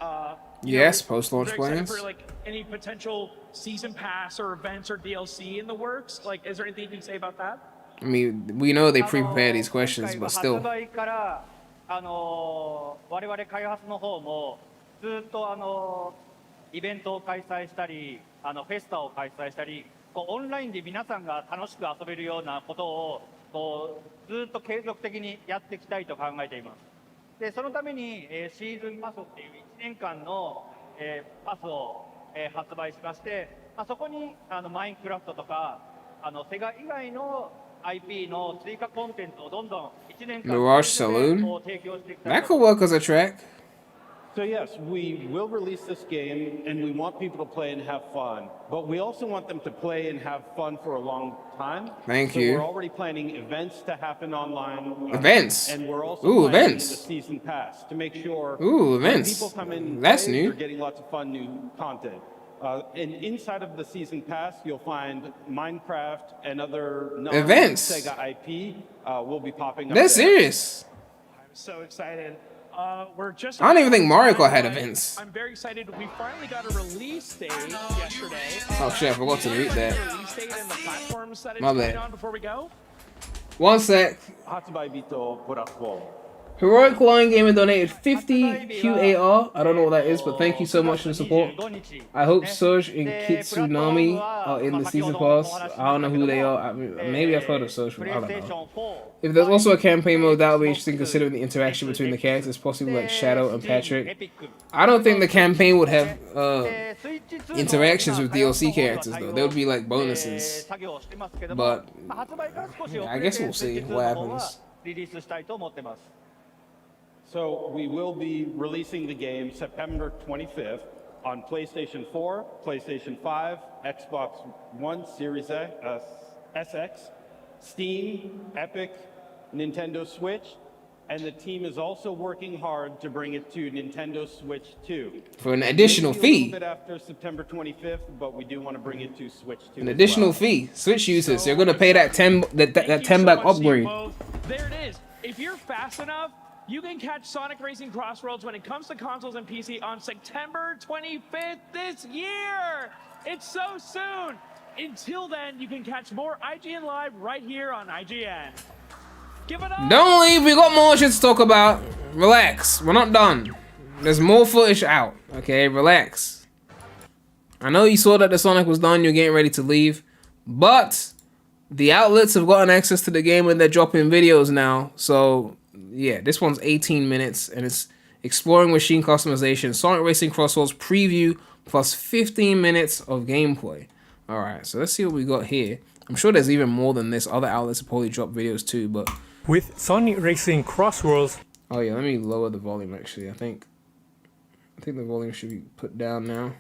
Yes, post-launch very excited plans. for like any potential season pass or events or DLC in the works. Like, is there anything you can say about that? I mean, we know they pre-prepare these questions, but 発 still. 売から我々開発の方もずっとイベントを開催したりフェスタを開催したりこうオンラインで皆さんが楽しく遊べるようなことをこうずっと継続的にやっていきたいと考えています。でそのために、シーズンパスっていう1年間の、パスを、発売しまして、まあ、そこにマインクラフトとかセガ以外の IP の追加コンテンツをどんどん1年間 Mirage Saloon? を提供していきたい That と could work as a track. So yes, we will release this game and we want people to play and have fun, but we also want them to play and have fun for a long time. Thank so you. We're already planning events to happen online. Events? And we're also Ooh, planning events. the season pass to make sure Ooh, when events. people come in and That's play, new. they're getting lots of fun new content. And inside of the season pass, you'll find Minecraft and other Events. Sega IP will be popping up. They're there. serious. I'm so excited. We're just. I don't even think Mario Kart had events. I'm very excited. We finally got a release date yesterday. Oh shit, I forgot to read that. Release date and the platforms that it's My playing bad. on before we go. One sec. 発売日とプラットフォーム Heroic Lion Gamer donated 50 QAR. I don't know what that is, but thank you so much for the support. I hope Surge and Kitsunami are in the season pass. I don't know who they are. I mean, maybe I've heard of Surge, but I don't know. If there's also a campaign mode, that would be interesting considering the interaction between the characters, possibly like Shadow and Patrick. I don't think the campaign would have interactions with DLC characters though. They would be like bonuses. But I guess we'll see what happens. So we will be releasing the game September 25th on PlayStation 4, PlayStation 5, Xbox One Series SX, Steam, Epic, Nintendo Switch, and the team is also working hard to bring it to Nintendo Switch 2. For an additional Maybe a little fee. bit after September 25th, but we do want to bring it to Switch 2. An as additional well. fee. Switch users, you're gonna pay that 10 that 10 back upgrade. There it is. If you're fast enough, you can catch Sonic Racing Crossworlds when it comes to consoles and PC on September 25th this year. It's so soon. Until then, you can catch more IGN Live right here on IGN. Give it up. Don't leave, we got more shit to talk about. Relax, we're not done. There's more footage out, okay? Relax. I know you saw that the Sonic was done, you're getting ready to leave, but the outlets have gotten access to the game and they're dropping videos now. So, yeah, this one's 18 minutes and it's exploring machine customization, Sonic Racing Crossworlds preview plus 15 minutes of gameplay. Alright, so let's see what we got here. I'm sure there's even more than this. Other outlets have probably dropped videos too, but... With Sonic Racing Crossworlds... Oh yeah, let me lower the volume actually. I think the volume should be put down now.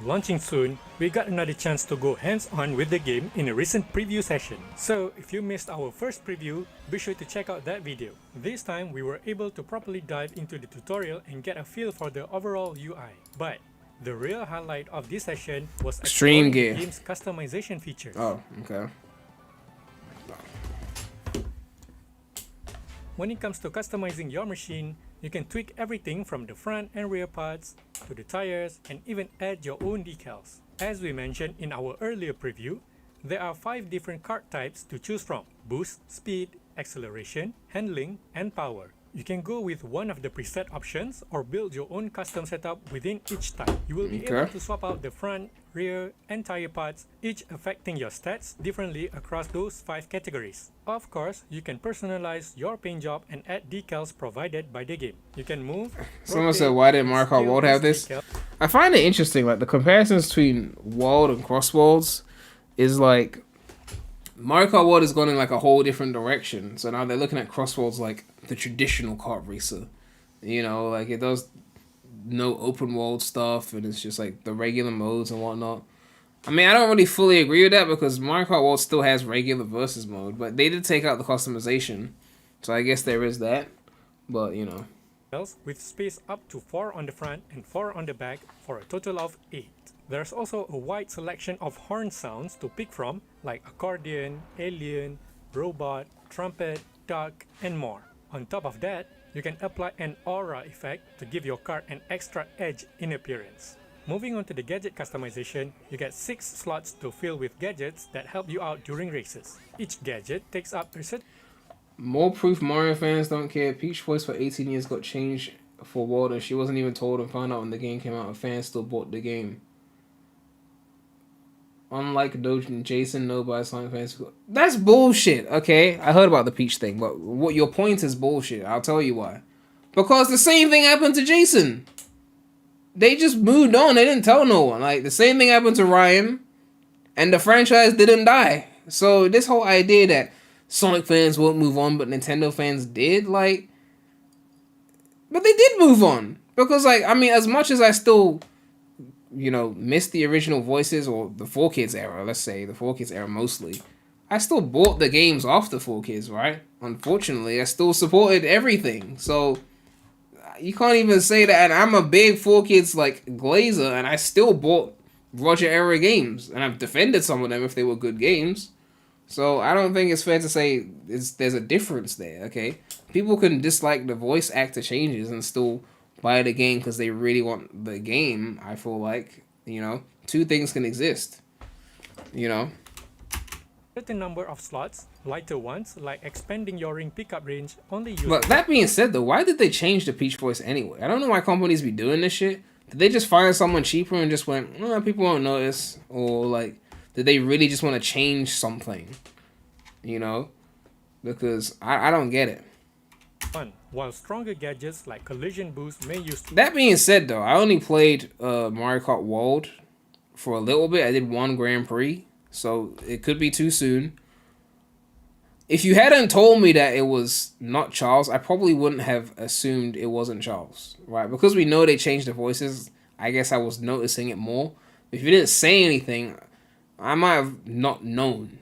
Launching soon, we got another chance to go hands-on with the game in a recent preview session. So if you missed our first preview, be sure to check out that video. This time we were able to properly dive into the tutorial and get a feel for the overall UI. But the real highlight of this session was Extreme exploring gear. the game's customization features. Oh, okay. When it comes to customizing your machine, you can tweak everything from the front and rear parts to the tires and even add your own decals. As we mentioned in our earlier preview, there are 5 different kart types to choose from: boost, speed, acceleration, handling, and power. You can go with one of the preset options or build your own custom setup within each type. You will be able to swap out the front, rear, and tire parts, each affecting your stats differently across those 5 categories. Of course, you can personalize your paint job and add decals provided by the game. You can move. Someone said, why didn't Mario Kart World have this? I find it interesting, like the comparisons between World and Crossworlds is like Mario Kart World has gone in like a whole different direction. So now they're looking at Crossworlds like the traditional kart racer. You know, like it does no open world stuff and it's just like the regular modes and whatnot. I mean, I don't really fully agree with that because Mario Kart World still has regular versus mode, but they did take out the customization. So I guess there is that. But, you know. With space up to 4 on the front and 4 on the back for a total of 8. There's also a wide selection of horn sounds to pick from, like accordion, alien, robot, trumpet, duck, and more. On top of that, you can apply an aura effect to give your car an extra edge in appearance. Moving on to the gadget customization, you get 6 slots to fill with gadgets that help you out during races. Each gadget takes up a set. More proof Mario fans don't care. Peach voice for 18 years got changed for World and she wasn't even told and found out when the game came out and fans still bought the game. Unlike Doge and Jason, nobody Sonic fans. That's bullshit, okay? I heard about the Peach thing, but what your point is bullshit. I'll tell you why. Because the same thing happened to Jason. They just moved on. They didn't tell no one. Like, the same thing happened to Ryan, and the franchise didn't die. So this whole idea that Sonic fans won't move on, but Nintendo fans did, like... But they did move on. Because, like, I mean, as much as I still... you know, missed the original voices or the 4Kids era, let's say, the 4Kids era mostly, I still bought the games off the 4Kids, right? Unfortunately, I still supported everything. So, you can't even say that. And I'm a big 4Kids, like, glazer, and I still bought Roger era games. And I've defended some of them if they were good games. So, I don't think it's fair to say there's a difference there, okay? People can dislike the voice actor changes and still buy the game because they really want the game. I feel like, you know, 2 things can exist, you know. Certain number of slots, lighter ones like expanding your ring pickup range, only use. But that being said though, why did they change the Peach voice anyway? I don't know why companies be doing this shit. Did they just find someone cheaper and just went, people won't notice? Or like, did they really just want to change something, you know? Because I don't get it. While stronger gadgets like collision boost may use. That being said though, I only played Mario Kart World for a little bit. I did 1 Grand Prix, so it could be too soon. if you hadn't told me that it was not Charles, I probably wouldn't have assumed it wasn't Charles, right? Because we know they changed the voices, I guess I was noticing it more. If you didn't say anything, I might have not known.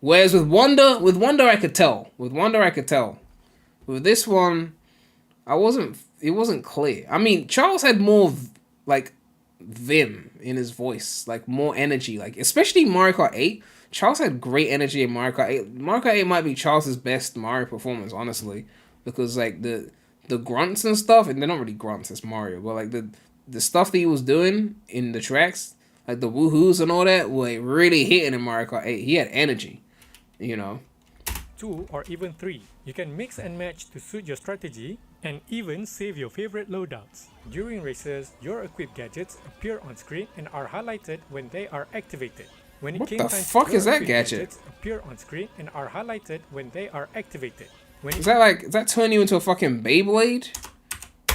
Whereas with Wonder I could tell. With Wonder I could tell. With this one, it wasn't clear. I mean, Charles had more like vim in his voice, like more energy, like especially Mario Kart 8. Charles had great energy in Mario Kart 8. Mario Kart 8 might be Charles' best Mario performance, honestly, because like the grunts and stuff, and they're not really grunts, it's Mario, but like the stuff that he was doing in the tracks, like the woohoos and all that, were like really hitting in Mario Kart 8. He had energy, you know. 2 or even 3. You can mix and match to suit your strategy and even save your favorite loadouts. During races, your equipped gadgets appear on screen and are highlighted when they are activated. When What the fuck is that gadget? Appear on screen and are highlighted when they are activated. Is that turning you into a fucking Beyblade?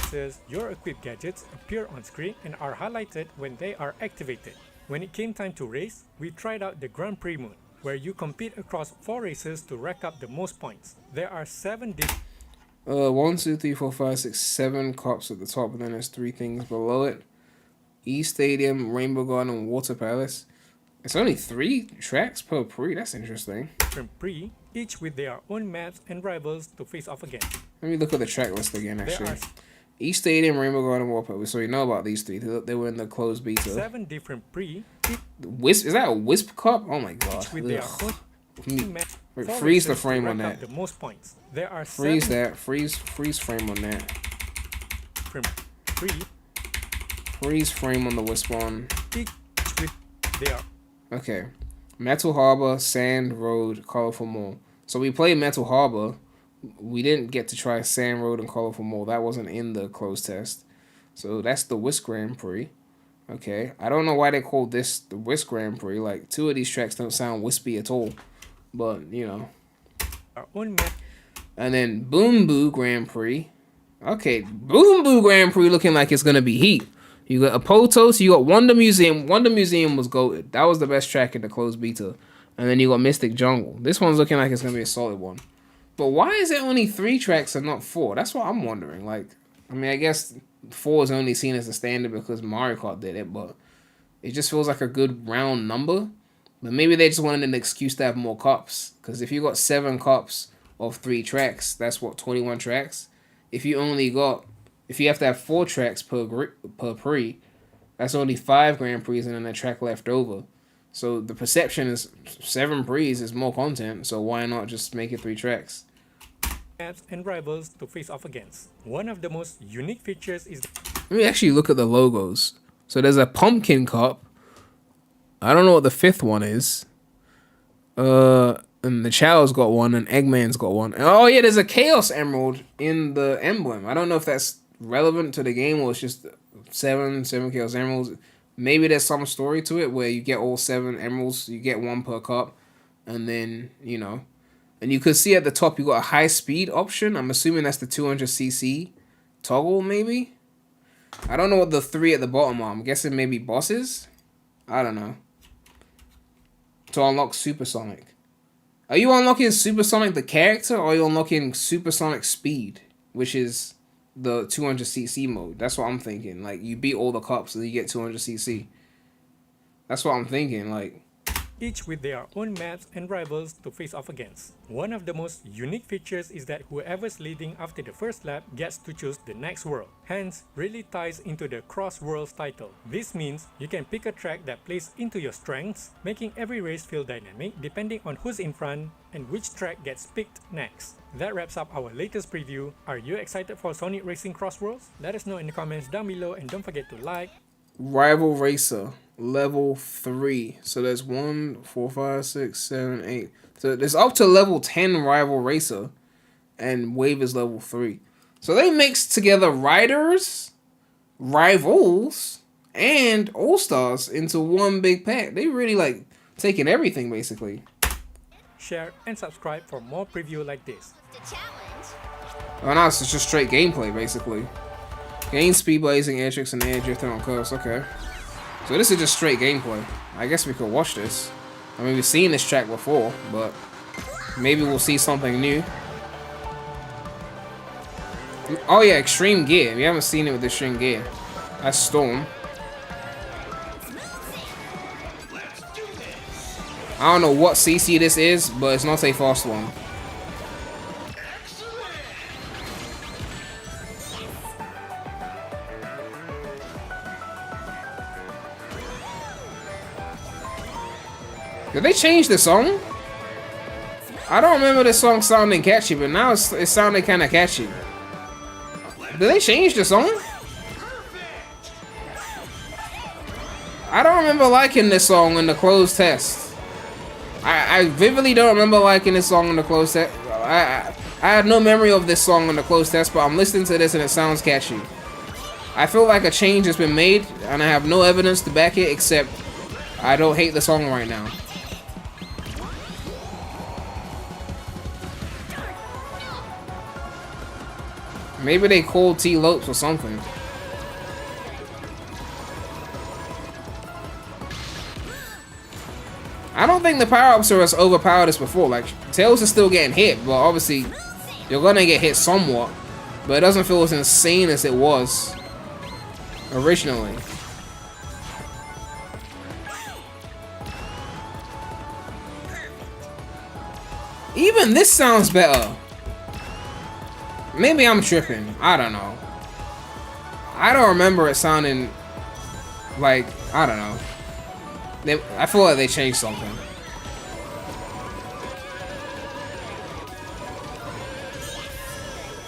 Says your equipped gadgets appear on screen and are highlighted when they are activated. When it came time to race, we tried out the Grand Prix mode, where you compete across 4 races to rack up the most points. There are 7 different 1, 2, 3, 4, 5, 6, 7 cops at the top, and then there's 3 things below it. East Stadium, Rainbow Garden, Water Palace. It's only 3 tracks per Prix. That's interesting. Prix, each with their own maps and rivals to face off against. Let me look at the track list again, actually. East Stadium, Rainbow Garden, Water Palace. So you know about these 3. They were in the closed beta. 7 different Prix. Wisp? Is that a Wisp Cup? Oh my god. Wait, freeze the frame on that. The most points. There are freeze that. Freeze frame on that. Freeze frame on the Wisp one. Okay. Metal Harbor, Sand Road, Colorful Mall. So we played Metal Harbor. We didn't get to try Sand Road and Colorful Mall. That wasn't in the closed test. So that's the Wisp Grand Prix. Okay. I don't know why they called this the Wisp Grand Prix. Like, 2 of these tracks don't sound wispy at all. But, you know. And then Boom Boo Grand Prix. Okay. Boom Boo Grand Prix looking like it's going to be heat. You got Apotos, you got Wonder Museum. Wonder Museum was goated. That was the best track in the closed beta. And then you got Mystic Jungle. This one's looking like it's going to be a solid one. But why is it only 3 tracks and not 4? That's what I'm wondering. Like, I mean, I guess 4 is only seen as a standard because Mario Kart did it, but it just feels like a good round number. But maybe they just wanted an excuse to have more cups. Because if you got 7 cups of 3 tracks, that's what, 21 tracks? If you have to have 4 tracks per Prix, that's only 5 Grand Prix and then a track left over. So the perception is 7 Prix is more content, so why not just make it 3 tracks? Maps and rivals to face off against. One of the most unique features is... Let me actually look at the logos. So there's a Pumpkin Cup. I don't know what the 5th one is. And the Chow's got one, and Eggman's got one. And, oh yeah, there's a Chaos Emerald in the emblem. I don't know if that's relevant to the game or it's just 7 Chaos Emeralds. Maybe there's some story to it where you get all 7 emeralds, you get 1 per cup, and then, you know. And you could see at the top you got a high speed option. I'm assuming that's the 200cc toggle, maybe? I don't know what the 3 at the bottom are. I'm guessing maybe bosses? I don't know. To unlock Supersonic. Are you unlocking Supersonic the character, or are you unlocking Supersonic Speed, which is the 200cc mode? That's what I'm thinking. Like, you beat all the cups and you get 200cc. That's what I'm thinking, like... Each with their own maps and rivals to face off against. One of the most unique features is that whoever's leading after the first lap gets to choose the next world. Hence, really ties into the Crossworlds title. This means you can pick a track that plays into your strengths, making every race feel dynamic depending on who's in front and which track gets picked next. That wraps up our latest preview. Are you excited for Sonic Racing Crossworlds? Let us know in the comments down below and don't forget to like. Rival Racer, level 3. So there's 1, 4, 5, 6, 7, 8. So there's up to level 10 Rival Racer, and Wave is level 3. So they mixed together riders, rivals, and all-stars into one big pack. They really like taking everything basically. Share and subscribe for more preview like this. Oh, now it's just straight gameplay basically. Gain speed blazing, air tricks, and air drifting on curves. Okay. So this is just straight gameplay. I guess we could watch this. I mean, we've seen this track before, but Maybe we'll see something new. Oh yeah, Extreme Gear. We haven't seen it with Extreme Gear. That's Storm. I don't know what CC this is, but it's not a fast one. Did they change the song? I don't remember this song sounding catchy, but now it sounded kind of catchy. Did they change the song? I don't remember liking this song in the closed test. I vividly don't remember liking this song in the closed test. I had no memory of this song in the closed test, but I'm listening to this and it sounds catchy. I feel like a change has been made, and I have no evidence to back it except I don't hate the song right now. Maybe they called T Lopes or something. I don't think the power-ups are as overpowered as before. Like, Tails is still getting hit, but obviously you're gonna get hit somewhat. But it doesn't feel as insane as it was originally. Even this sounds better. Maybe I'm tripping. I don't know. I don't remember it sounding like, I don't know. I feel like they changed something.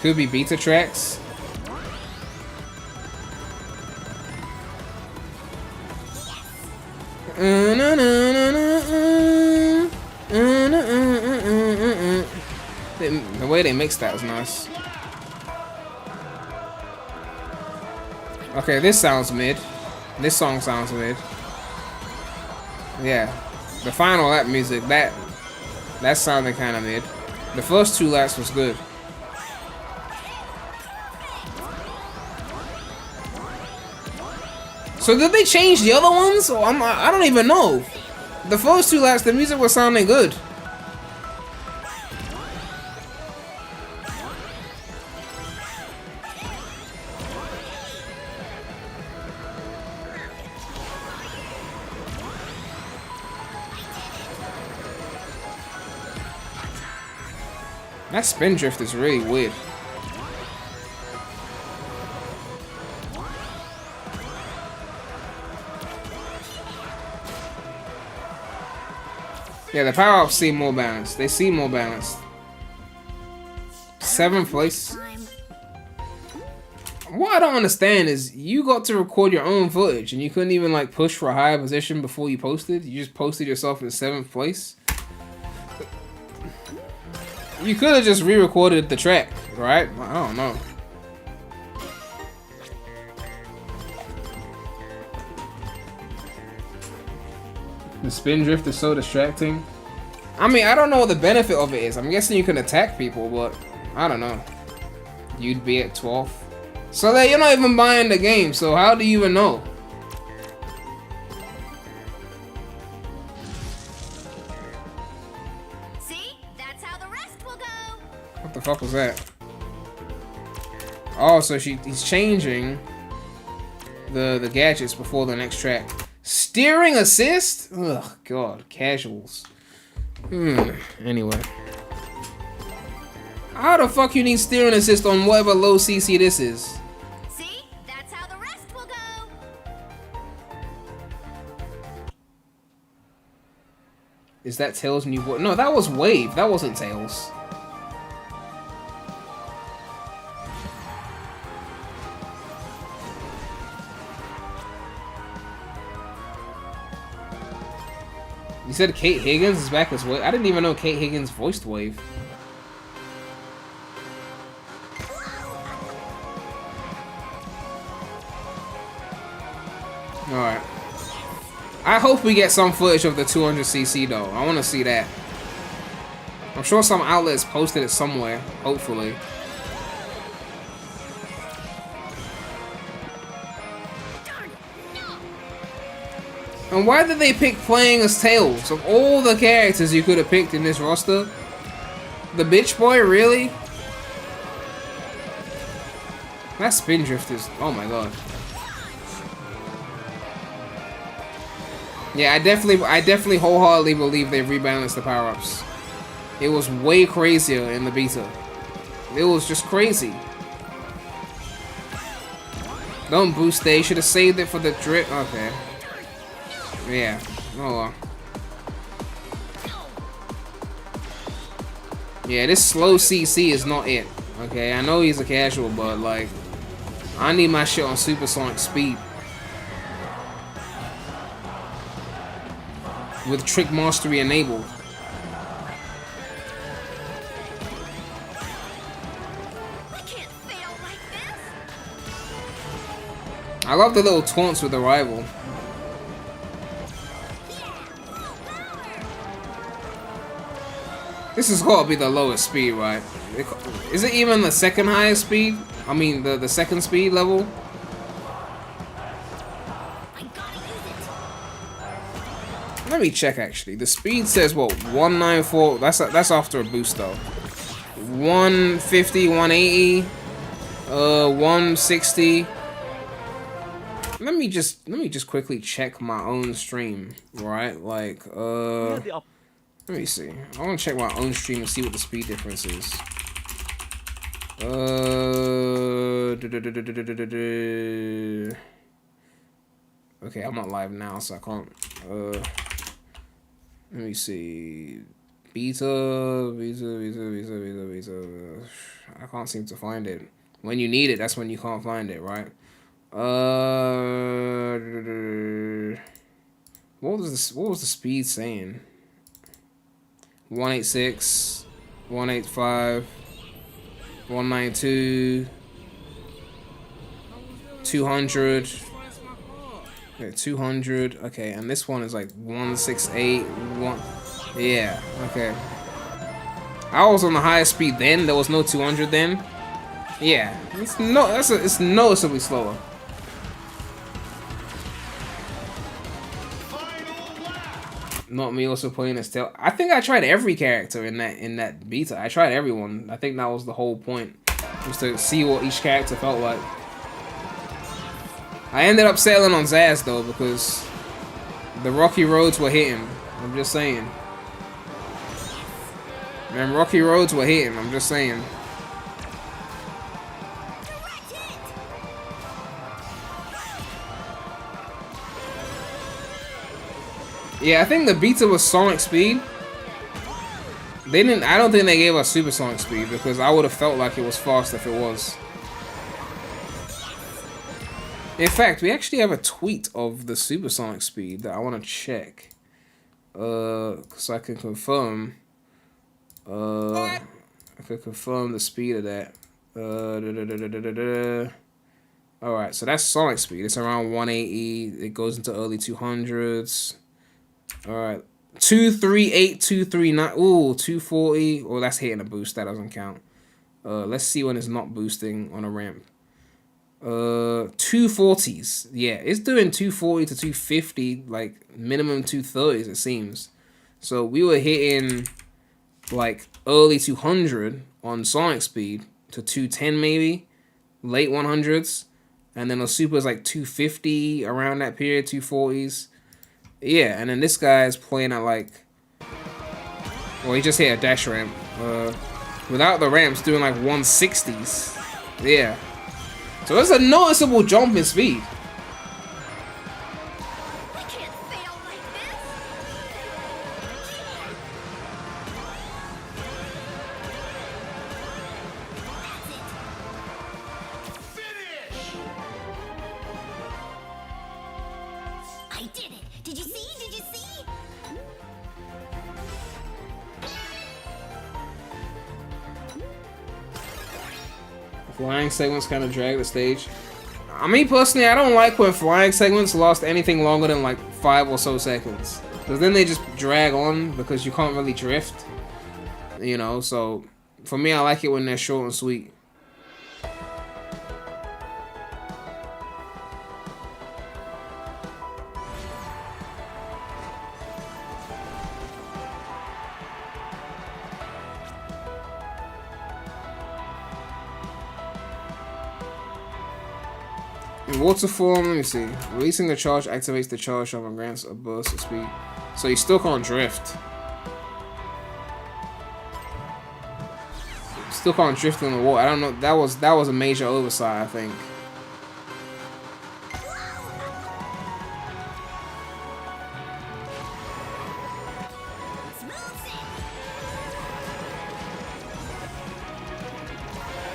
Could be beta tracks. The way they mixed that was nice. Okay, this sounds mid. This song sounds mid. Yeah, the final lap music, that sounded kind of mid. The first two laps was good. So did they change the other ones? Or I don't even know. The first two laps, the music was sounding good. That spin drift is really weird. Yeah, the power-ups seem more balanced. They seem more balanced. 7th place. What I don't understand is you got to record your own footage and you couldn't even like push for a higher position before you posted. You just posted yourself in 7th place. You could have just re-recorded the track, right? I don't know. The spin drift is so distracting. I mean, I don't know what the benefit of it is. I'm guessing you can attack people, but I don't know. You'd be at 12th. So that you're not even buying the game, so how do you even know? What the fuck was that? Oh, so he's changing the gadgets before the next track. Steering assist? Ugh, God, casuals. Anyway. How the fuck you need steering assist on whatever low CC this is? See? That's how the rest will go. Is that Tails' new voice? No, that was Wave. That wasn't Tails. You said Kate Higgins is back as Wave? I didn't even know Kate Higgins voiced Wave. Alright. I hope we get some footage of the 200cc though. I want to see that. I'm sure some outlets posted it somewhere, hopefully. And why did they pick playing as Tails? Of all the characters you could have picked in this roster, The bitch boy, really? That spin drift is, oh my god. Yeah, I definitely wholeheartedly believe they rebalanced the power-ups. It was way crazier in the beta. It was just crazy. Don't boost it, you should have saved it for the drip. Okay. Yeah. Oh well. Yeah, this slow CC is not it. Okay, I know he's a casual, but like, I need my shit on supersonic speed. With trick mastery enabled. I love the little taunts with the rival. This has got to be the lowest speed, right? Is it even the second highest speed? I mean, the second speed level? Let me check actually. The speed says what? 194. That's after a boost though. 150, 180, 160. Let me just quickly check my own stream, right? Like, let me see. I want to check my own stream and see what the speed difference is. Okay, I'm not live now, so I can't. Let me see. Beta. I can't seem to find it. When you need it, that's when you can't find it, right? What was the speed saying? 186, 185, 192, 200. Okay, 200. Okay, and this one is like 168. Yeah. Okay. I was on the highest speed then. There was no 200 then. Yeah. It's noticeably slower. Not me also playing as tail. I think I tried every character in that beta. I tried everyone. I think that was the whole point, was to see what each character felt like. I ended up settling on Zaz though because the rocky roads were hitting. I'm just saying. Man, rocky roads were hitting. I'm just saying. Yeah, I think the beta was sonic speed. They didn't. I don't think they gave us supersonic speed because I would have felt like it was fast if it was. In fact, we actually have a tweet of the supersonic speed that I want to check. So I can confirm. I can confirm the speed of that. Alright, so that's sonic speed. It's around 180. It goes into early 200s. Alright. 238, 239. Ooh, 240. Oh, that's hitting a boost. That doesn't count. Let's see when it's not boosting on a ramp. 240s. Yeah, it's doing 240 to 250, like minimum 230s it seems. So we were hitting like early 200 on sonic speed to 210 maybe, late 100s, and then the super's like 250 around that period, 240s. Yeah, and then this guy is playing at like, well, he just hit a dash ramp. Without the ramps, doing like 160s. Yeah. So it's a noticeable jump in speed. I did it! Did you see? Did you see? Flying segments kind of drag the stage. I mean, personally, I don't like when flying segments last anything longer than like 5 or so seconds. Because then they just drag on because you can't really drift. You know, so for me, I like it when they're short and sweet. In water form, let me see. Releasing the charge activates the charge shot and grants a burst of speed. So you still can't drift. Still can't drift in the water. I don't know. That was a major oversight, I think.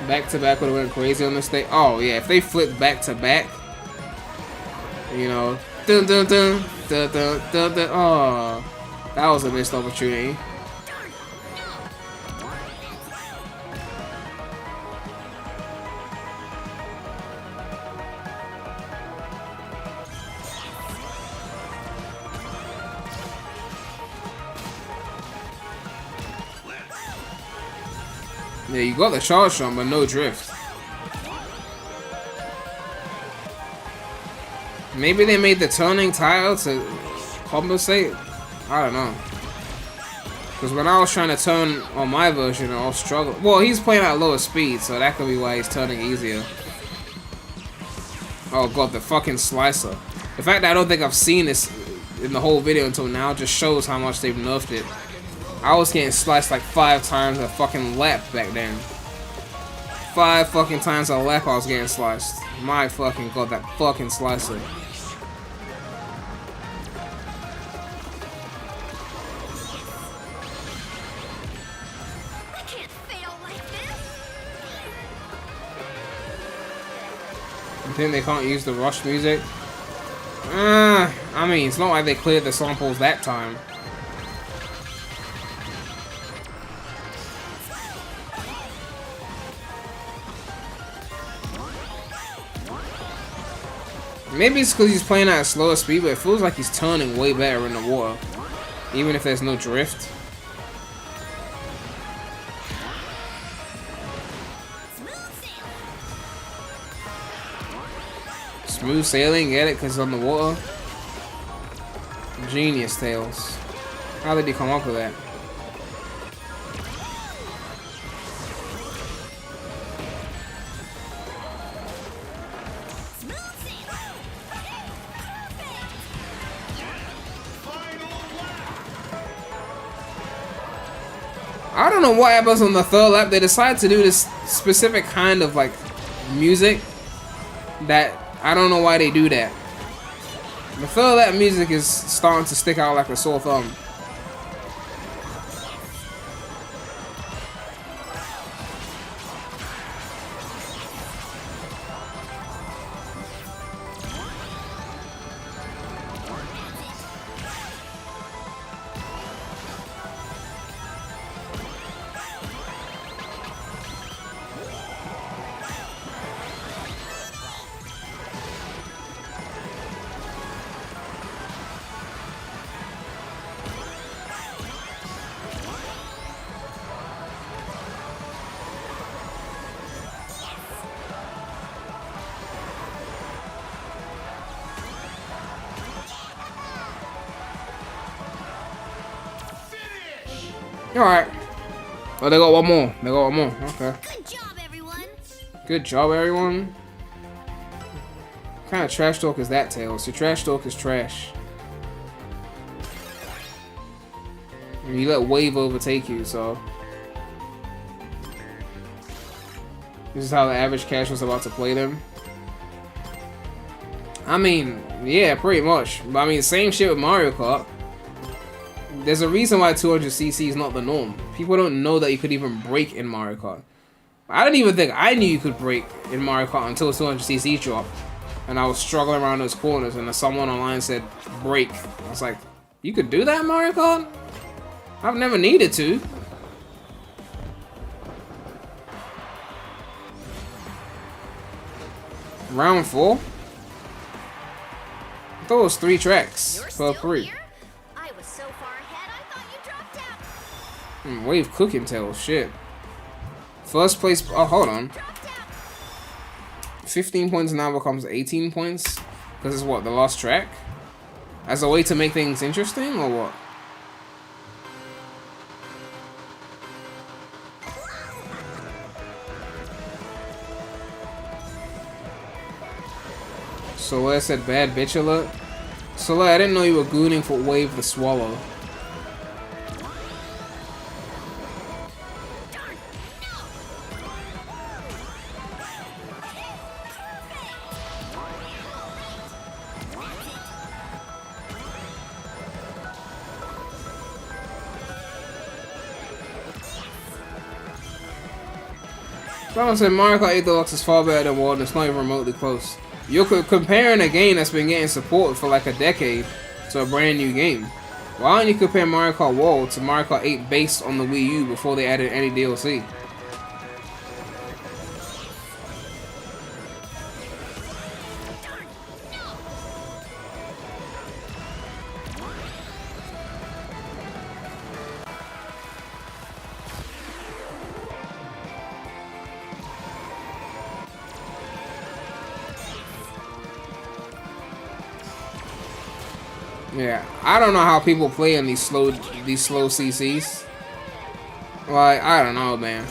Back to back would have went crazy on this stage. Oh yeah, if they flipped back to back, you know, dun dun dun dun dun dun dun. Oh, that was a missed opportunity. Yeah, you got the charge shot, but no drift. Maybe they made the turning tile to compensate? I don't know. Because when I was trying to turn on my version, I was struggling. Well, he's playing at lower speed, so that could be why he's turning easier. Oh god, the fucking slicer. The fact that I don't think I've seen this in the whole video until now just shows how much they've nerfed it. I was getting sliced like 5 times a fucking lap back then. 5 fucking times a lap I was getting sliced. My fucking god, that fucking slicer. I can't fail like this. You think they can't use the rush music? I mean, it's not like they cleared the samples that time. Maybe it's because he's playing at a slower speed, but it feels like he's turning way better in the water, even if there's no drift. Smooth sailing, get it? Because it's on the water. Genius, Tails. How did he come up with that? I don't know what happens on the 3rd lap. They decided to do this specific kind of like music that I don't know why they do that. The 3rd lap music is starting to stick out like a sore thumb. Alright. Oh, they got one more. They got one more. Okay. Good job, everyone. Good job, everyone. What kind of trash talk is that, Tails? Your trash talk is trash. And you let Wave overtake you, so. This is how the average casual's about to play them. I mean, yeah, pretty much. But I mean, same shit with Mario Kart. There's a reason why 200cc is not the norm. People don't know that you could even brake in Mario Kart. I didn't even think I knew you could brake in Mario Kart until 200cc dropped. And I was struggling around those corners and someone online said, brake. I was like, you could do that in Mario Kart? I've never needed to. Round 4? I thought it was 3 tracks per 3. I was so far ahead, I thought you dropped out. Wave cooking Tails, shit. First place, oh hold on. 15 points now becomes 18 points. Because it's what, the last track? As a way to make things interesting, or what? Soler said bad bitch alert. Soler, I didn't know you were gooning for Wave the Swallow. Someone said Mario Kart 8 Deluxe is far better than World, and it's not even remotely close. You're comparing a game that's been getting support for like a decade to a brand new game. Why don't you compare Mario Kart World to Mario Kart 8 based on the Wii U before they added any DLC? Yeah, I don't know how people play in these slow CCs. Like, I don't know, man.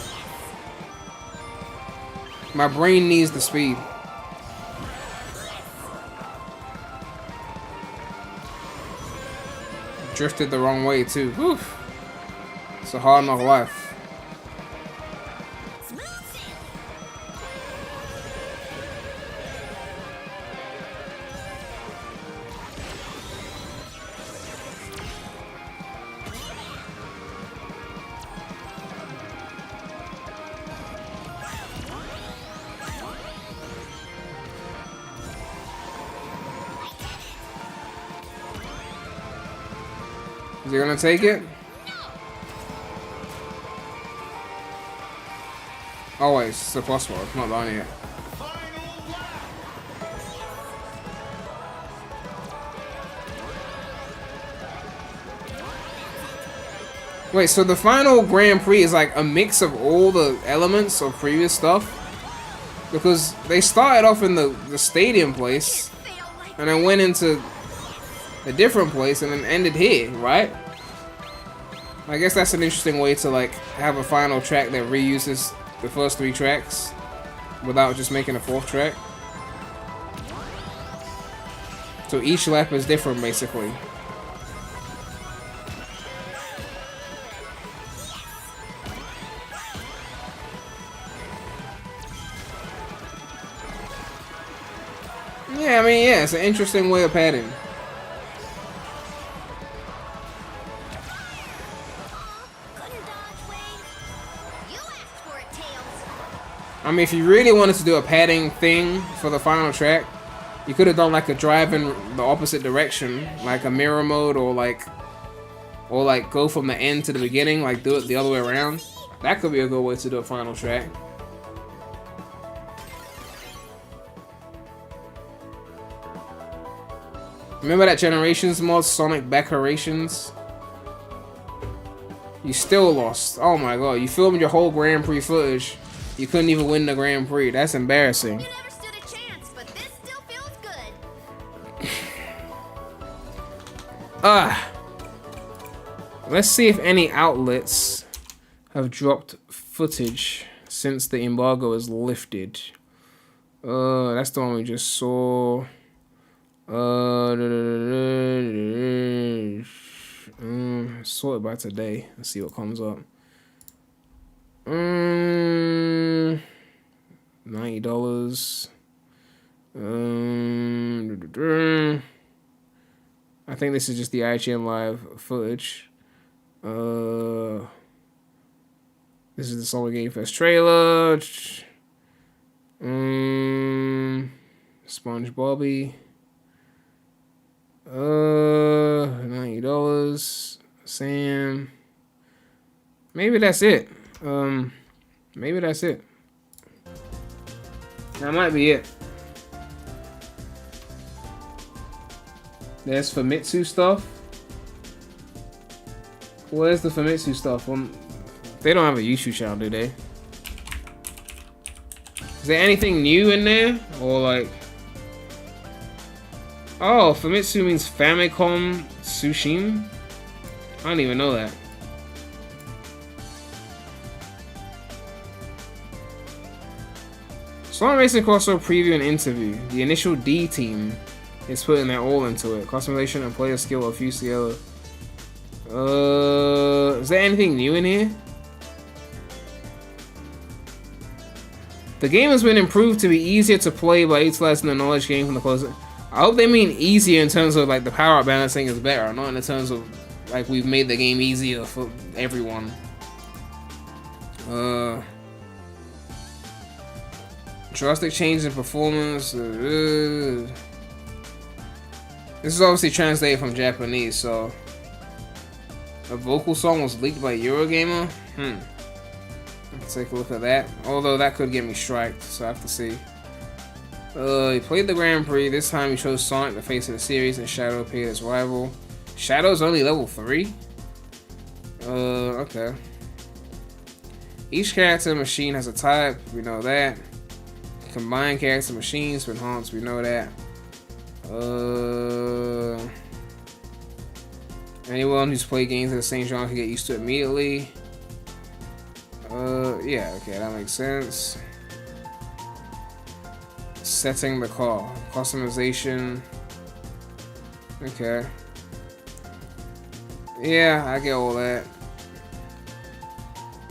My brain needs the speed. Drifted the wrong way too. Whew. It's a hard knock life. Is he gonna take it? Oh wait, it's the crossword. It's not done yet. Wait, so the final Grand Prix is like a mix of all the elements of previous stuff? Because they started off in the stadium place and then went into a different place and then ended here, right? I guess that's an interesting way to like have a final track that reuses the first 3 tracks without just making a 4th track. So each lap is different basically. Yeah, I mean, yeah, it's an interesting way of padding. I mean, if you really wanted to do a padding thing for the final track, you could have done like a drive in the opposite direction, like a mirror mode, or like go from the end to the beginning, like do it the other way around. That could be a good way to do a final track. Remember that Generations mod, Sonic Backrations? You still lost. Oh my god, you filmed your whole Grand Prix footage. You couldn't even win the Grand Prix. That's embarrassing. You never stood a chance, but this still feels good. Let's see if any outlets have dropped footage since the embargo is lifted. That's the one we just saw. Sort it by today. Let's see what comes up. $90. I think this is just the IGN live footage. This is the Summer Game Fest trailer. SpongeBobby. $90. Sam. Maybe that's it. Maybe that's it. That might be it. There's Famitsu stuff. Where's the Famitsu stuff? They don't have a YouTube channel, do they? Is there anything new in there? Or like... Oh, Famitsu means Famicom Tsushima? I don't even know that. Smart Racing Crossworld preview and interview. The initial D team is putting their all into it. Customization and player skill are fused together. Is there anything new in here? The game has been improved to be easier to play by utilizing the knowledge gained from the closer. I hope they mean easier in terms of like the power balancing is better, not in the terms of like we've made the game easier for everyone. Drastic change in performance. This is obviously translated from Japanese, so a vocal song was leaked by Eurogamer. Let's take a look at that. Although that could get me striked, so I have to see. He played the Grand Prix. This time he chose Sonic, the face of the series, and Shadow appeared as rival. Shadow's only level 3? Okay. Each character machine has a type, we know that. Combined character machines for enhance, we know that. Anyone who's played games of the same genre can get used to it immediately. Yeah, okay, that makes sense. Setting the car. Customization. Okay. Yeah, I get all that.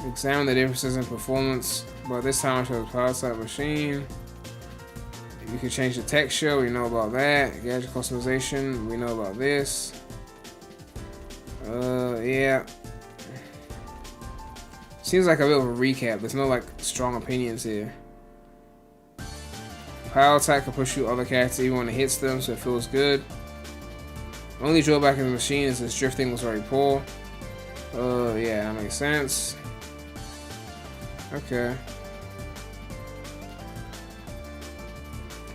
Examine the differences in performance, but this time I chose power type machine. You can change the texture, we know about that. Gadget customization, we know about this. Yeah. Seems like a bit of a recap. There's no like strong opinions here. Power attack can push through other characters even when it hits them, so it feels good. Only drawback in the machine is its drifting was very poor. Yeah, that makes sense. Okay.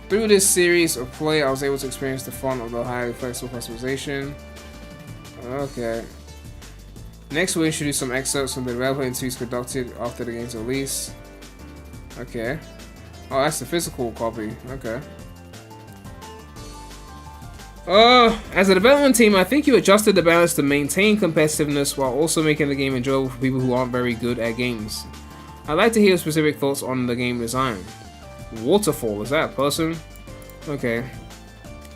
Through this series of play, I was able to experience the fun of the highly flexible customization. Okay. Next, we'll introduce some excerpts from the developer interviews conducted after the game's release. Okay. Oh, that's the physical copy. Okay. As a development team, I think you adjusted the balance to maintain competitiveness while also making the game enjoyable for people who aren't very good at games. I'd like to hear specific thoughts on the game design. Waterfall, is that a person? Okay.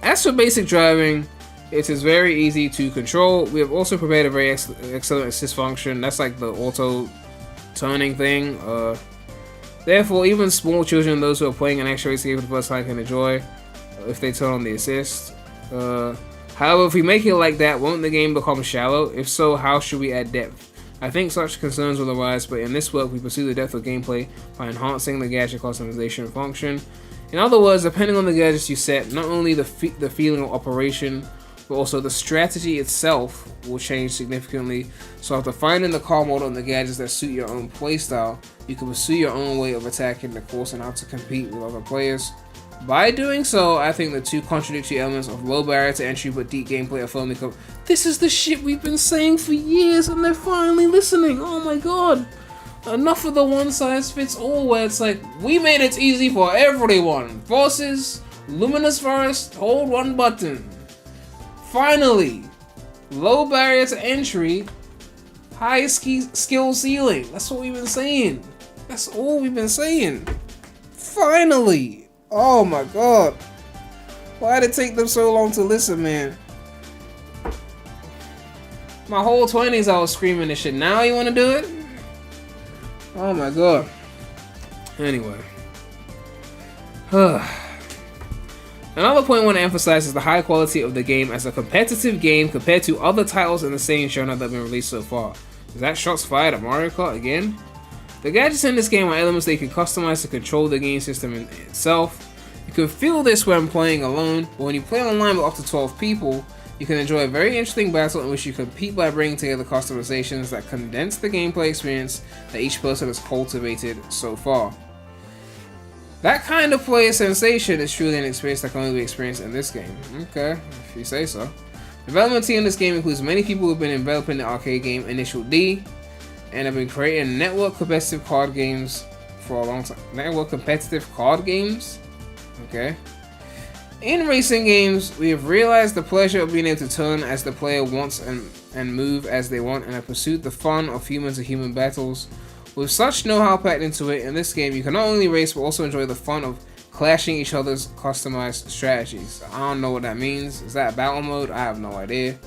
As for basic driving, it is very easy to control. We have also prepared a very excellent assist function. That's like the auto turning thing. Therefore, even small children, those who are playing an actual race game for the first time, can enjoy if they turn on the assist. However, if we make it like that, won't the game become shallow? If so, how should we add depth? I think such concerns will arise, but in this work, we pursue the depth of gameplay by enhancing the gadget customization function. In other words, depending on the gadgets you set, not only the feeling of operation, but also the strategy itself will change significantly. So after finding the car model and the gadgets that suit your own playstyle, you can pursue your own way of attacking the course and how to compete with other players. By doing so, I think the two contradictory elements of low barrier to entry but deep gameplay are firmly covered. This is the shit we've been saying for years and they're finally listening. Oh my god. Enough of the one size fits all where it's like, we made it easy for everyone. Bosses, Luminous Forest, hold one button. Finally, low barrier to entry, high skill ceiling. That's what we've been saying. That's all we've been saying. Finally. Oh my god. Why did it take them so long to listen, man? My whole 20s I was screaming this shit. Now you want to do it? Oh my god. Anyway. Another point I want to emphasize is the high quality of the game as a competitive game compared to other titles in the same genre that have been released so far. Is that shots fired at Mario Kart again? The gadgets in this game are elements that you can customize to control the game system in itself. You can feel this when playing alone, but when you play online with up to 12 people, you can enjoy a very interesting battle in which you compete by bringing together customizations that condense the gameplay experience that each person has cultivated so far. That kind of player sensation is truly an experience that can only be experienced in this game. Okay, if you say so. The development team in this game includes many people who have been developing the arcade game Initial D, and have been creating network competitive card games for a long time. Network competitive card games? Okay. In racing games, we have realized the pleasure of being able to turn as the player wants and move as they want, and have pursued the fun of human-to-human battles. With such know-how packed into it, in this game you can not only race but also enjoy the fun of clashing each other's customized strategies. I don't know what that means. Is that battle mode? I have no idea.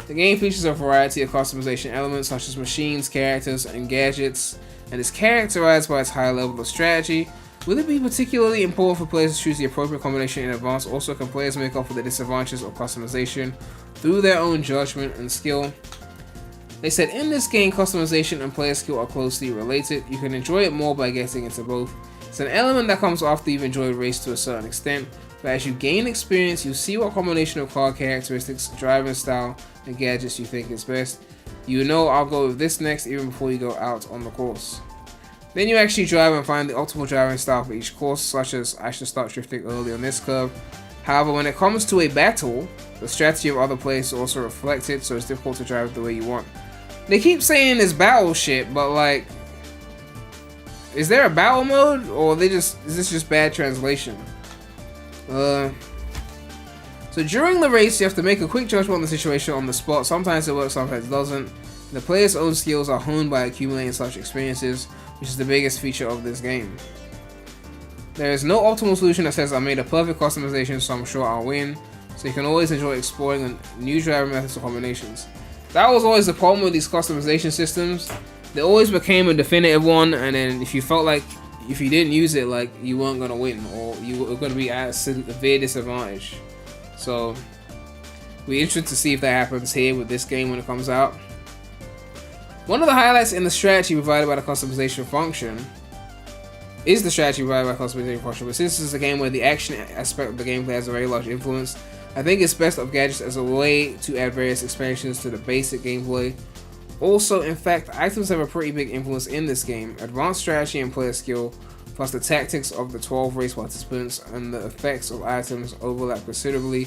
The game features a variety of customization elements such as machines, characters, and gadgets, and is characterized by its high level of strategy. Will it be particularly important for players to choose the appropriate combination in advance? Also, can players make up for the disadvantages of customization through their own judgment and skill? They said in this game, customization and player skill are closely related. You can enjoy it more by getting into both. It's an element that comes after you've enjoyed race to a certain extent, but as you gain experience, you'll see what combination of car characteristics, driving style, and gadgets you think is best. You know I'll go with this next even before you go out on the course. Then you actually drive and find the optimal driving style for each course, such as I should start drifting early on this curve. However, when it comes to a battle, the strategy of other players is also reflected, so it's difficult to drive the way you want. They keep saying it's battle shit, but like, is there a battle mode, or is this just bad translation? So during the race, you have to make a quick judgment on the situation on the spot. Sometimes it works, sometimes it doesn't. The player's own skills are honed by accumulating such experiences, which is the biggest feature of this game. There is no optimal solution that says I made a perfect customization, so I'm sure I'll win. So you can always enjoy exploring the new driving methods or combinations. That was always the problem with these customization systems. They always became a definitive one, and then if you felt like if you didn't use it, like you weren't gonna win, or you were gonna be at a severe disadvantage. So we're interested to see if that happens here with this game when it comes out. One of the highlights in the strategy provided by the customization function is the strategy provided by the customization function, but since this is a game where the action aspect of the gameplay has a very large influence, I think it's best of gadgets as a way to add various expansions to the basic gameplay. Also, in fact, items have a pretty big influence in this game. Advanced strategy and player skill, plus the tactics of the 12 race participants and the effects of items overlap considerably,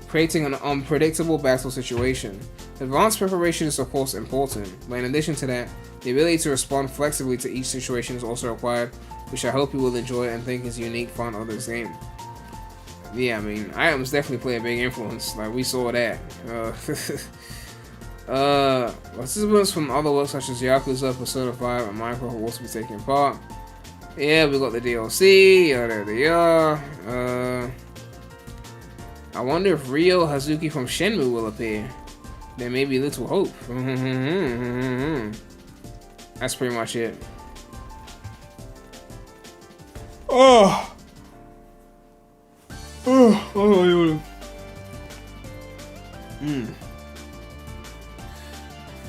creating an unpredictable battle situation. Advanced preparation is of course important, but in addition to that, the ability to respond flexibly to each situation is also required, which I hope you will enjoy and think is unique fun of this game. Yeah, I mean, items definitely play a big influence, like we saw that. Participants from other works such as Yakuza, Persona 5, and Minecraft will also be taking part. Yeah, we got the DLC, there they are. I wonder if Ryo Hazuki from Shenmue will appear. There may be little hope. That's pretty much it. Oh!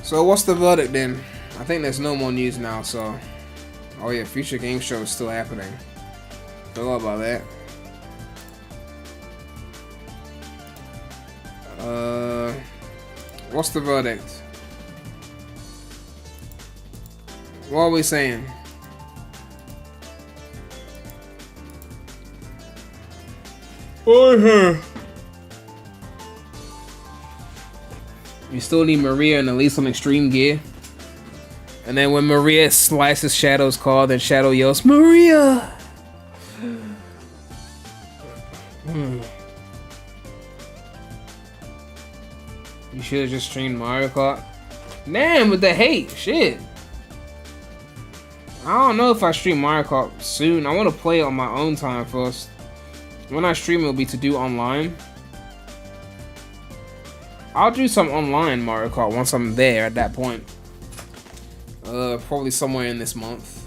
So what's the verdict then? I think there's no more news now, so... Oh yeah, future game show is still happening. Forgot about that. What's the verdict? What are we saying? You still need Maria and at least some extreme gear. And then when Maria slices Shadow's car, then Shadow yells, Maria! You should have just streamed Mario Kart. Damn, with the hate, shit. I don't know if I stream Mario Kart soon. I want to play it on my own time first. When I stream, it'll be to do online. I'll do some online Mario Kart once I'm there at that point. Probably somewhere in this month.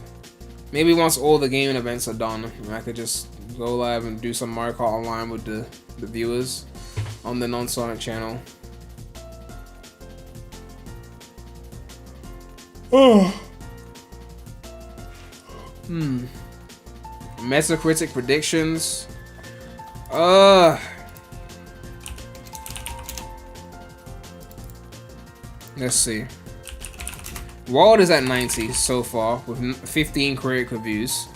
Maybe once all the gaming events are done, I could just go live and do some Mario Kart online with the viewers on the non-Sonic channel. Metacritic predictions. Let's see. World is at 90 so far with 15 critic reviews.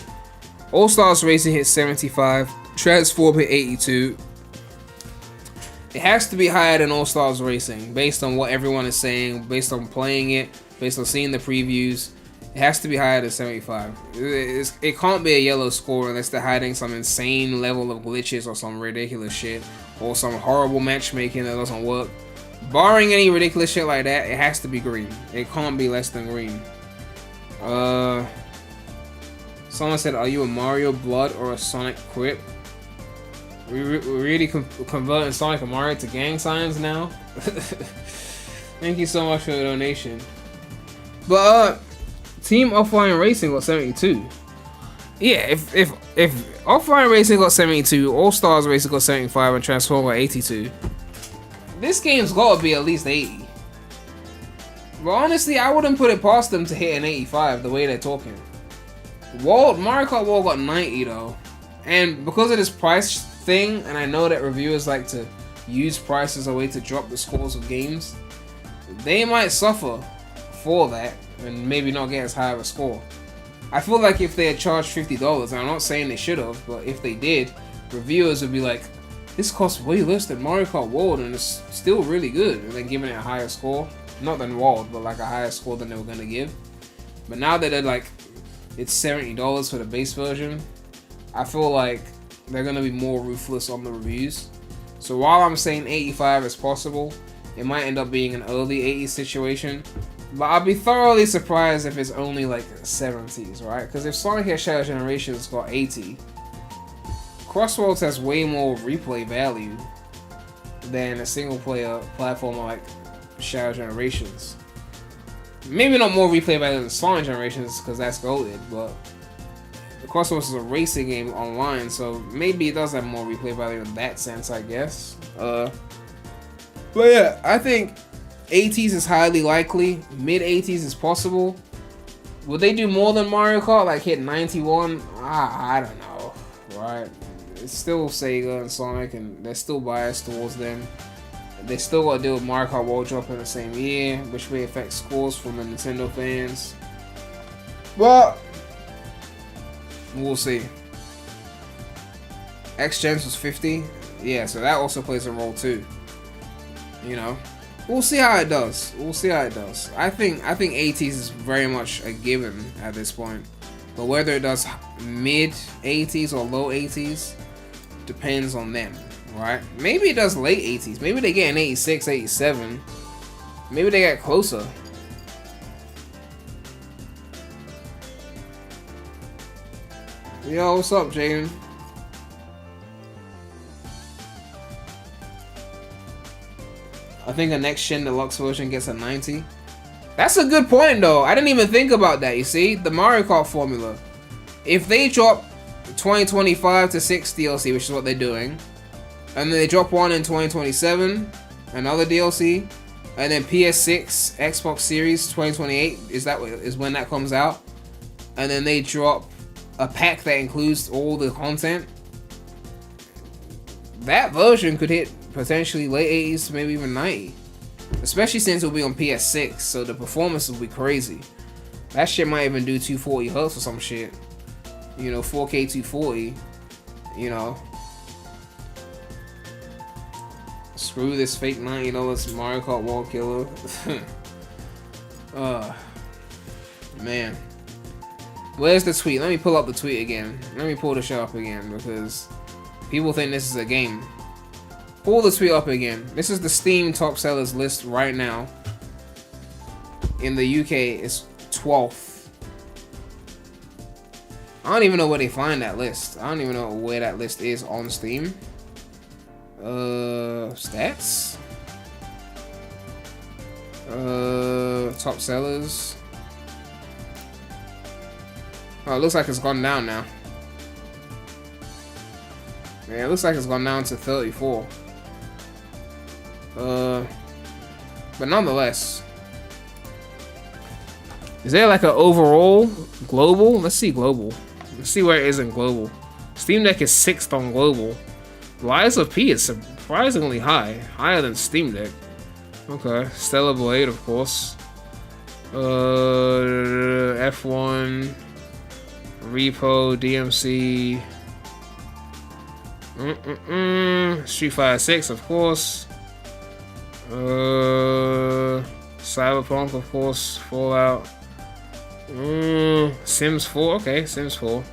All Stars Racing hit 75. Transform hit 82. It has to be higher than All Stars Racing based on what everyone is saying, based on playing it, based on seeing the previews. It has to be higher than 75. It can't be a yellow score unless they're hiding some insane level of glitches or some ridiculous shit or some horrible matchmaking that doesn't work. Barring any ridiculous shit like that, it has to be green. It can't be less than green. Someone said, "Are you a Mario Blood or a Sonic Quip?" We're really converting Sonic and Mario to gang signs now. Thank you so much for the donation. But Team Offline Racing got 72. Yeah, if Offline Racing got 72, All Stars Racing got 75, and Transform got 82, this game's gotta be at least 80. But honestly, I wouldn't put it past them to hit an 85 the way they're talking. Mario Kart World got 90 though, and because of this price thing, and I know that reviewers like to use price as a way to drop the scores of games, they might suffer for that and maybe not get as high of a score. I feel like if they had charged $50, and I'm not saying they should have, but if they did, reviewers would be like, this costs way less than Mario Kart World and it's still really good, and then giving it a higher score. Not than World, but like a higher score than they were gonna give. But now that they're like, it's $70 for the base version, I feel like they're gonna be more ruthless on the reviews. So while I'm saying 85 is possible, it might end up being an early 80s situation. But I'll be thoroughly surprised if it's only like 70s, right? Because if Sonic Head Shadow Generations got 80, Crossworlds has way more replay value than a single player platformer like Shadow Generations. Maybe not more replay value than Sonic Generations because that's goated, but the Crossworlds is a racing game online, so maybe it does have more replay value in that sense, I guess. But yeah, I think 80s is highly likely. Mid 80s is possible. Would they do more than Mario Kart, like hit 91? I don't know, right? It's still Sega and Sonic, and they're still biased towards them. They still got to deal with Mario Kart World dropping in the same year, which may affect scores from the Nintendo fans. But we'll see. X-Gens was 50. Yeah, so that also plays a role too. You know, we'll see how it does. We'll see how it does. I think 80s is very much a given at this point. But whether it does mid 80s or low 80s depends on them. Right? Maybe it does late 80s. Maybe they get an 86, 87. Maybe they get closer. Yo, what's up, Jaden? I think the next Gen Deluxe version gets a 90. That's a good point, though. I didn't even think about that, you see? The Mario Kart formula. If they drop 2025 to 6 DLC, which is what they're doing, and then they drop one in 2027, another DLC, and then PS6, Xbox Series 2028 is when that comes out, and then they drop a pack that includes all the content. That version could hit potentially late 80s, maybe even 90, especially since it'll be on PS6, so the performance will be crazy. That shit might even do 240 Hz or some shit, you know, 4K 240, you know. Screw this fake $90 Mario Kart World killer. Man. Where's the tweet? Let me pull up the tweet again. Let me pull the show up again because people think this is a game. Pull the tweet up again. This is the Steam top sellers list right now. In the UK, it's 12th. I don't even know where they find that list. I don't even know where that list is on Steam. Stats? Top sellers. Oh, it looks like it's gone down now. Yeah, it looks like it's gone down to 34. But nonetheless. Is there like an overall global? Let's see global. Let's see where it is in global. Steam Deck is 6th on global. Lies of P is surprisingly high. Higher than Steam Deck. Okay. Stellar Blade, of course. F1. Repo, DMC. Street Fighter 6, of course. Cyberpunk, of course. Fallout. Sims 4, okay, Sims 4.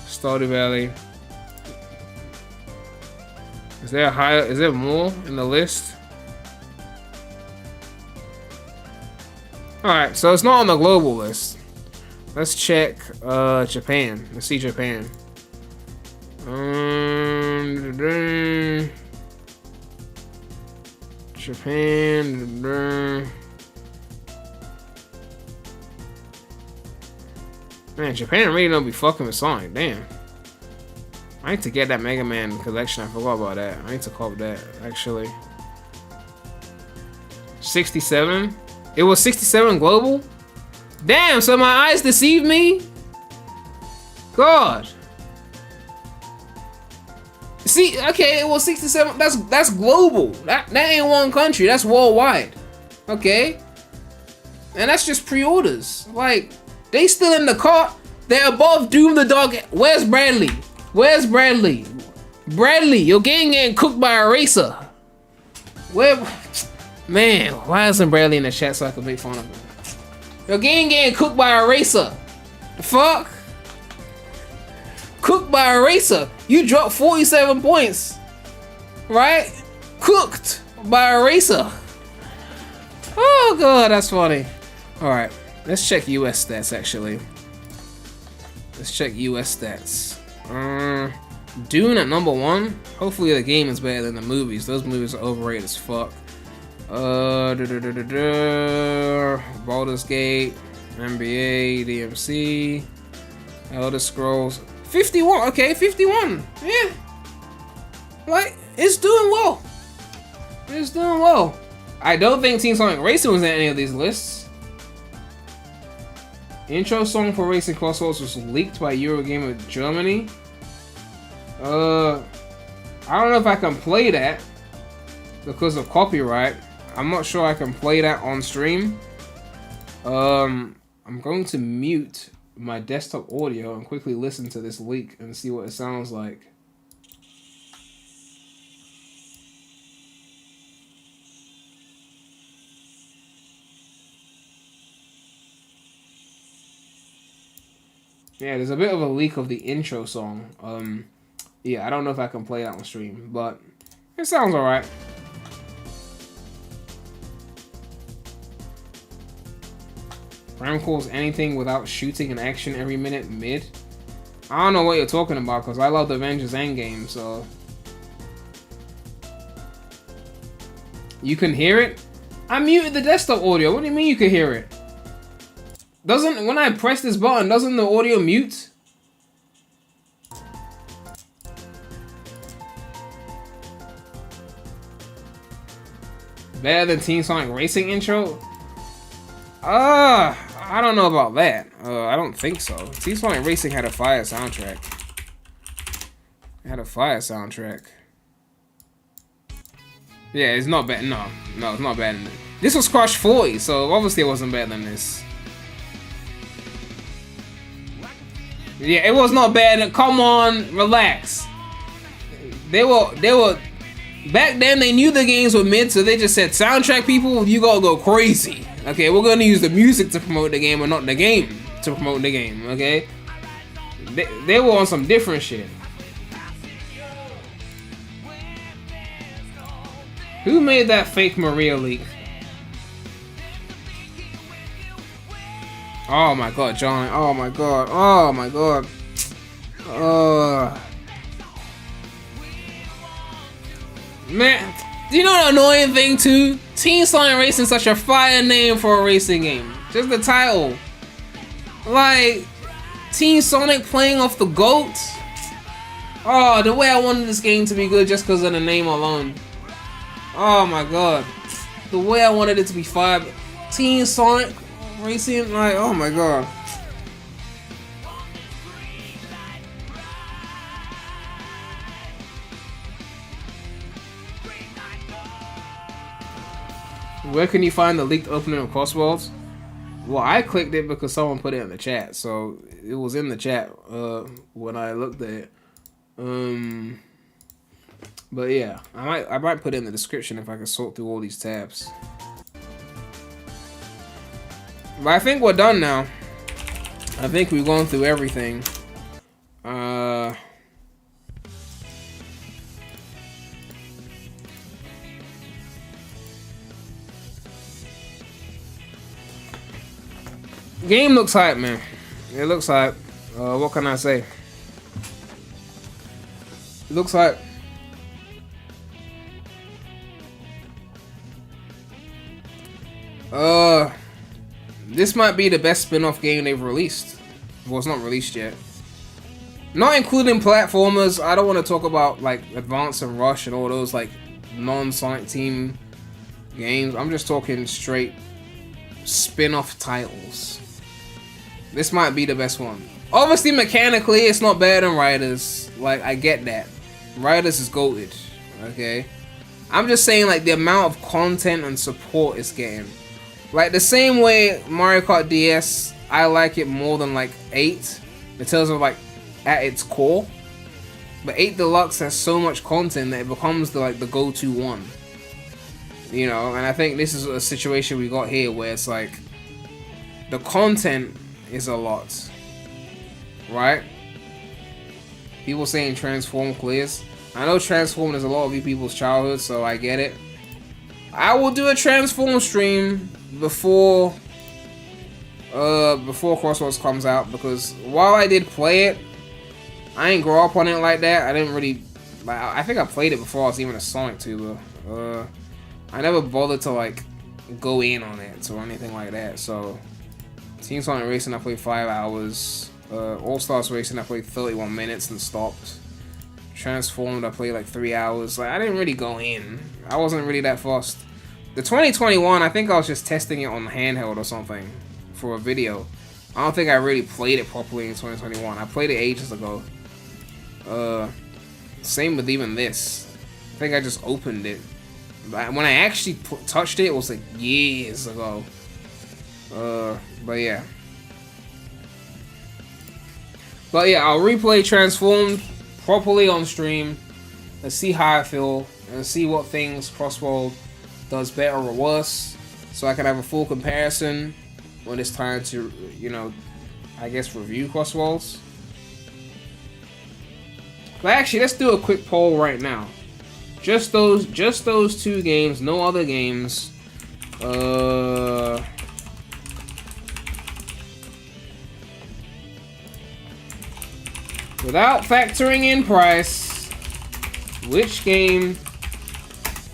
Stardew Valley. Is there is there more in the list? Alright, so it's not on the global list. Let's check Japan. Let's see Japan. Japan. Man, Japan really don't be fucking with Sonic. Damn. I need to get that Mega Man collection. I forgot about that. I need to cop that, actually. 67? It was 67 global? Damn, so my eyes deceived me? God. See, okay, it was 67. That's global. That ain't one country. That's worldwide. Okay? And that's just pre-orders. Like, they still in the cart. They're above Doom the Dog. Where's Bradley? Where's Bradley? Bradley, your game getting cooked by a racer. Where? Man, why isn't Bradley in the chat so I can make fun of him? Your game getting cooked by a racer. The fuck? Cooked by a racer. You dropped 47 points. Right? Cooked by a racer. Oh god, that's funny. Alright, let's check US stats actually. Let's check US stats. Dune at number 1. Hopefully the game is better than the movies. Those movies are overrated as fuck. Baldur's Gate, NBA, DMC, Elder Scrolls. 51, okay, 51. Yeah. Like, it's doing well. It's doing well. I don't think Team Sonic Racing was in any of these lists. Intro song for Racing Crossworlds was leaked by Eurogamer Germany. I don't know if I can play that because of copyright. I'm not sure I can play that on stream. I'm going to mute my desktop audio and quickly listen to this leak and see what it sounds like. Yeah, there's a bit of a leak of the intro song. Yeah, I don't know if I can play that on stream, but it sounds alright. Ram calls anything without shooting and action every minute mid. I don't know what you're talking about because I love the Avengers Endgame, so. You can hear it? I muted the desktop audio. What do you mean you can hear it? Doesn't, when I press this button, doesn't the audio mute? Better than Team Sonic Racing intro? I don't know about that. I don't think so. Team Sonic Racing had a fire soundtrack. It had a fire soundtrack. Yeah, it's not bad. No, it's not better than this. This was Crush 40, so obviously it wasn't better than this. Yeah, it was not bad. Come on, relax. They were back then. They knew the games were mid, so they just said, "Soundtrack people, you gotta go crazy." Okay, we're gonna use the music to promote the game, and not the game to promote the game. Okay, they were on some different shit. Who made that fake Maria leak? Oh my god, John. Oh my god. Oh my god. Man, do you know the annoying thing too? Team Sonic Racing is such a fire name for a racing game. Just the title. Like, Team Sonic playing off the GOAT. Oh, the way I wanted this game to be good just because of the name alone. Oh my god. The way I wanted it to be fire. Team Sonic Racing, like, oh my god. Where can you find the leaked opening of Crossworlds? Well, I clicked it because someone put it in the chat, so it was in the chat when I looked at it. But yeah, I might put it in the description if I can sort through all these tabs. But I think we're done now. I think we've gone through everything. Game looks hype, man. It looks like, what can I say? It looks like this might be the best spin-off game they've released. Well, it's not released yet. Not including platformers. I don't want to talk about like Advance and Rush and all those like non-Sonic Team games. I'm just talking straight spin-off titles. This might be the best one. Obviously, mechanically, it's not better than Riders. Like, I get that. Riders is goated. Okay? I'm just saying, like, the amount of content and support it's getting. Like, the same way Mario Kart DS, I like it more than, like, 8. In terms of, like, at its core. But 8 Deluxe has so much content that it becomes, the like, the go-to one. You know? And I think this is a situation we got here where it's, like, the content is a lot. Right? People saying Transform clears. I know Transform is a lot of you people's childhood, so I get it. I will do a Transform stream before Crossworlds comes out, because while I did play it, I didn't grow up on it like that. I didn't really like. I think I played it before I was even a Sonic tuber. I never bothered to like go in on it or anything like that. So Team Sonic Racing, I played 5 hours. All Stars Racing, I played 31 minutes and stopped. Transformed, I played like 3 hours. Like, I didn't really go in. I wasn't really that fast. The 2021, I think I was just testing it on the handheld or something for a video. I don't think I really played it properly in 2021. I played it ages ago. Same with even this. I think I just opened it. When I actually touched it, it was like years ago. But yeah. But yeah, I'll replay Transformed properly on stream. Let's see how I feel and see what things Crossworld does better or worse, so I can have a full comparison when it's time to, you know, I guess review Crossworlds. But actually, let's do a quick poll right now. Just those 2 games, no other games. Without factoring in price, which game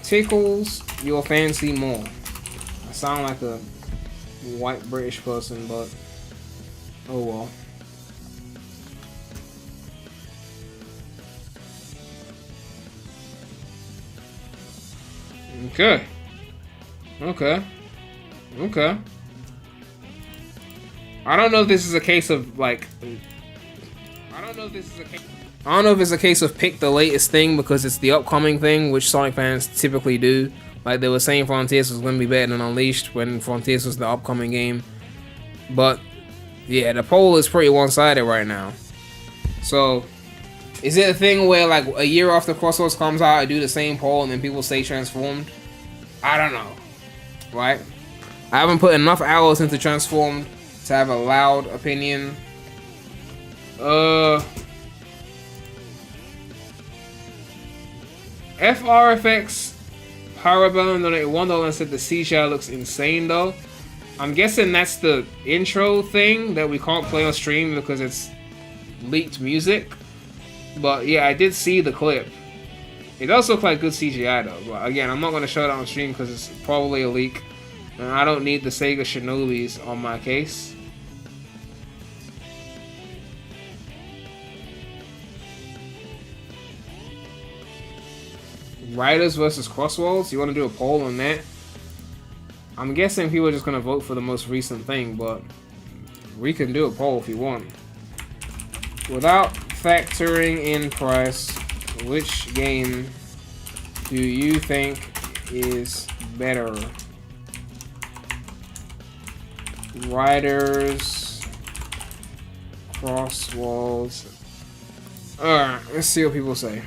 tickles your fancy more? I sound like a white British person, but oh well. Okay. I don't know if this is a case of like. I don't know if it's a case of pick the latest thing because it's the upcoming thing, which Sonic fans typically do. Like they were saying Frontiers was going to be better than Unleashed when Frontiers was the upcoming game. But yeah, the poll is pretty one-sided right now. So is it a thing where like a year after Crossworlds comes out, I do the same poll and then people say Transformed? I don't know. Right? I haven't put enough hours into Transformed to have a loud opinion. FRFX Parabellum donated $1 and said the CGI looks insane though. I'm guessing that's the intro thing that we can't play on stream because it's leaked music. But yeah, I did see the clip. It does look like good CGI though. But again, I'm not going to show it on stream because it's probably a leak. And I don't need the Sega Shinobis on my case. Riders versus Crossworlds? You want to do a poll on that? I'm guessing people are just going to vote for the most recent thing, but we can do a poll if you want. Without factoring in price, which game do you think is better? Riders, Crossworlds. Alright, let's see what people say.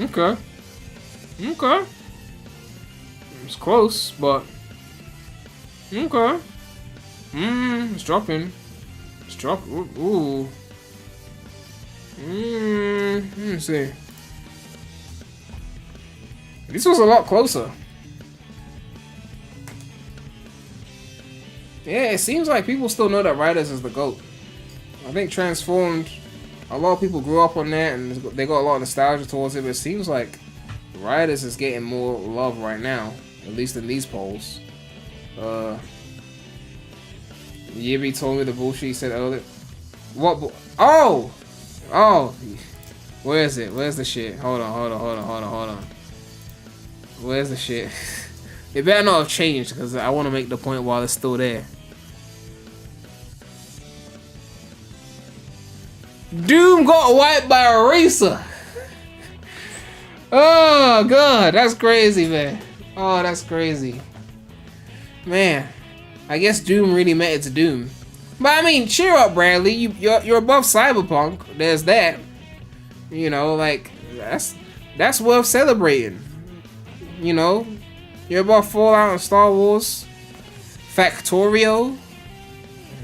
Okay. It's close, but okay. It's dropping. It's dropping. Ooh. Let me see. This was a lot closer. Yeah, it seems like people still know that Riders is the GOAT. I think Transformed, a lot of people grew up on that and they got a lot of nostalgia towards it, but it seems like Riders is getting more love right now, at least in these polls. Yibby told me the bullshit he said earlier. What? Oh! Oh! Where is it? Where's the shit? Hold on. Where's the shit? It better not have changed because I want to make the point while it's still there. Doom got wiped by a racer. Oh god, that's crazy, man. Oh, that's crazy. Man, I guess Doom really meant it's Doom. But I mean, cheer up, Bradley. You're above Cyberpunk. There's that. You know, like that's worth celebrating. You know, you're above Fallout and Star Wars. Factorio.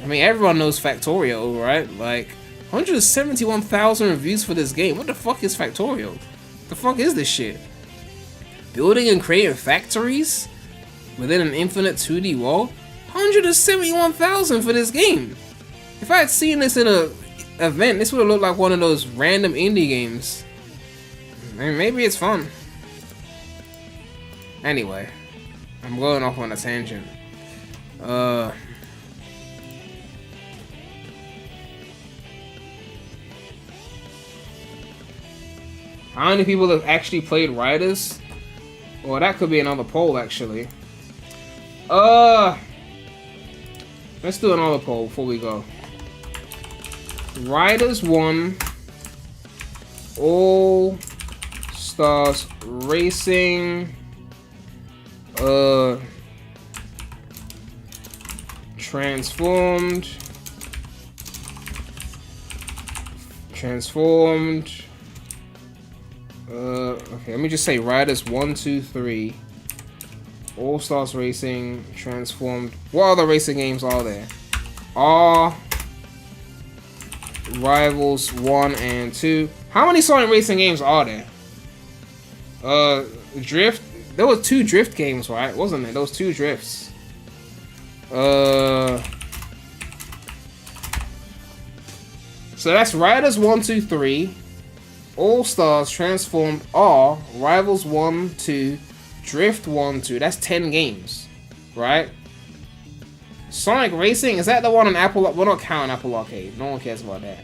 I mean, everyone knows Factorio, right? Like, 171,000 reviews for this game. What the fuck is Factorio? The fuck is this shit? Building and creating factories within an infinite 2D world? 171,000 for this game. If I had seen this in a event, this would have looked like one of those random indie games. I mean, maybe it's fun. Anyway, I'm going off on a tangent. How many people have actually played Riders? Well, that could be another poll, actually. Let's do another poll before we go. Riders 1 All Stars Racing Transformed okay, let me just say Riders 1, 2, 3 All Stars Racing Transformed. What other racing games are there? Are Rivals 1 and 2. How many Sonic racing games are there? Drift. There was 2 Drift games, right? Wasn't there? Those 2 Drifts. So that's Riders 1, 2, 3. All Stars Transformed R. Rivals 1, 2. Drift 1, 2. That's 10 games, right? Sonic Racing, is that the one on Apple? We're not counting Apple Arcade. No one cares about that.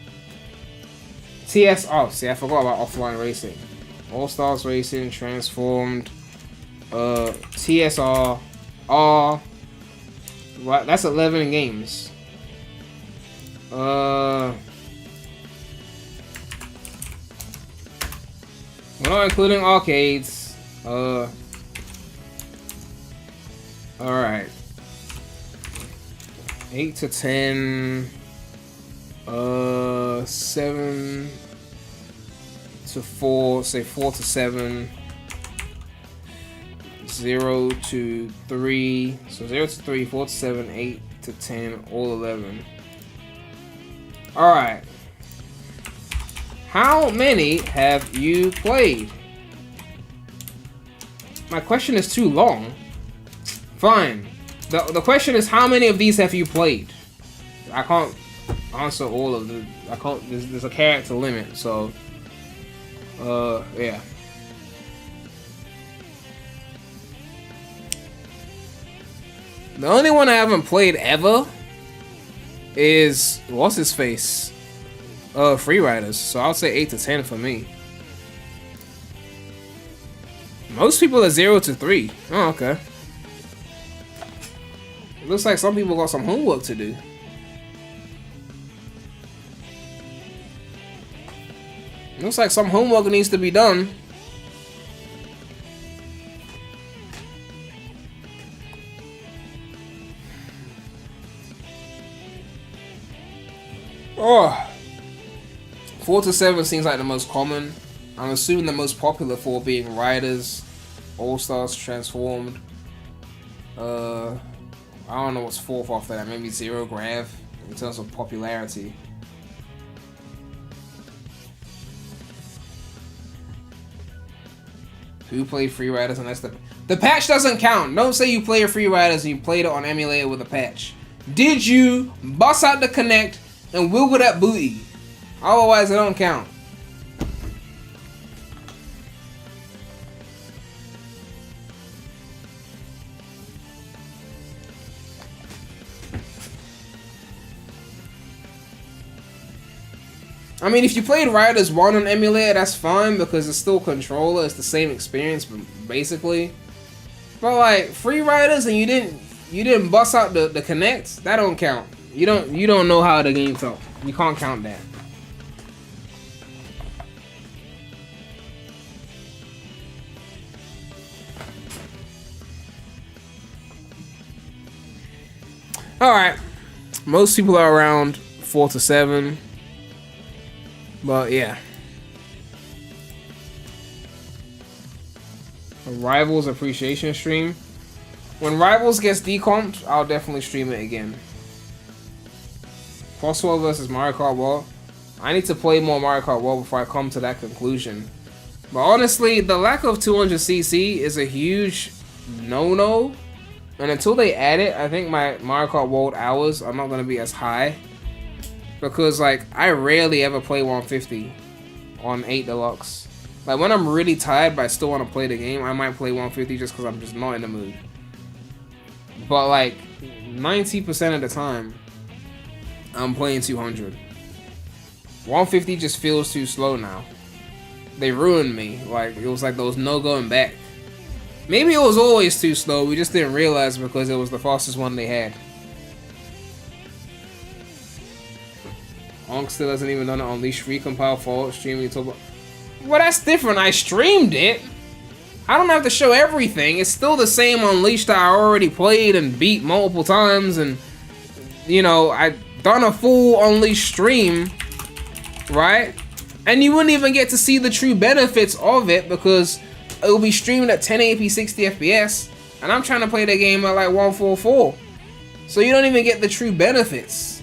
TS. Oh, see, I forgot about offline racing. All Stars Racing, Transformed, TSR, R. Right, that's 11 games. We're not including arcades. Alright. 8 to 10. 7 to 4. Say 4 to 7. 0 to 3. So 0 to 3, 4 to 7, 8 to 10, all 11. Alright. How many have you played? My question is too long. Fine. The question is, how many of these have you played? I can't answer all of them. I can't. There's a character limit, so yeah. The only one I haven't played ever is what's his face? Free Riders. So I'll say 8 to 10 for me. Most people are 0 to 3. Oh, okay. It looks like some people got some homework to do. Looks like some homework needs to be done. Oh, 4 to 7 seems like the most common. I'm assuming the most popular 4 being Riders, All Stars Transformed. I don't know what's 4th after that. Maybe Zero Grav in terms of popularity. Who played Free Riders unless the patch doesn't count. Don't say you played Free Riders and you played it on emulator with a patch. Did you bust out the Kinect and wiggle that booty? Otherwise, it don't count. I mean, if you played Riders 1 on emulator, that's fine because it's still controller. It's the same experience, basically. But like Free Riders and you didn't bust out the Kinect, that don't count. You don't know how the game felt. You can't count that. Alright. Most people are around 4 to 7. But yeah. A Rivals appreciation stream. When Rivals gets decomped, I'll definitely stream it again. Crossworld versus Mario Kart World. I need to play more Mario Kart World before I come to that conclusion. But honestly, the lack of 200cc is a huge no-no. And until they add it, I think my Mario Kart World hours are not going to be as high. Because like, I rarely ever play 150 on 8 Deluxe. Like when I'm really tired but I still want to play the game, I might play 150 just because I'm just not in the mood. But like 90% of the time, I'm playing 200. 150 just feels too slow now. They ruined me. Like it was like there was no going back. Maybe it was always too slow. We just didn't realize because it was the fastest one they had. Onk still hasn't even done it. Unleash recompile fault streaming until. Well, that's different. I streamed it. I don't have to show everything. It's still the same Unleashed that I already played and beat multiple times, and you know I done a full Unleashed stream, right? And you wouldn't even get to see the true benefits of it because it will be streamed at 1080p 60 FPS, and I'm trying to play the game at like 144, so you don't even get the true benefits.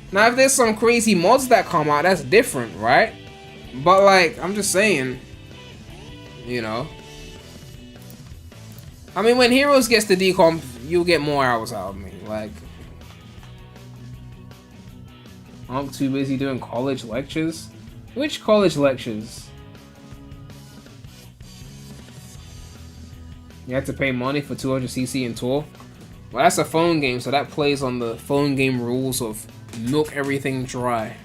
Now, if there's some crazy mods that come out, that's different, right? But like, I'm just saying, you know. I mean, when Heroes gets the decomp, you'll get more hours out of me. Like, I'm too busy doing college lectures. Which college lectures? You have to pay money for 200cc in tour. Well, that's a phone game, so that plays on the phone game rules of milk everything dry.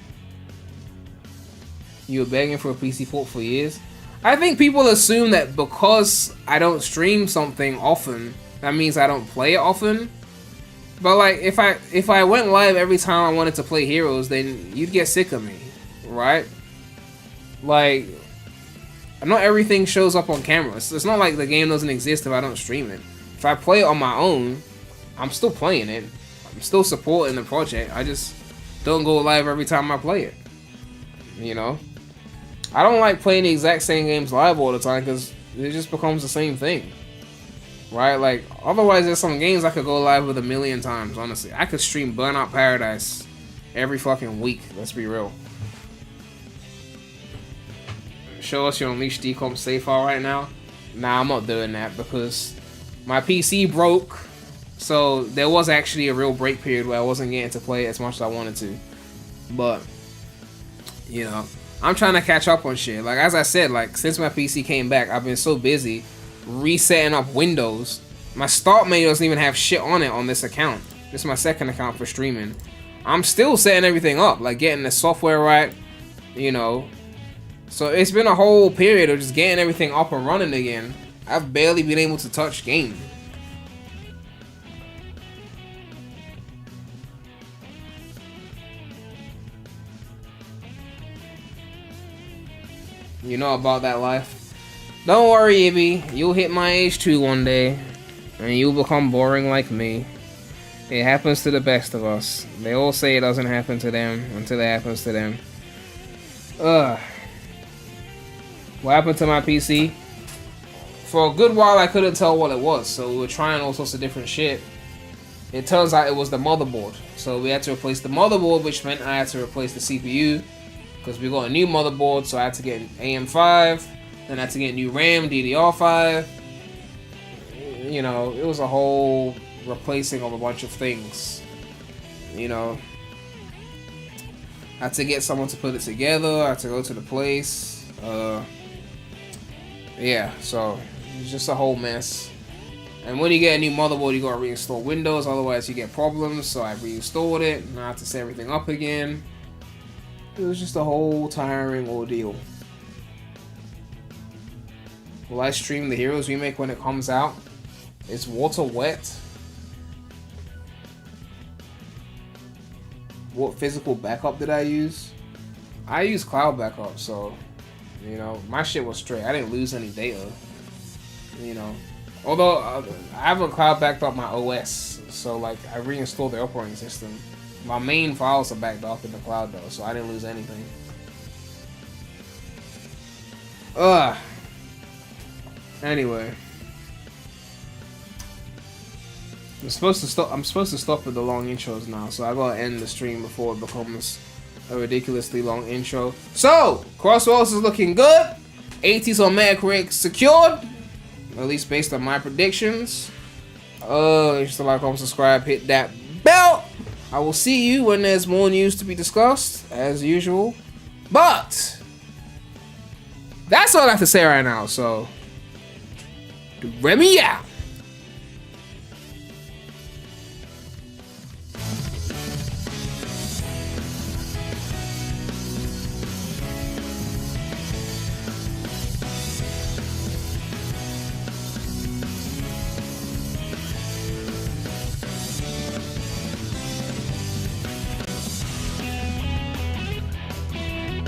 You were begging for a PC port for years. I think people assume that because I don't stream something often, that means I don't play it often. But like, if I went live every time I wanted to play Heroes, then you'd get sick of me, right? Like, not everything shows up on camera. It's not like the game doesn't exist if I don't stream it. If I play it on my own, I'm still playing it. I'm still supporting the project. I just don't go live every time I play it. You know? I don't like playing the exact same games live all the time because it just becomes the same thing. Right? Like, otherwise there's some games I could go live with 1,000,000 times, honestly. I could stream Burnout Paradise every fucking week, let's be real. Show us your Unleashed decomp save file right now. Nah, I'm not doing that because my PC broke. So there was actually a real break period where I wasn't getting to play as much as I wanted to. But, you know, I'm trying to catch up on shit. Like, as I said, like, since my PC came back, I've been so busy resetting up Windows. My start menu doesn't even have shit on it on this account. This is my second account for streaming. I'm still setting everything up, like getting the software right, you know. So it's been a whole period of just getting everything up and running again. I've barely been able to touch game. You know about that life. Don't worry, Ibby. You'll hit my age too one day. And you'll become boring like me. It happens to the best of us. They all say it doesn't happen to them until it happens to them. What happened to my PC? For a good while I couldn't tell what it was. So we were trying all sorts of different shit. It turns out it was the motherboard. So we had to replace the motherboard, which meant I had to replace the CPU. Because we got a new motherboard, so I had to get an AM5. Then I had to get new RAM, DDR5. You know, it was a whole replacing of a bunch of things. You know, I had to get someone to put it together. I had to go to the place. Yeah, so it's just a whole mess. And when you get a new motherboard, you gotta reinstall Windows, otherwise you get problems. So I reinstalled it, and I had to set everything up again. It was just a whole tiring ordeal. Will I stream the Heroes remake when it comes out? Is water wet? What physical backup did I use? I used cloud backup, so you know my shit was straight. I didn't lose any data. You know, although I have a cloud backed up my OS, so like I reinstalled the operating system. My main files are backed up in the cloud though, so I didn't lose anything. Anyway, I'm supposed to stop with the long intros now, so I gotta end the stream before it becomes a ridiculously long intro. So, Crossworlds is looking good. 80s on Metacritic secured, at least based on my predictions. Just to like, comment, subscribe, hit that bell. I will see you when there's more news to be discussed, as usual. But that's all I have to say right now. So, Remy out.